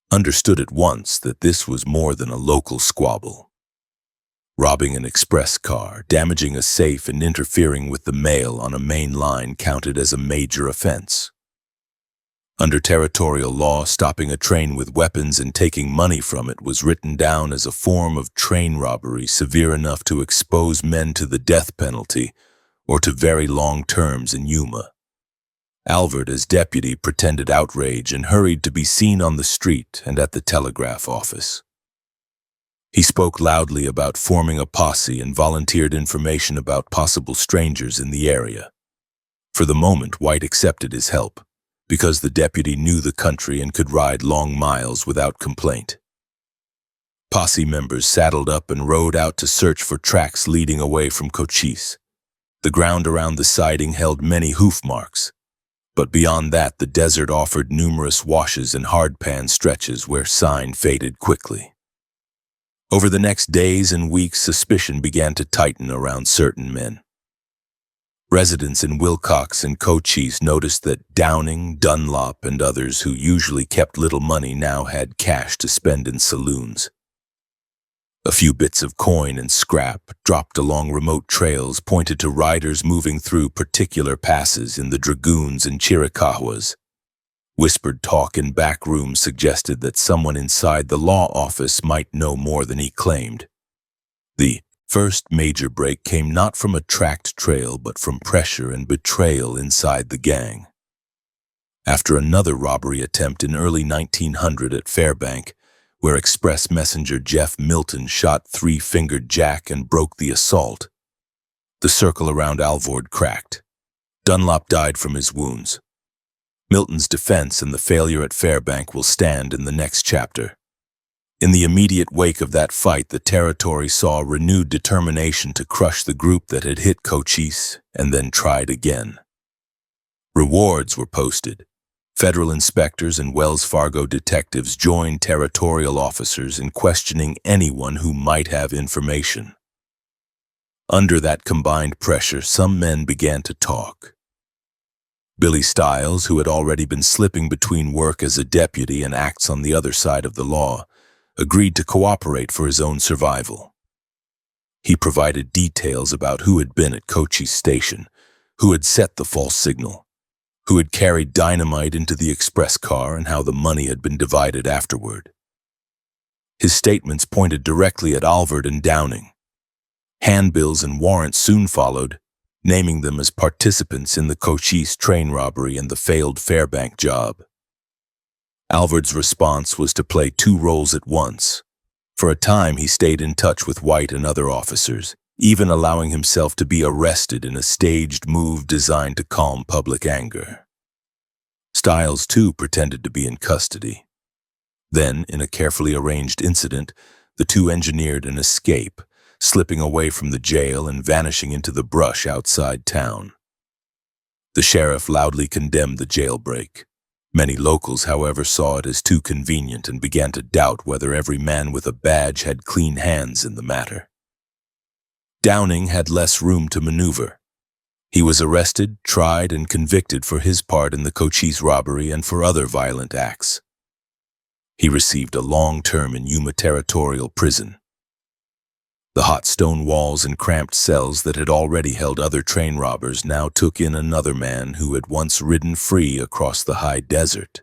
understood at once that this was more than a local squabble. Robbing an express car, damaging a safe, and interfering with the mail on a main line counted as a major offense. Under territorial law, stopping a train with weapons and taking money from it was written down as a form of train robbery severe enough to expose men to the death penalty or to very long terms in Yuma. Alvord, as deputy, pretended outrage and hurried to be seen on the street and at the telegraph office. He spoke loudly about forming a posse and volunteered information about possible strangers in the area. For the moment, White accepted his help, because the deputy knew the country and could ride long miles without complaint. Posse members saddled up and rode out to search for tracks leading away from Cochise. The ground around the siding held many hoof marks, but beyond that the desert offered numerous washes and hardpan stretches where sign faded quickly. Over the next days and weeks, suspicion began to tighten around certain men. Residents in Wilcox and Cochise noticed that Downing, Dunlop, and others who usually kept little money now had cash to spend in saloons. A few bits of coin and scrap, dropped along remote trails, pointed to riders moving through particular passes in the Dragoons and Chiricahuas. Whispered talk in back rooms suggested that someone inside the law office might know more than he claimed. The first major break came not from a tracked trail, but from pressure and betrayal inside the gang. After another robbery attempt in early 1900 at Fairbank, where express messenger Jeff Milton shot Three-Fingered Jack and broke the assault, the circle around Alvord cracked. Dunlop died from his wounds. Milton's defense and the failure at Fairbank will stand in the next chapter. In the immediate wake of that fight, the territory saw renewed determination to crush the group that had hit Cochise and then tried again. Rewards were posted. Federal inspectors and Wells Fargo detectives joined territorial officers in questioning anyone who might have information. Under that combined pressure, some men began to talk. Billy Stiles, who had already been slipping between work as a deputy and acts on the other side of the law, agreed to cooperate for his own survival. He provided details about who had been at Cochise Station, who had set the false signal, who had carried dynamite into the express car, and how the money had been divided afterward. His statements pointed directly at Alvord and Downing. Handbills and warrants soon followed, naming them as participants in the Cochise train robbery and the failed Fairbank job. Alvord's response was to play two roles at once. For a time, he stayed in touch with White and other officers, even allowing himself to be arrested in a staged move designed to calm public anger. Stiles, too, pretended to be in custody. Then, in a carefully arranged incident, the two engineered an escape, slipping away from the jail and vanishing into the brush outside town. The sheriff loudly condemned the jailbreak. Many locals, however, saw it as too convenient and began to doubt whether every man with a badge had clean hands in the matter. Downing had less room to maneuver. He was arrested, tried, and convicted for his part in the Cochise robbery and for other violent acts. He received a long term in Yuma Territorial Prison. The hot stone walls and cramped cells that had already held other train robbers now took in another man who had once ridden free across the high desert.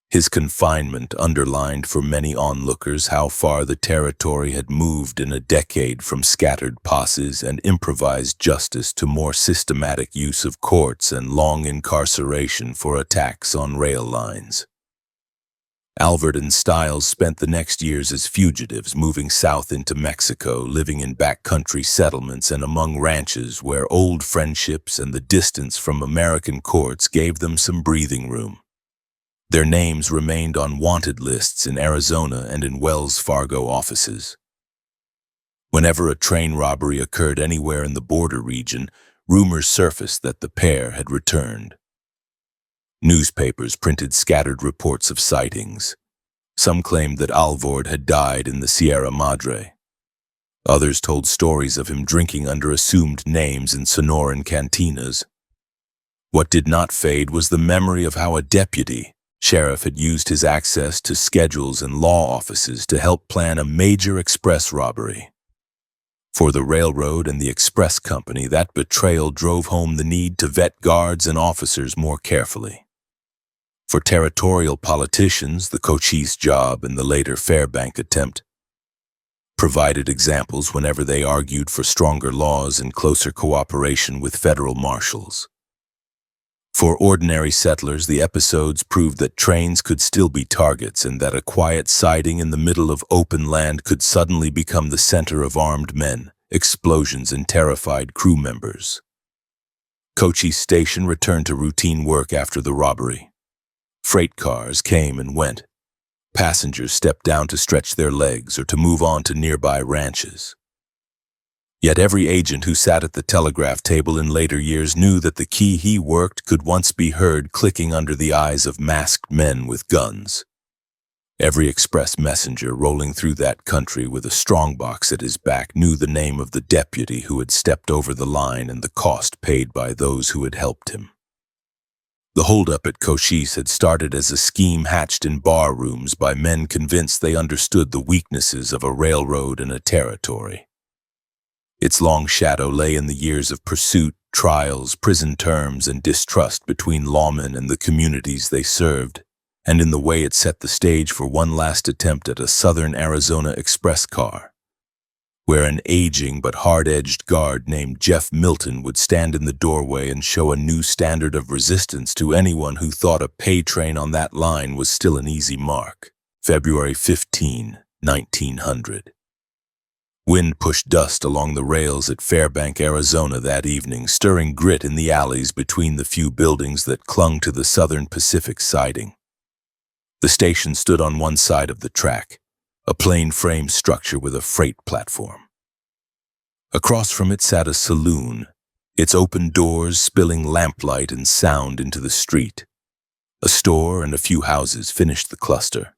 His confinement underlined for many onlookers how far the territory had moved in a decade from scattered posses and improvised justice to more systematic use of courts and long incarceration for attacks on rail lines. Alvord and Stiles spent the next years as fugitives, moving south into Mexico, living in backcountry settlements and among ranches where old friendships and the distance from American courts gave them some breathing room. Their names remained on wanted lists in Arizona and in Wells Fargo offices. Whenever a train robbery occurred anywhere in the border region, rumors surfaced that the pair had returned. Newspapers printed scattered reports of sightings. Some claimed that Alvord had died in the Sierra Madre. Others told stories of him drinking under assumed names in Sonoran cantinas. What did not fade was the memory of how a deputy sheriff had used his access to schedules and law offices to help plan a major express robbery. For the railroad and the express company, that betrayal drove home the need to vet guards and officers more carefully. For territorial politicians, the Cochise job and the later Fairbank attempt provided examples whenever they argued for stronger laws and closer cooperation with federal marshals. For ordinary settlers, the episodes proved that trains could still be targets and that a quiet siding in the middle of open land could suddenly become the center of armed men, explosions, and terrified crew members. Cochise Station returned to routine work after the robbery. Freight cars came and went. Passengers stepped down to stretch their legs or to move on to nearby ranches. Yet every agent who sat at the telegraph table in later years knew that the key he worked could once be heard clicking under the eyes of masked men with guns. Every express messenger rolling through that country with a strongbox at his back knew the name of the deputy who had stepped over the line and the cost paid by those who had helped him. The holdup at Cochise had started as a scheme hatched in bar rooms by men convinced they understood the weaknesses of a railroad and a territory. Its long shadow lay in the years of pursuit, trials, prison terms, and distrust between lawmen and the communities they served, and in the way it set the stage for one last attempt at a southern Arizona express car, where an aging but hard-edged guard named Jeff Milton would stand in the doorway and show a new standard of resistance to anyone who thought a pay train on that line was still an easy mark. February 15, 1900. Wind pushed dust along the rails at Fairbank, Arizona that evening, stirring grit in the alleys between the few buildings that clung to the Southern Pacific siding. The station stood on one side of the track, a plain-frame structure with a freight platform. Across from it sat a saloon, its open doors spilling lamplight and sound into the street. A store and a few houses finished the cluster.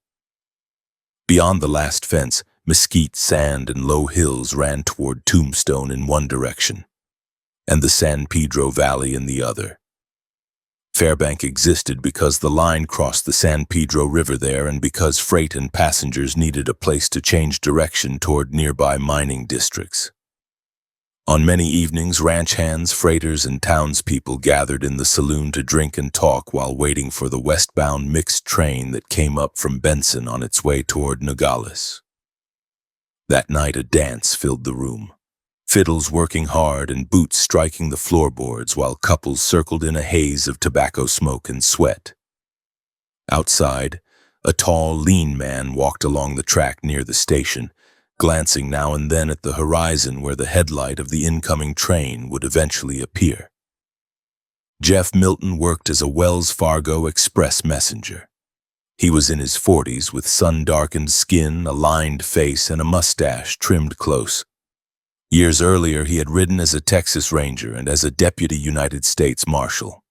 Beyond the last fence, mesquite, sand, and low hills ran toward Tombstone in one direction, and the San Pedro Valley in the other. Fairbank existed because the line crossed the San Pedro River there and because freight and passengers needed a place to change direction toward nearby mining districts. On many evenings, ranch hands, freighters, and townspeople gathered in the saloon to drink and talk while waiting for the westbound mixed train that came up from Benson on its way toward Nogales. That night, a dance filled the room. Fiddles working hard and boots striking the floorboards while couples circled in a haze of tobacco smoke and sweat. Outside, a tall, lean man walked along the track near the station, glancing now and then at the horizon where the headlight of the incoming train would eventually appear. Jeff Milton worked as a Wells Fargo express messenger. He was in his 40s with sun-darkened skin, a lined face, and a mustache trimmed close. Years earlier, he had ridden as a Texas Ranger and as a deputy United States Marshal.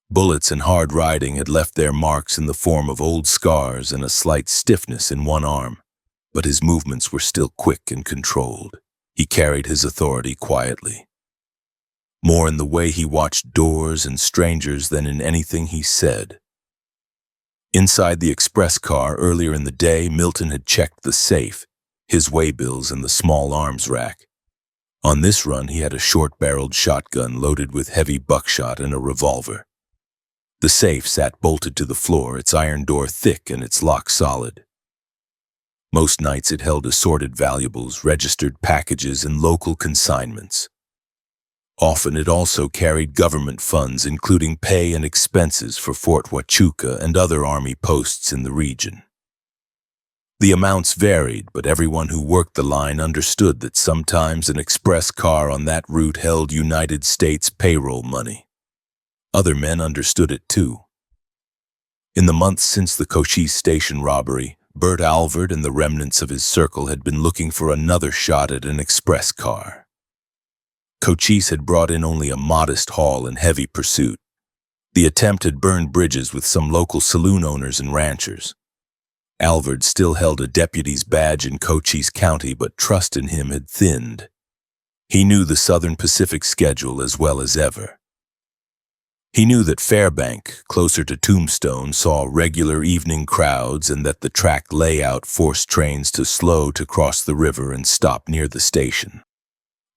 Bullets and hard riding had left their marks in the form of old scars and a slight stiffness in one arm, but his movements were still quick and controlled. He carried his authority quietly, more in the way he watched doors and strangers than in anything he said. Inside the express car earlier in the day, Milton had checked the safe, his waybills, and the small arms rack. On this run, he had a short-barreled shotgun loaded with heavy buckshot and a revolver. The safe sat bolted to the floor, its iron door thick and its lock solid. Most nights it held assorted valuables, registered packages, and local consignments. Often it also carried government funds, including pay and expenses for Fort Huachuca and other army posts in the region. The amounts varied, but everyone who worked the line understood that sometimes an express car on that route held United States payroll money. Other men understood it too. In the months since the Cochise Station robbery, Bert Alvord and the remnants of his circle had been looking for another shot at an express car. Cochise had brought in only a modest haul in heavy pursuit. The attempt had burned bridges with some local saloon owners and ranchers. Alvord still held a deputy's badge in Cochise County, but trust in him had thinned. He knew the Southern Pacific schedule as well as ever. He knew that Fairbank, closer to Tombstone, saw regular evening crowds and that the track layout forced trains to slow to cross the river and stop near the station.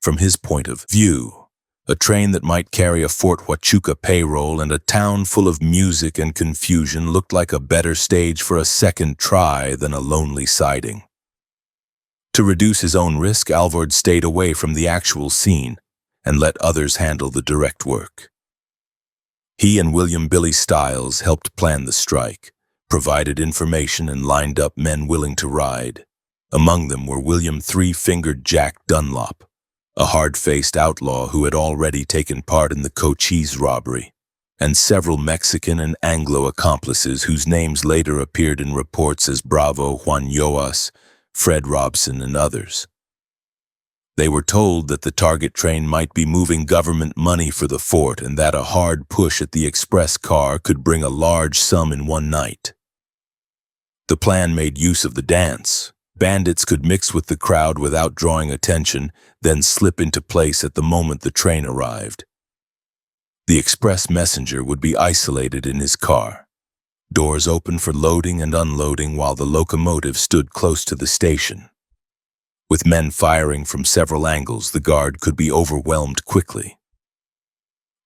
From his point of view, a train that might carry a Fort Huachuca payroll and a town full of music and confusion looked like a better stage for a second try than a lonely siding. To reduce his own risk, Alvord stayed away from the actual scene and let others handle the direct work. He and William "Billy" Stiles helped plan the strike, provided information, and lined up men willing to ride. Among them were William "Three-Fingered Jack" Dunlop, a hard-faced outlaw who had already taken part in the Cochise robbery, and several Mexican and Anglo accomplices whose names later appeared in reports as Bravo, Juan Yoas, Fred Robson, and others. They were told that the target train might be moving government money for the fort and that a hard push at the express car could bring a large sum in one night. The plan made use of the dance. Bandits could mix with the crowd without drawing attention, then slip into place at the moment the train arrived. The express messenger would be isolated in his car, doors open for loading and unloading while the locomotive stood close to the station. With men firing from several angles, the guard could be overwhelmed quickly.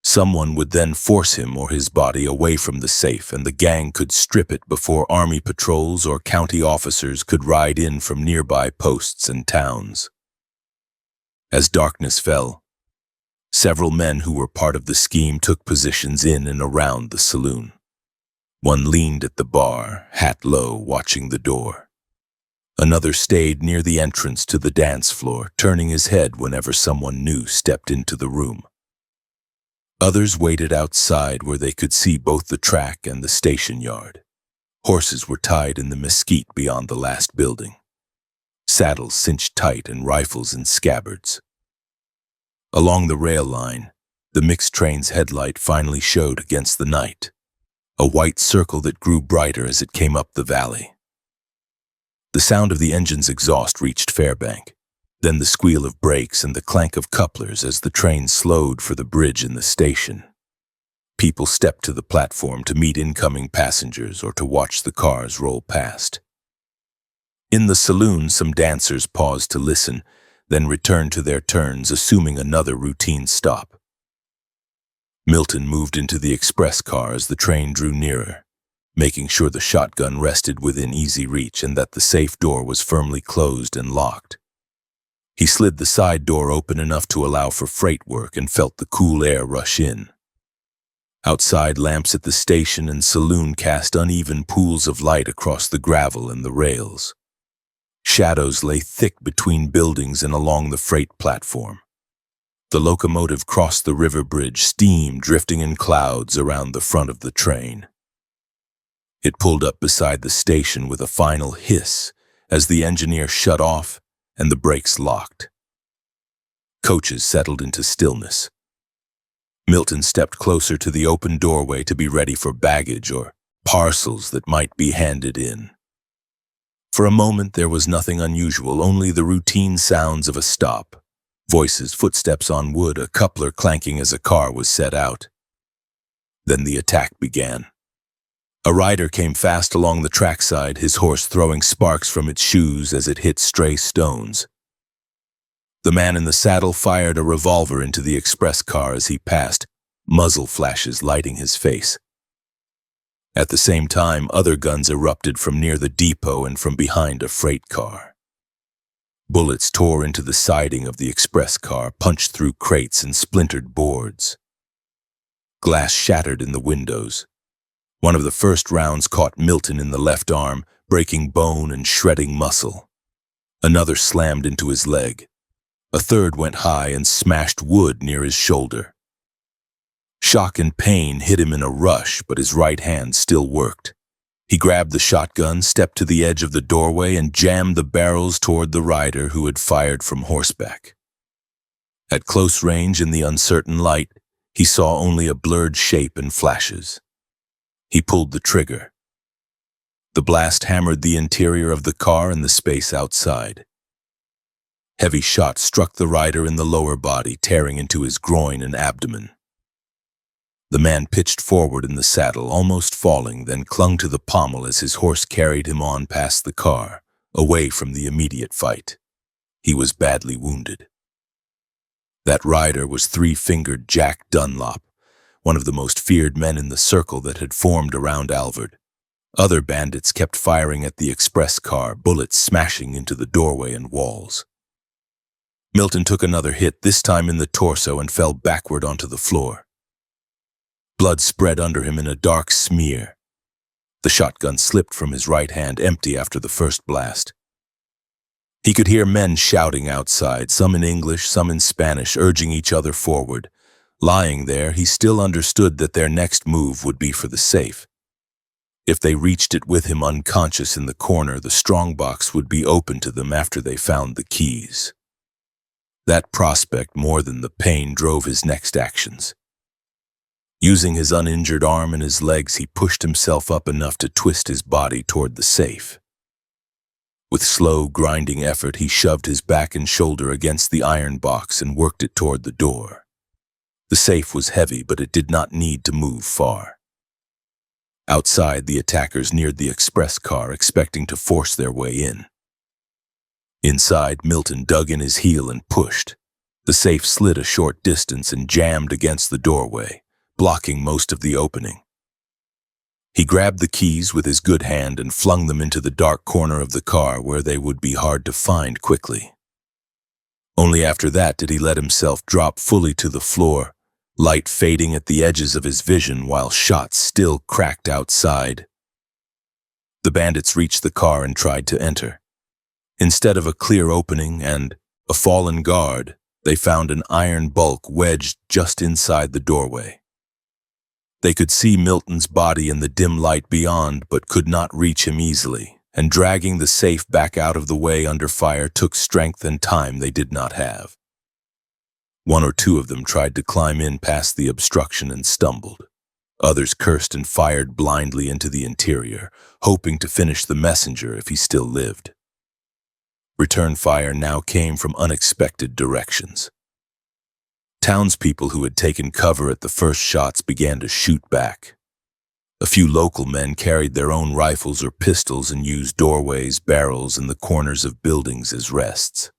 Someone would then force him or his body away from the safe, and the gang could strip it before army patrols or county officers could ride in from nearby posts and towns. As darkness fell, several men who were part of the scheme took positions in and around the saloon. One leaned at the bar, hat low, watching the door. Another stayed near the entrance to the dance floor, turning his head whenever someone new stepped into the room. Others waited outside where they could see both the track and the station yard. Horses were tied in the mesquite beyond the last building, saddles cinched tight and rifles in scabbards. Along the rail line, the mixed train's headlight finally showed against the night, a white circle that grew brighter as it came up the valley. The sound of the engine's exhaust reached Fairbank, then the squeal of brakes and the clank of couplers as the train slowed for the bridge in the station. People stepped to the platform to meet incoming passengers or to watch the cars roll past. In the saloon, some dancers paused to listen, then returned to their turns, assuming another routine stop. Milton moved into the express car as the train drew nearer, making sure the shotgun rested within easy reach and that the safe door was firmly closed and locked. He slid the side door open enough to allow for freight work and felt the cool air rush in. Outside, lamps at the station and saloon cast uneven pools of light across the gravel and the rails. Shadows lay thick between buildings and along the freight platform. The locomotive crossed the river bridge, steam drifting in clouds around the front of the train. It pulled up beside the station with a final hiss as the engineer shut off and the brakes locked. Coaches settled into stillness. Milton stepped closer to the open doorway to be ready for baggage or parcels that might be handed in. For a moment there was nothing unusual, only the routine sounds of a stop. Voices, footsteps on wood, a coupler clanking as a car was set out. Then the attack began. A rider came fast along the trackside, his horse throwing sparks from its shoes as it hit stray stones. The man in the saddle fired a revolver into the express car as he passed, muzzle flashes lighting his face. At the same time, other guns erupted from near the depot and from behind a freight car. Bullets tore into the siding of the express car, punched through crates and splintered boards. Glass shattered in the windows. One of the first rounds caught Milton in the left arm, breaking bone and shredding muscle. Another slammed into his leg. A third went high and smashed wood near his shoulder. Shock and pain hit him in a rush, but his right hand still worked. He grabbed the shotgun, stepped to the edge of the doorway, and jammed the barrels toward the rider who had fired from horseback. At close range in the uncertain light, he saw only a blurred shape and flashes. He pulled the trigger. The blast hammered the interior of the car and the space outside. Heavy shots struck the rider in the lower body, tearing into his groin and abdomen. The man pitched forward in the saddle, almost falling, then clung to the pommel as his horse carried him on past the car, away from the immediate fight. He was badly wounded. That rider was three-fingered Jack Dunlop, one of the most feared men in the circle that had formed around Alvord. Other bandits kept firing at the express car, bullets smashing into the doorway and walls. Milton took another hit, this time in the torso, and fell backward onto the floor. Blood spread under him in a dark smear. The shotgun slipped from his right hand, empty after the first blast. He could hear men shouting outside, some in English, some in Spanish, urging each other forward. Lying there, he still understood that their next move would be for the safe. If they reached it with him unconscious in the corner, the strongbox would be open to them after they found the keys. That prospect, more than the pain, drove his next actions. Using his uninjured arm and his legs, he pushed himself up enough to twist his body toward the safe. With slow, grinding effort, he shoved his back and shoulder against the iron box and worked it toward the door. The safe was heavy, but it did not need to move far. Outside, the attackers neared the express car, expecting to force their way in. Inside, Milton dug in his heel and pushed. The safe slid a short distance and jammed against the doorway, blocking most of the opening. He grabbed the keys with his good hand and flung them into the dark corner of the car where they would be hard to find quickly. Only after that did he let himself drop fully to the floor, light fading at the edges of his vision while shots still cracked outside. The bandits reached the car and tried to enter. Instead of a clear opening and a fallen guard, they found an iron bulk wedged just inside the doorway. They could see Milton's body in the dim light beyond, but could not reach him easily, and dragging the safe back out of the way under fire took strength and time they did not have. One or two of them tried to climb in past the obstruction and stumbled. Others cursed and fired blindly into the interior, hoping to finish the messenger if he still lived. Return fire now came from unexpected directions. Townspeople who had taken cover at the first shots began to shoot back. A few local men carried their own rifles or pistols and used doorways, barrels, and the corners of buildings as rests.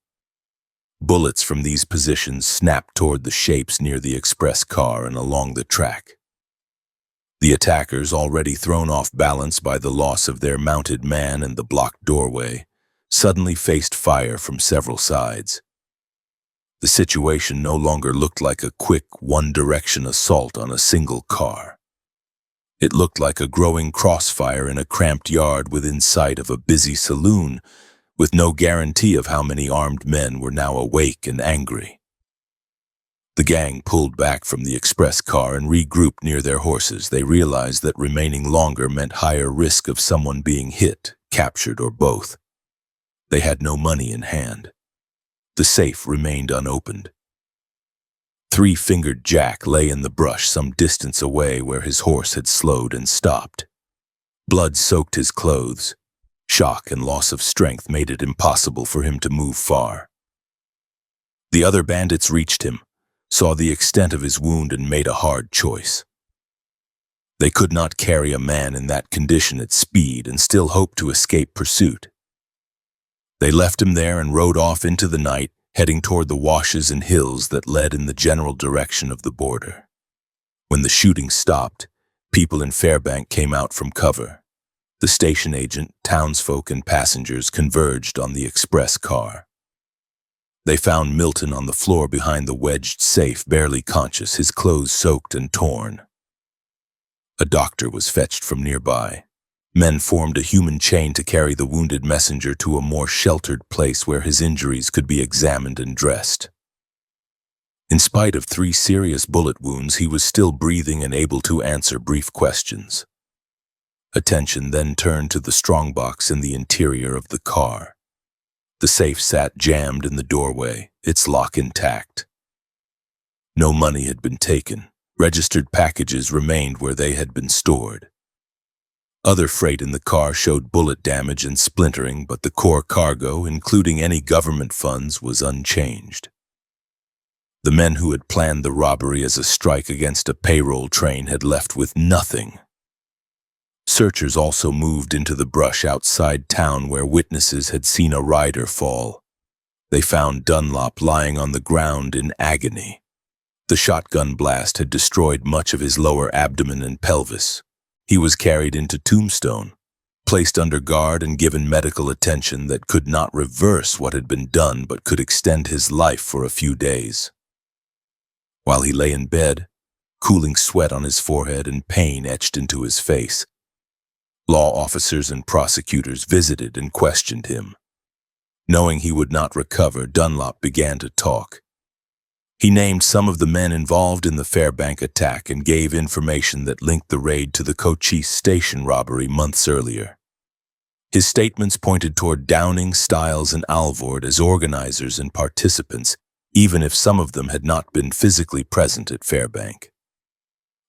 Bullets from these positions snapped toward the shapes near the express car and along the track. The attackers, already thrown off balance by the loss of their mounted man and the blocked doorway, suddenly faced fire from several sides. The situation no longer looked like a quick, one-direction assault on a single car. It looked like a growing crossfire in a cramped yard within sight of a busy saloon, with no guarantee of how many armed men were now awake and angry. The gang pulled back from the express car and regrouped near their horses. They realized that remaining longer meant higher risk of someone being hit, captured, or both. They had no money in hand. The safe remained unopened. Three-fingered Jack lay in the brush some distance away where his horse had slowed and stopped. Blood soaked his clothes. Shock and loss of strength made it impossible for him to move far. The other bandits reached him, saw the extent of his wound, and made a hard choice. They could not carry a man in that condition at speed and still hope to escape pursuit. They left him there and rode off into the night, heading toward the washes and hills that led in the general direction of the border. When the shooting stopped, people in Fairbank came out from cover. The station agent, townsfolk, and passengers converged on the express car. They found Milton on the floor behind the wedged safe, barely conscious, his clothes soaked and torn. A doctor was fetched from nearby. Men formed a human chain to carry the wounded messenger to a more sheltered place where his injuries could be examined and dressed. In spite of 3 serious bullet wounds, he was still breathing and able to answer brief questions. Attention then turned to the strongbox in the interior of the car. The safe sat jammed in the doorway, its lock intact. No money had been taken. Registered packages remained where they had been stored. Other freight in the car showed bullet damage and splintering, but the core cargo, including any government funds, was unchanged. The men who had planned the robbery as a strike against a payroll train had left with nothing. Searchers also moved into the brush outside town where witnesses had seen a rider fall. They found Dunlop lying on the ground in agony. The shotgun blast had destroyed much of his lower abdomen and pelvis. He was carried into Tombstone, placed under guard and given medical attention that could not reverse what had been done but could extend his life for a few days. While he lay in bed, cooling sweat on his forehead and pain etched into his face, law officers and prosecutors visited and questioned him. Knowing he would not recover, Dunlop began to talk. He named some of the men involved in the Fairbank attack and gave information that linked the raid to the Cochise Station robbery months earlier. His statements pointed toward Downing, Stiles, and Alvord as organizers and participants, even if some of them had not been physically present at Fairbank.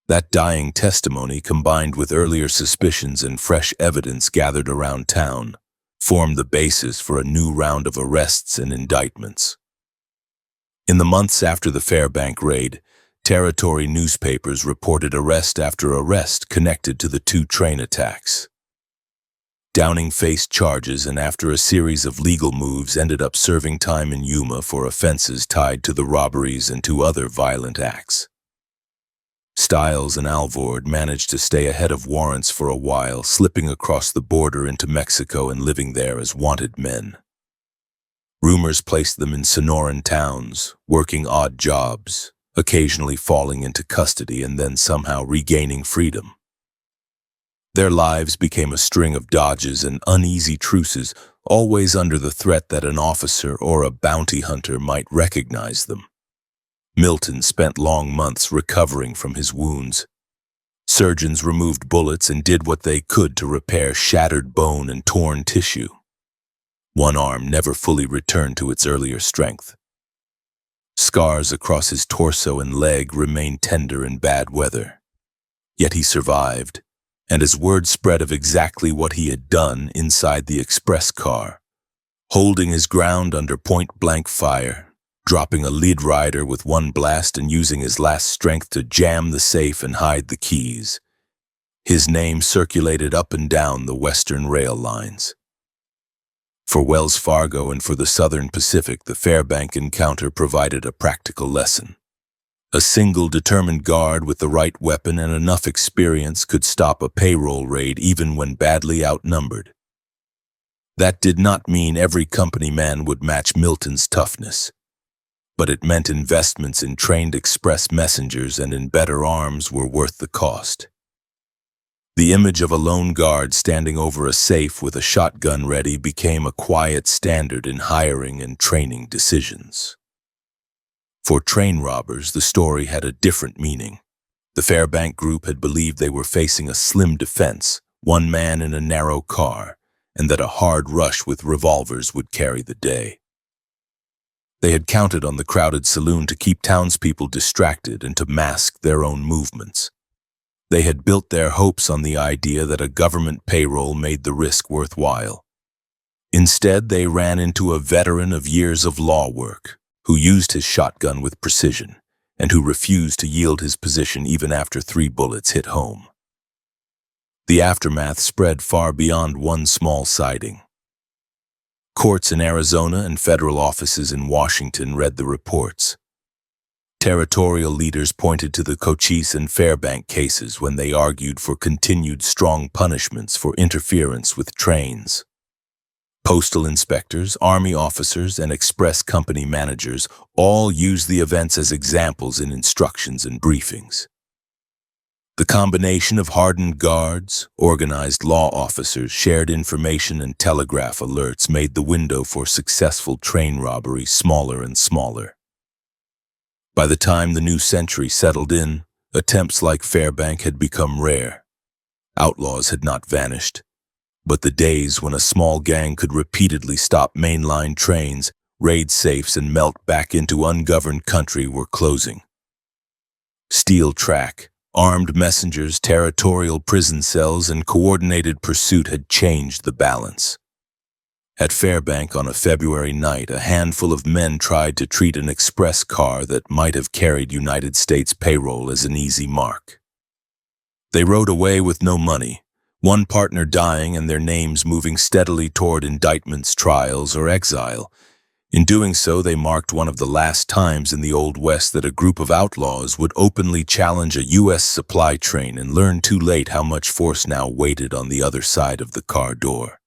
That dying testimony, combined with earlier suspicions and fresh evidence gathered around town, formed the basis for a new round of arrests and indictments. In the months after the Fairbank raid, territory newspapers reported arrest after arrest connected to the 2 train attacks. Downing faced charges and after a series of legal moves ended up serving time in Yuma for offenses tied to the robberies and to other violent acts. Stiles and Alvord managed to stay ahead of warrants for a while, slipping across the border into Mexico and living there as wanted men. Rumors placed them in Sonoran towns, working odd jobs, occasionally falling into custody and then somehow regaining freedom. Their lives became a string of dodges and uneasy truces, always under the threat that an officer or a bounty hunter might recognize them. Milton spent long months recovering from his wounds. Surgeons removed bullets and did what they could to repair shattered bone and torn tissue. One arm never fully returned to its earlier strength. Scars across his torso and leg remained tender in bad weather. Yet he survived, and as word spread of exactly what he had done inside the express car, holding his ground under point-blank fire, dropping a lead rider with one blast and using his last strength to jam the safe and hide the keys, his name circulated up and down the Western rail lines. For Wells Fargo and for the Southern Pacific, the Fairbank encounter provided a practical lesson. A single determined guard with the right weapon and enough experience could stop a payroll raid even when badly outnumbered. That did not mean every company man would match Milton's toughness, but it meant investments in trained express messengers and in better arms were worth the cost. The image of a lone guard standing over a safe with a shotgun ready became a quiet standard in hiring and training decisions. For train robbers, the story had a different meaning. The Fairbank group had believed they were facing a slim defense, one man in a narrow car, and that a hard rush with revolvers would carry the day. They had counted on the crowded saloon to keep townspeople distracted and to mask their own movements. They had built their hopes on the idea that a government payroll made the risk worthwhile. Instead, they ran into a veteran of years of law work, who used his shotgun with precision, and who refused to yield his position even after 3 bullets hit home. The aftermath spread far beyond one small sighting. Courts in Arizona and federal offices in Washington read the reports. Territorial leaders pointed to the Cochise and Fairbank cases when they argued for continued strong punishments for interference with trains. Postal inspectors, Army officers, and express company managers all used the events as examples in instructions and briefings. The combination of hardened guards, organized law officers, shared information, and telegraph alerts made the window for successful train robbery smaller and smaller. By the time the new century settled in, attempts like Fairbank had become rare. Outlaws had not vanished, but the days when a small gang could repeatedly stop mainline trains, raid safes, and melt back into ungoverned country were closing. Steel track, armed messengers, territorial prison cells, and coordinated pursuit had changed the balance. At Fairbank on a February night, a handful of men tried to treat an express car that might have carried United States payroll as an easy mark. They rode away with no money, one partner dying and their names moving steadily toward indictments, trials, or exile. In doing so, they marked one of the last times in the Old West that a group of outlaws would openly challenge a U.S. supply train and learn too late how much force now waited on the other side of the car door.